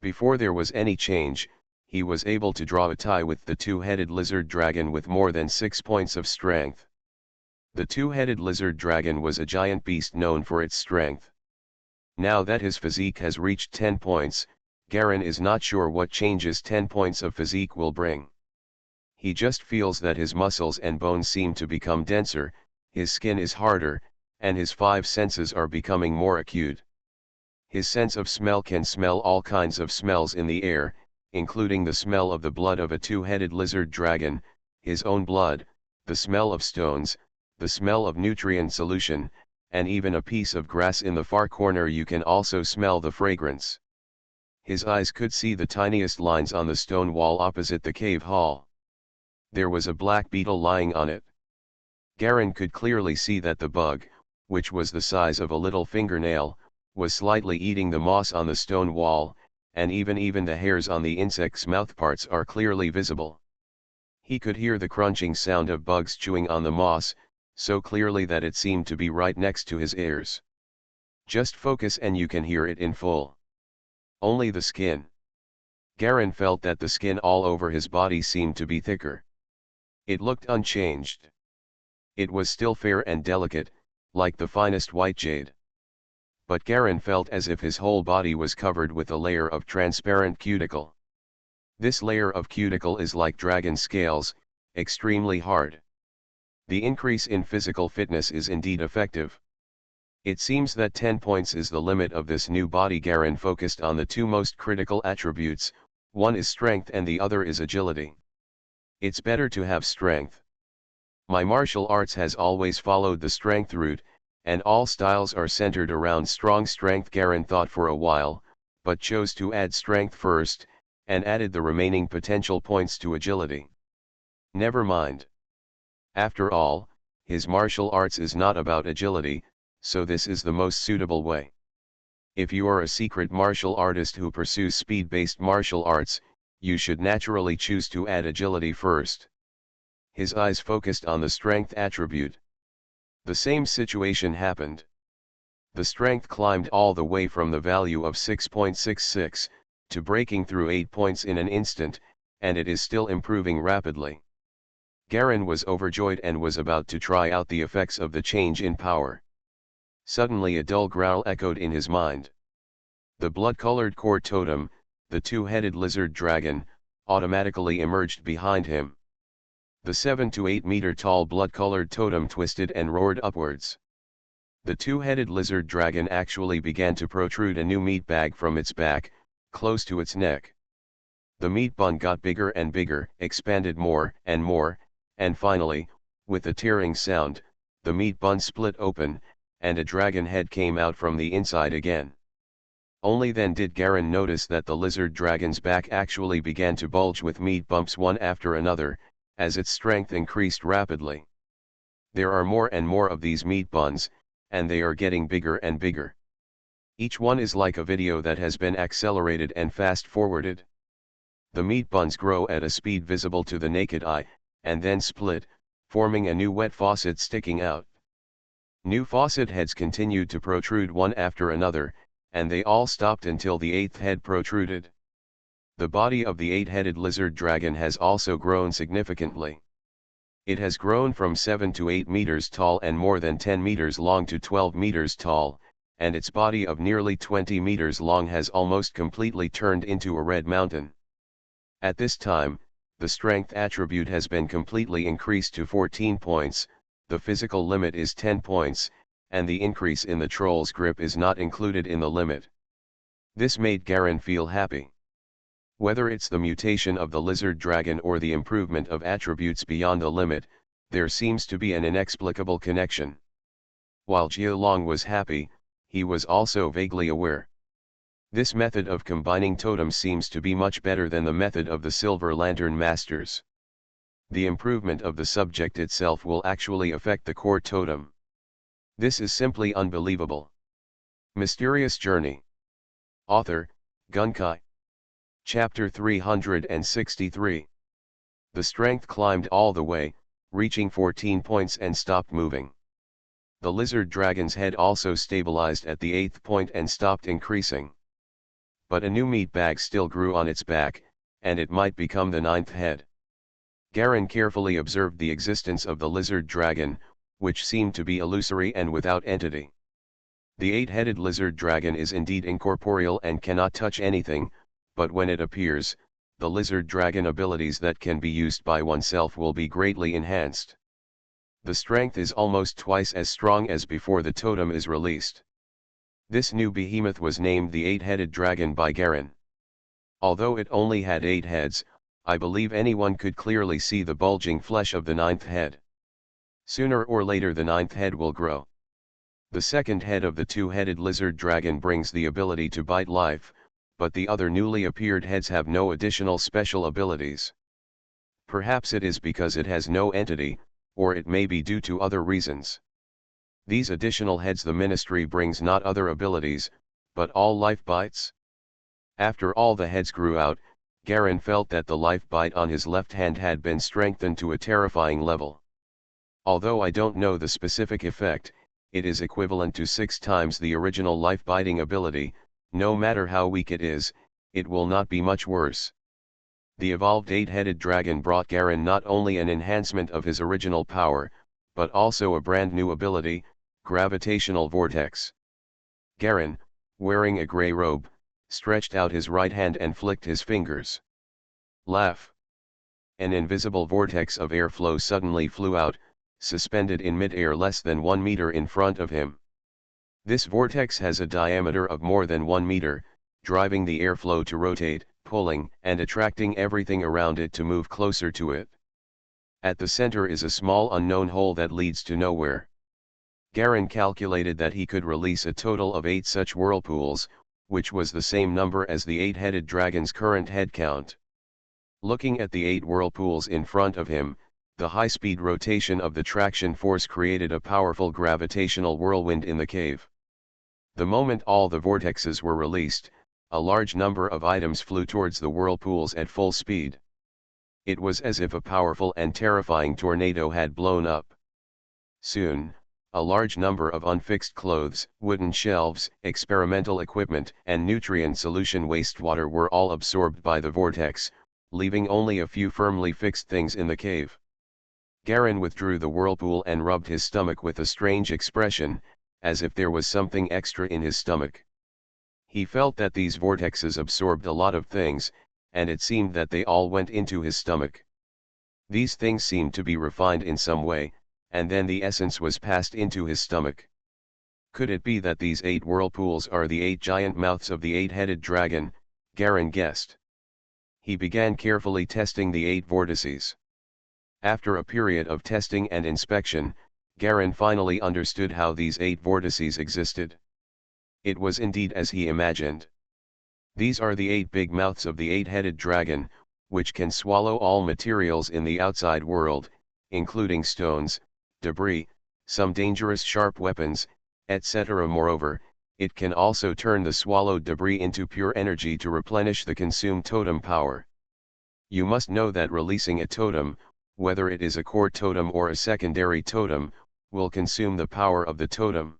Before there was any change, he was able to draw a tie with the two-headed lizard dragon with more than 6 points of strength. The two-headed lizard dragon was a giant beast known for its strength. Now that his physique has reached 10 points, Garin is not sure what changes 10 points of physique will bring. He just feels that his muscles and bones seem to become denser, his skin is harder, and his 5 senses are becoming more acute. His sense of smell can smell all kinds of smells in the air, including the smell of the blood of a two-headed lizard dragon, his own blood, the smell of stones, the smell of nutrient solution, and even a piece of grass in the far corner. You can also smell the fragrance. His eyes could see the tiniest lines on the stone wall opposite the cave hall. There was a black beetle lying on it. Garin could clearly see that the bug, which was the size of a little fingernail, was slightly eating the moss on the stone wall, and even the hairs on the insect's mouthparts are clearly visible. He could hear the crunching sound of bugs chewing on the moss, so clearly that it seemed to be right next to his ears. Just focus and you can hear it in full. Only the skin. Garin felt that the skin all over his body seemed to be thicker. It looked unchanged. It was still fair and delicate, like the finest white jade. But Garin felt as if his whole body was covered with a layer of transparent cuticle. This layer of cuticle is like dragon scales, extremely hard. The increase in physical fitness is indeed effective. It seems that 10 points is the limit of this new body. Garin focused on the two most critical attributes, one is strength and the other is agility. It's better to have strength. My martial arts has always followed the strength route, and all styles are centered around strong strength. Garin thought for a while, but chose to add strength first, and added the remaining potential points to agility. Never mind. After all, his martial arts is not about agility, so this is the most suitable way. If you are a secret martial artist who pursues speed-based martial arts, you should naturally choose to add agility first. His eyes focused on the strength attribute. The same situation happened. The strength climbed all the way from the value of 6.66, to breaking through 8 points in an instant, and it is still improving rapidly. Garin was overjoyed and was about to try out the effects of the change in power. Suddenly a dull growl echoed in his mind. The blood-colored core totem, the two-headed lizard dragon, automatically emerged behind him. The 7 to 8 meter tall blood-colored totem twisted and roared upwards. The two-headed lizard dragon actually began to protrude a new meat bag from its back, close to its neck. The meat bun got bigger and bigger, expanded more, and finally, with a tearing sound, the meat bun split open, and a dragon head came out from the inside again. Only then did Garen notice that the lizard dragon's back actually began to bulge with meat bumps one after another, as its strength increased rapidly. There are more and more of these meat buns, and they are getting bigger and bigger. Each one is like a video that has been accelerated and fast-forwarded. The meat buns grow at a speed visible to the naked eye, and then split, forming a new wet faucet sticking out. New faucet heads continued to protrude one after another, and they all stopped until the eighth head protruded. The body of the eight-headed lizard dragon has also grown significantly. It has grown from 7 to 8 meters tall and more than 10 meters long to 12 meters tall, and its body of nearly 20 meters long has almost completely turned into a red mountain. At this time, the strength attribute has been completely increased to 14 points, the physical limit is 10 points, and the increase in the troll's grip is not included in the limit. This made Garen feel happy. Whether it's the mutation of the lizard dragon or the improvement of attributes beyond the limit, there seems to be an inexplicable connection. While Jialong was happy, he was also vaguely aware. This method of combining totems seems to be much better than the method of the Silver Lantern Masters. The improvement of the subject itself will actually affect the core totem. This is simply unbelievable. Mysterious Journey. Author, Gunkai. Chapter 363. The strength climbed all the way, reaching 14 points and stopped moving. The lizard dragon's head also stabilized at the 8th point and stopped increasing. But a new meat bag still grew on its back, and it might become the 9th head. Garen carefully observed the existence of the lizard dragon, which seemed to be illusory and without entity. The 8-headed lizard dragon is indeed incorporeal and cannot touch anything, but when it appears, the lizard dragon abilities that can be used by oneself will be greatly enhanced. The strength is almost twice as strong as before the totem is released. This new behemoth was named the 8-headed dragon by Garen. Although it only had 8 heads, I believe anyone could clearly see the bulging flesh of the 9th head. Sooner or later the 9th head will grow. The second head of the 2-headed lizard dragon brings the ability to bite life, but the other newly appeared heads have no additional special abilities. Perhaps it is because it has no entity, or it may be due to other reasons. These additional heads the ministry brings not other abilities, but all life bites. After all the heads grew out, Garen felt that the life bite on his left hand had been strengthened to a terrifying level. Although I don't know the specific effect, it is equivalent to 6 times the original life biting ability. No matter how weak it is, it will not be much worse. The evolved 8-headed dragon brought Garen not only an enhancement of his original power, but also a brand new ability, Gravitational Vortex. Garen, wearing a grey robe, stretched out his right hand and flicked his fingers. Laugh. An invisible vortex of airflow suddenly flew out, suspended in mid-air less than 1 meter in front of him. This vortex has a diameter of more than 1 meter, driving the airflow to rotate, pulling and attracting everything around it to move closer to it. At the center is a small unknown hole that leads to nowhere. Garen calculated that he could release a total of 8 such whirlpools, which was the same number as the 8-headed dragon's current head count. Looking at the 8 whirlpools in front of him, the high-speed rotation of the traction force created a powerful gravitational whirlwind in the cave. The moment all the vortexes were released, a large number of items flew towards the whirlpools at full speed. It was as if a powerful and terrifying tornado had blown up. Soon, a large number of unfixed clothes, wooden shelves, experimental equipment, and nutrient solution wastewater were all absorbed by the vortex, leaving only a few firmly fixed things in the cave. Garen withdrew the whirlpool and rubbed his stomach with a strange expression, as if there was something extra in his stomach. He felt that these vortexes absorbed a lot of things, and it seemed that they all went into his stomach. These things seemed to be refined in some way, and then the essence was passed into his stomach. Could it be that these 8 whirlpools are the 8 giant mouths of the 8-headed dragon? Garen guessed. He began carefully testing the 8 vortices. After a period of testing and inspection, Garen finally understood how these 8 vortices existed. It was indeed as he imagined. These are the 8 big mouths of the 8-headed dragon, which can swallow all materials in the outside world, including stones, debris, some dangerous sharp weapons, etc. Moreover, it can also turn the swallowed debris into pure energy to replenish the consumed totem power. You must know that releasing a totem, whether it is a core totem or a secondary totem, will consume the power of the totem.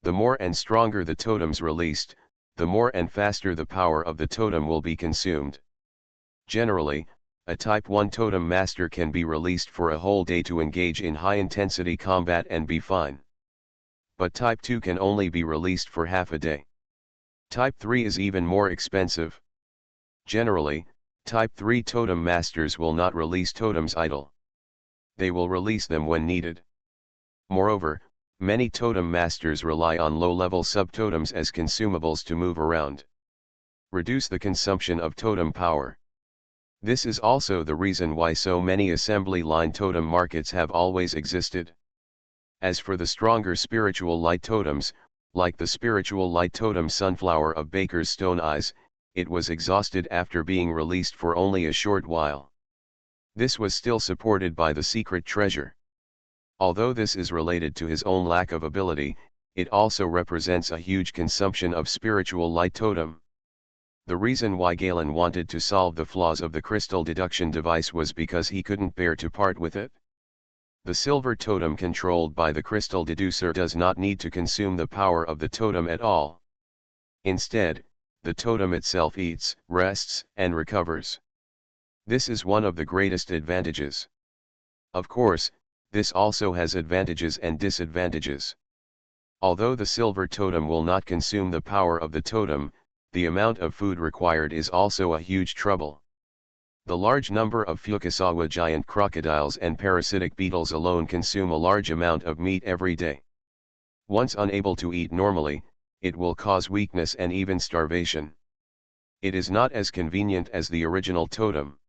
The more and stronger the totems released, the more and faster the power of the totem will be consumed. Generally, a Type 1 totem master can be released for a whole day to engage in high-intensity combat and be fine. But Type 2 can only be released for half a day. Type 3 is even more expensive. Generally, Type 3 totem masters will not release totems idle. They will release them when needed. Moreover, many totem masters rely on low-level subtotems as consumables to move around. Reduce the consumption of totem power. This is also the reason why so many assembly line totem markets have always existed. As for the stronger spiritual light totems, like the spiritual light totem Sunflower of Baker's Stone Eyes, it was exhausted after being released for only a short while. This was still supported by the secret treasure. Although this is related to his own lack of ability, it also represents a huge consumption of spiritual light totem. The reason why Galen wanted to solve the flaws of the crystal deduction device was because he couldn't bear to part with it. The silver totem controlled by the crystal deducer does not need to consume the power of the totem at all. Instead, the totem itself eats, rests, and recovers. This is one of the greatest advantages. Of course, this also has advantages and disadvantages. Although the silver totem will not consume the power of the totem, the amount of food required is also a huge trouble. The large number of Fukasawa giant crocodiles and parasitic beetles alone consume a large amount of meat every day. Once unable to eat normally, it will cause weakness and even starvation. It is not as convenient as the original totem.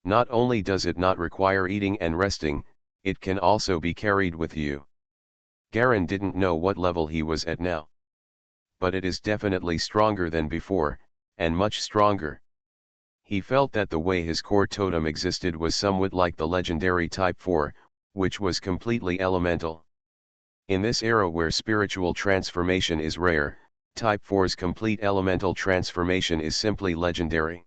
Not only does it not require eating and resting, it can also be carried with you. Garen didn't know what level he was at now. But it is definitely stronger than before, and much stronger. He felt that the way his core totem existed was somewhat like the legendary Type 4, which was completely elemental. In this era where spiritual transformation is rare, Type 4's complete elemental transformation is simply legendary.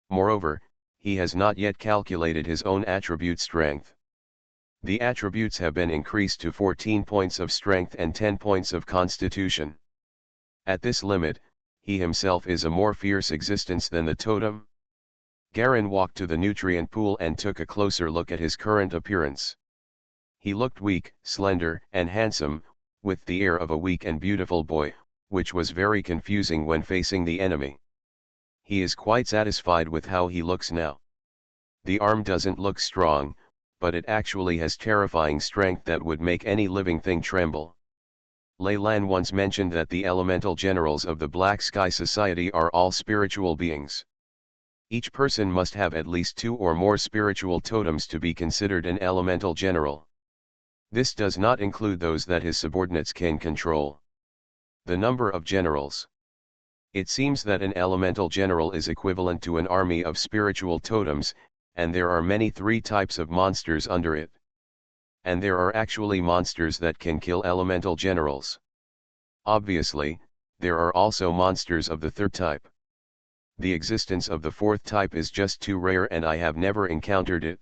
Moreover, he has not yet calculated his own attribute strength. The attributes have been increased to 14 points of strength and 10 points of constitution. At this limit, he himself is a more fierce existence than the totem. Garen walked to the nutrient pool and took a closer look at his current appearance. He looked weak, slender, and handsome, with the air of a weak and beautiful boy, which was very confusing when facing the enemy. He is quite satisfied with how he looks now. The arm doesn't look strong, but it actually has terrifying strength that would make any living thing tremble. Lei Lan once mentioned that the elemental generals of the Black Sky Society are all spiritual beings. Each person must have at least 2 or more spiritual totems to be considered an elemental general. This does not include those that his subordinates can control. The number of generals. It seems that an elemental general is equivalent to an army of spiritual totems, and there are many 3 types of monsters under it. And there are actually monsters that can kill elemental generals. Obviously, there are also monsters of the 3rd type. The existence of the 4th type is just too rare and I have never encountered it.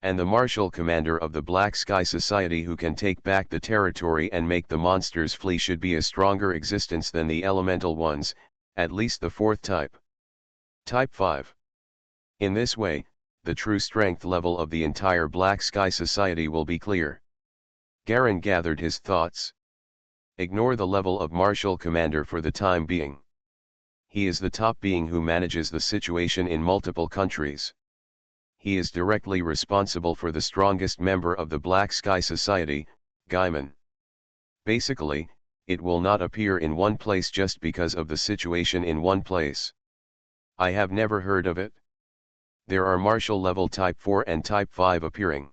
And the martial commander of the Black Sky Society who can take back the territory and make the monsters flee should be a stronger existence than the elemental ones, at least the 4th type. Type 5. In this way, the true strength level of the entire Black Sky Society will be clear. Garen gathered his thoughts. Ignore the level of martial commander for the time being. He is the top being who manages the situation in multiple countries. He is directly responsible for the strongest member of the Black Sky Society, Gaiman. Basically, it will not appear in one place just because of the situation in one place. I have never heard of it. There are martial level Type 4 and Type 5 appearing.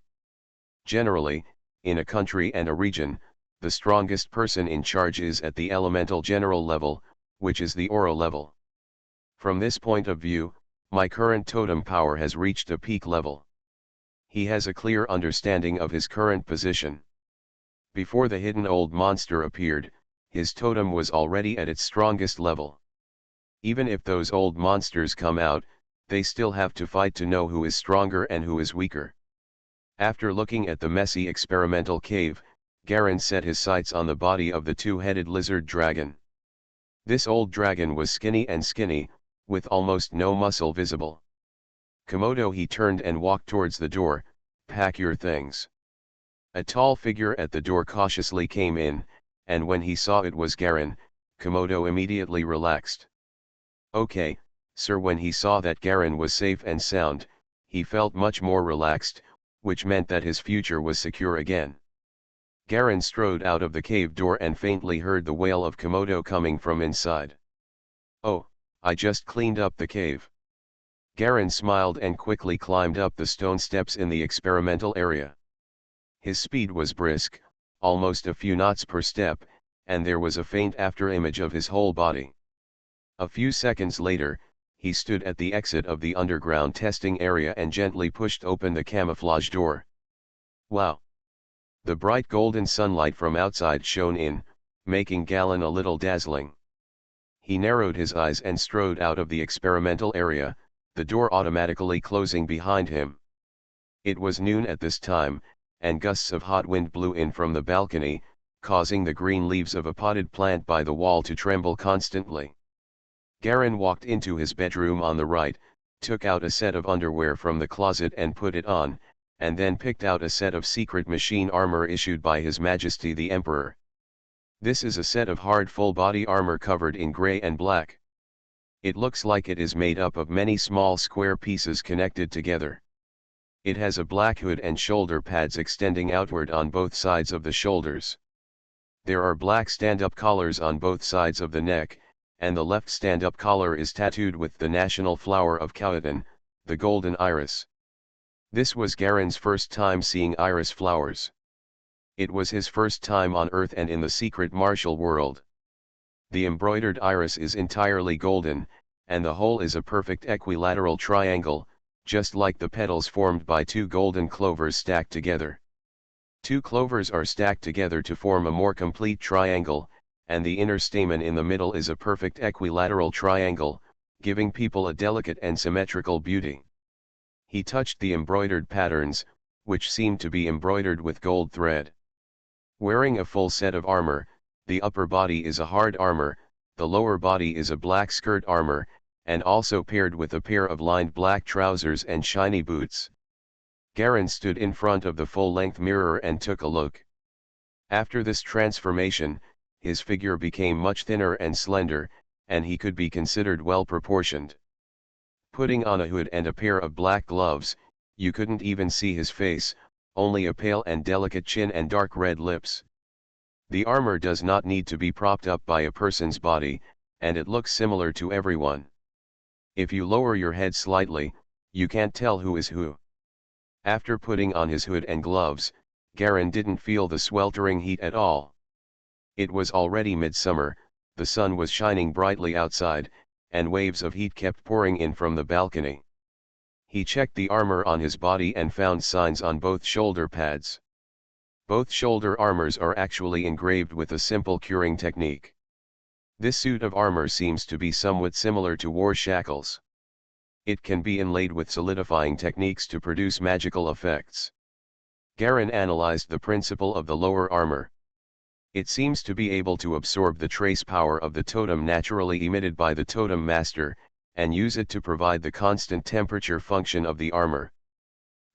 Generally, in a country and a region, the strongest person in charge is at the elemental general level, which is the aura level. From this point of view, my current totem power has reached a peak level. He has a clear understanding of his current position. Before the hidden old monster appeared, his totem was already at its strongest level. Even if those old monsters come out, they still have to fight to know who is stronger and who is weaker. After looking at the messy experimental cave, Garen set his sights on the body of the two-headed lizard dragon. This old dragon was skinny, with almost no muscle visible. Komodo, he turned and walked towards the door. "Pack your things." A tall figure at the door cautiously came in, and when he saw it was Garen, Komodo immediately relaxed. "Okay, sir." When he saw that Garen was safe and sound, he felt much more relaxed, which meant that his future was secure again. Garen strode out of the cave door and faintly heard the wail of Komodo coming from inside. "Oh, I just cleaned up the cave." Garen smiled and quickly climbed up the stone steps in the experimental area. His speed was brisk, almost a few knots per step, and there was a faint afterimage of his whole body. A few seconds later, he stood at the exit of the underground testing area and gently pushed open the camouflage door. Wow! The bright golden sunlight from outside shone in, making Galen a little dazzling. He narrowed his eyes and strode out of the experimental area, the door automatically closing behind him. It was noon at this time, and gusts of hot wind blew in from the balcony, causing the green leaves of a potted plant by the wall to tremble constantly. Garen walked into his bedroom on the right, took out a set of underwear from the closet and put it on, and then picked out a set of secret machine armor issued by His Majesty the Emperor. This is a set of hard full-body armor covered in gray and black. It looks like it is made up of many small square pieces connected together. It has a black hood and shoulder pads extending outward on both sides of the shoulders. There are black stand-up collars on both sides of the neck, and the left stand-up collar is tattooed with the national flower of Khawatan, the golden iris. This was Garen's first time seeing iris flowers. It was his first time on Earth and in the secret martial world. The embroidered iris is entirely golden, and the whole is a perfect equilateral triangle, just like the petals formed by two golden clovers stacked together. Two clovers are stacked together to form a more complete triangle, and the inner stamen in the middle is a perfect equilateral triangle, giving people a delicate and symmetrical beauty. He touched the embroidered patterns, which seemed to be embroidered with gold thread. Wearing a full set of armor, the upper body is a hard armor, the lower body is a black skirt armor, and also paired with a pair of lined black trousers and shiny boots. Garen stood in front of the full-length mirror and took a look. After this transformation, his figure became much thinner and slender, and he could be considered well-proportioned. Putting on a hood and a pair of black gloves, you couldn't even see his face, only a pale and delicate chin and dark red lips. The armor does not need to be propped up by a person's body, and it looks similar to everyone. If you lower your head slightly, you can't tell who is who. After putting on his hood and gloves, Garen didn't feel the sweltering heat at all. It was already midsummer, the sun was shining brightly outside, and waves of heat kept pouring in from the balcony. He checked the armor on his body and found signs on both shoulder pads. Both shoulder armors are actually engraved with a simple curing technique. This suit of armor seems to be somewhat similar to war shackles. It can be inlaid with solidifying techniques to produce magical effects. Garen analyzed the principle of the lower armor. It seems to be able to absorb the trace power of the totem naturally emitted by the totem master, and use it to provide the constant temperature function of the armor.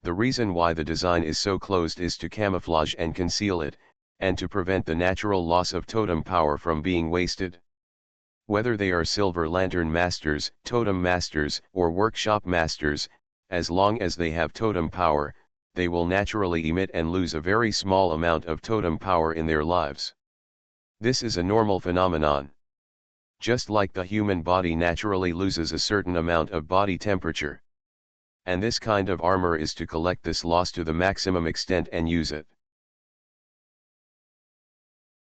The reason why the design is so closed is to camouflage and conceal it, and to prevent the natural loss of totem power from being wasted. Whether they are Silver Lantern Masters, Totem Masters, or Workshop Masters, as long as they have totem power, they will naturally emit and lose a very small amount of totem power in their lives. This is a normal phenomenon. Just like the human body naturally loses a certain amount of body temperature. And this kind of armor is to collect this loss to the maximum extent and use it.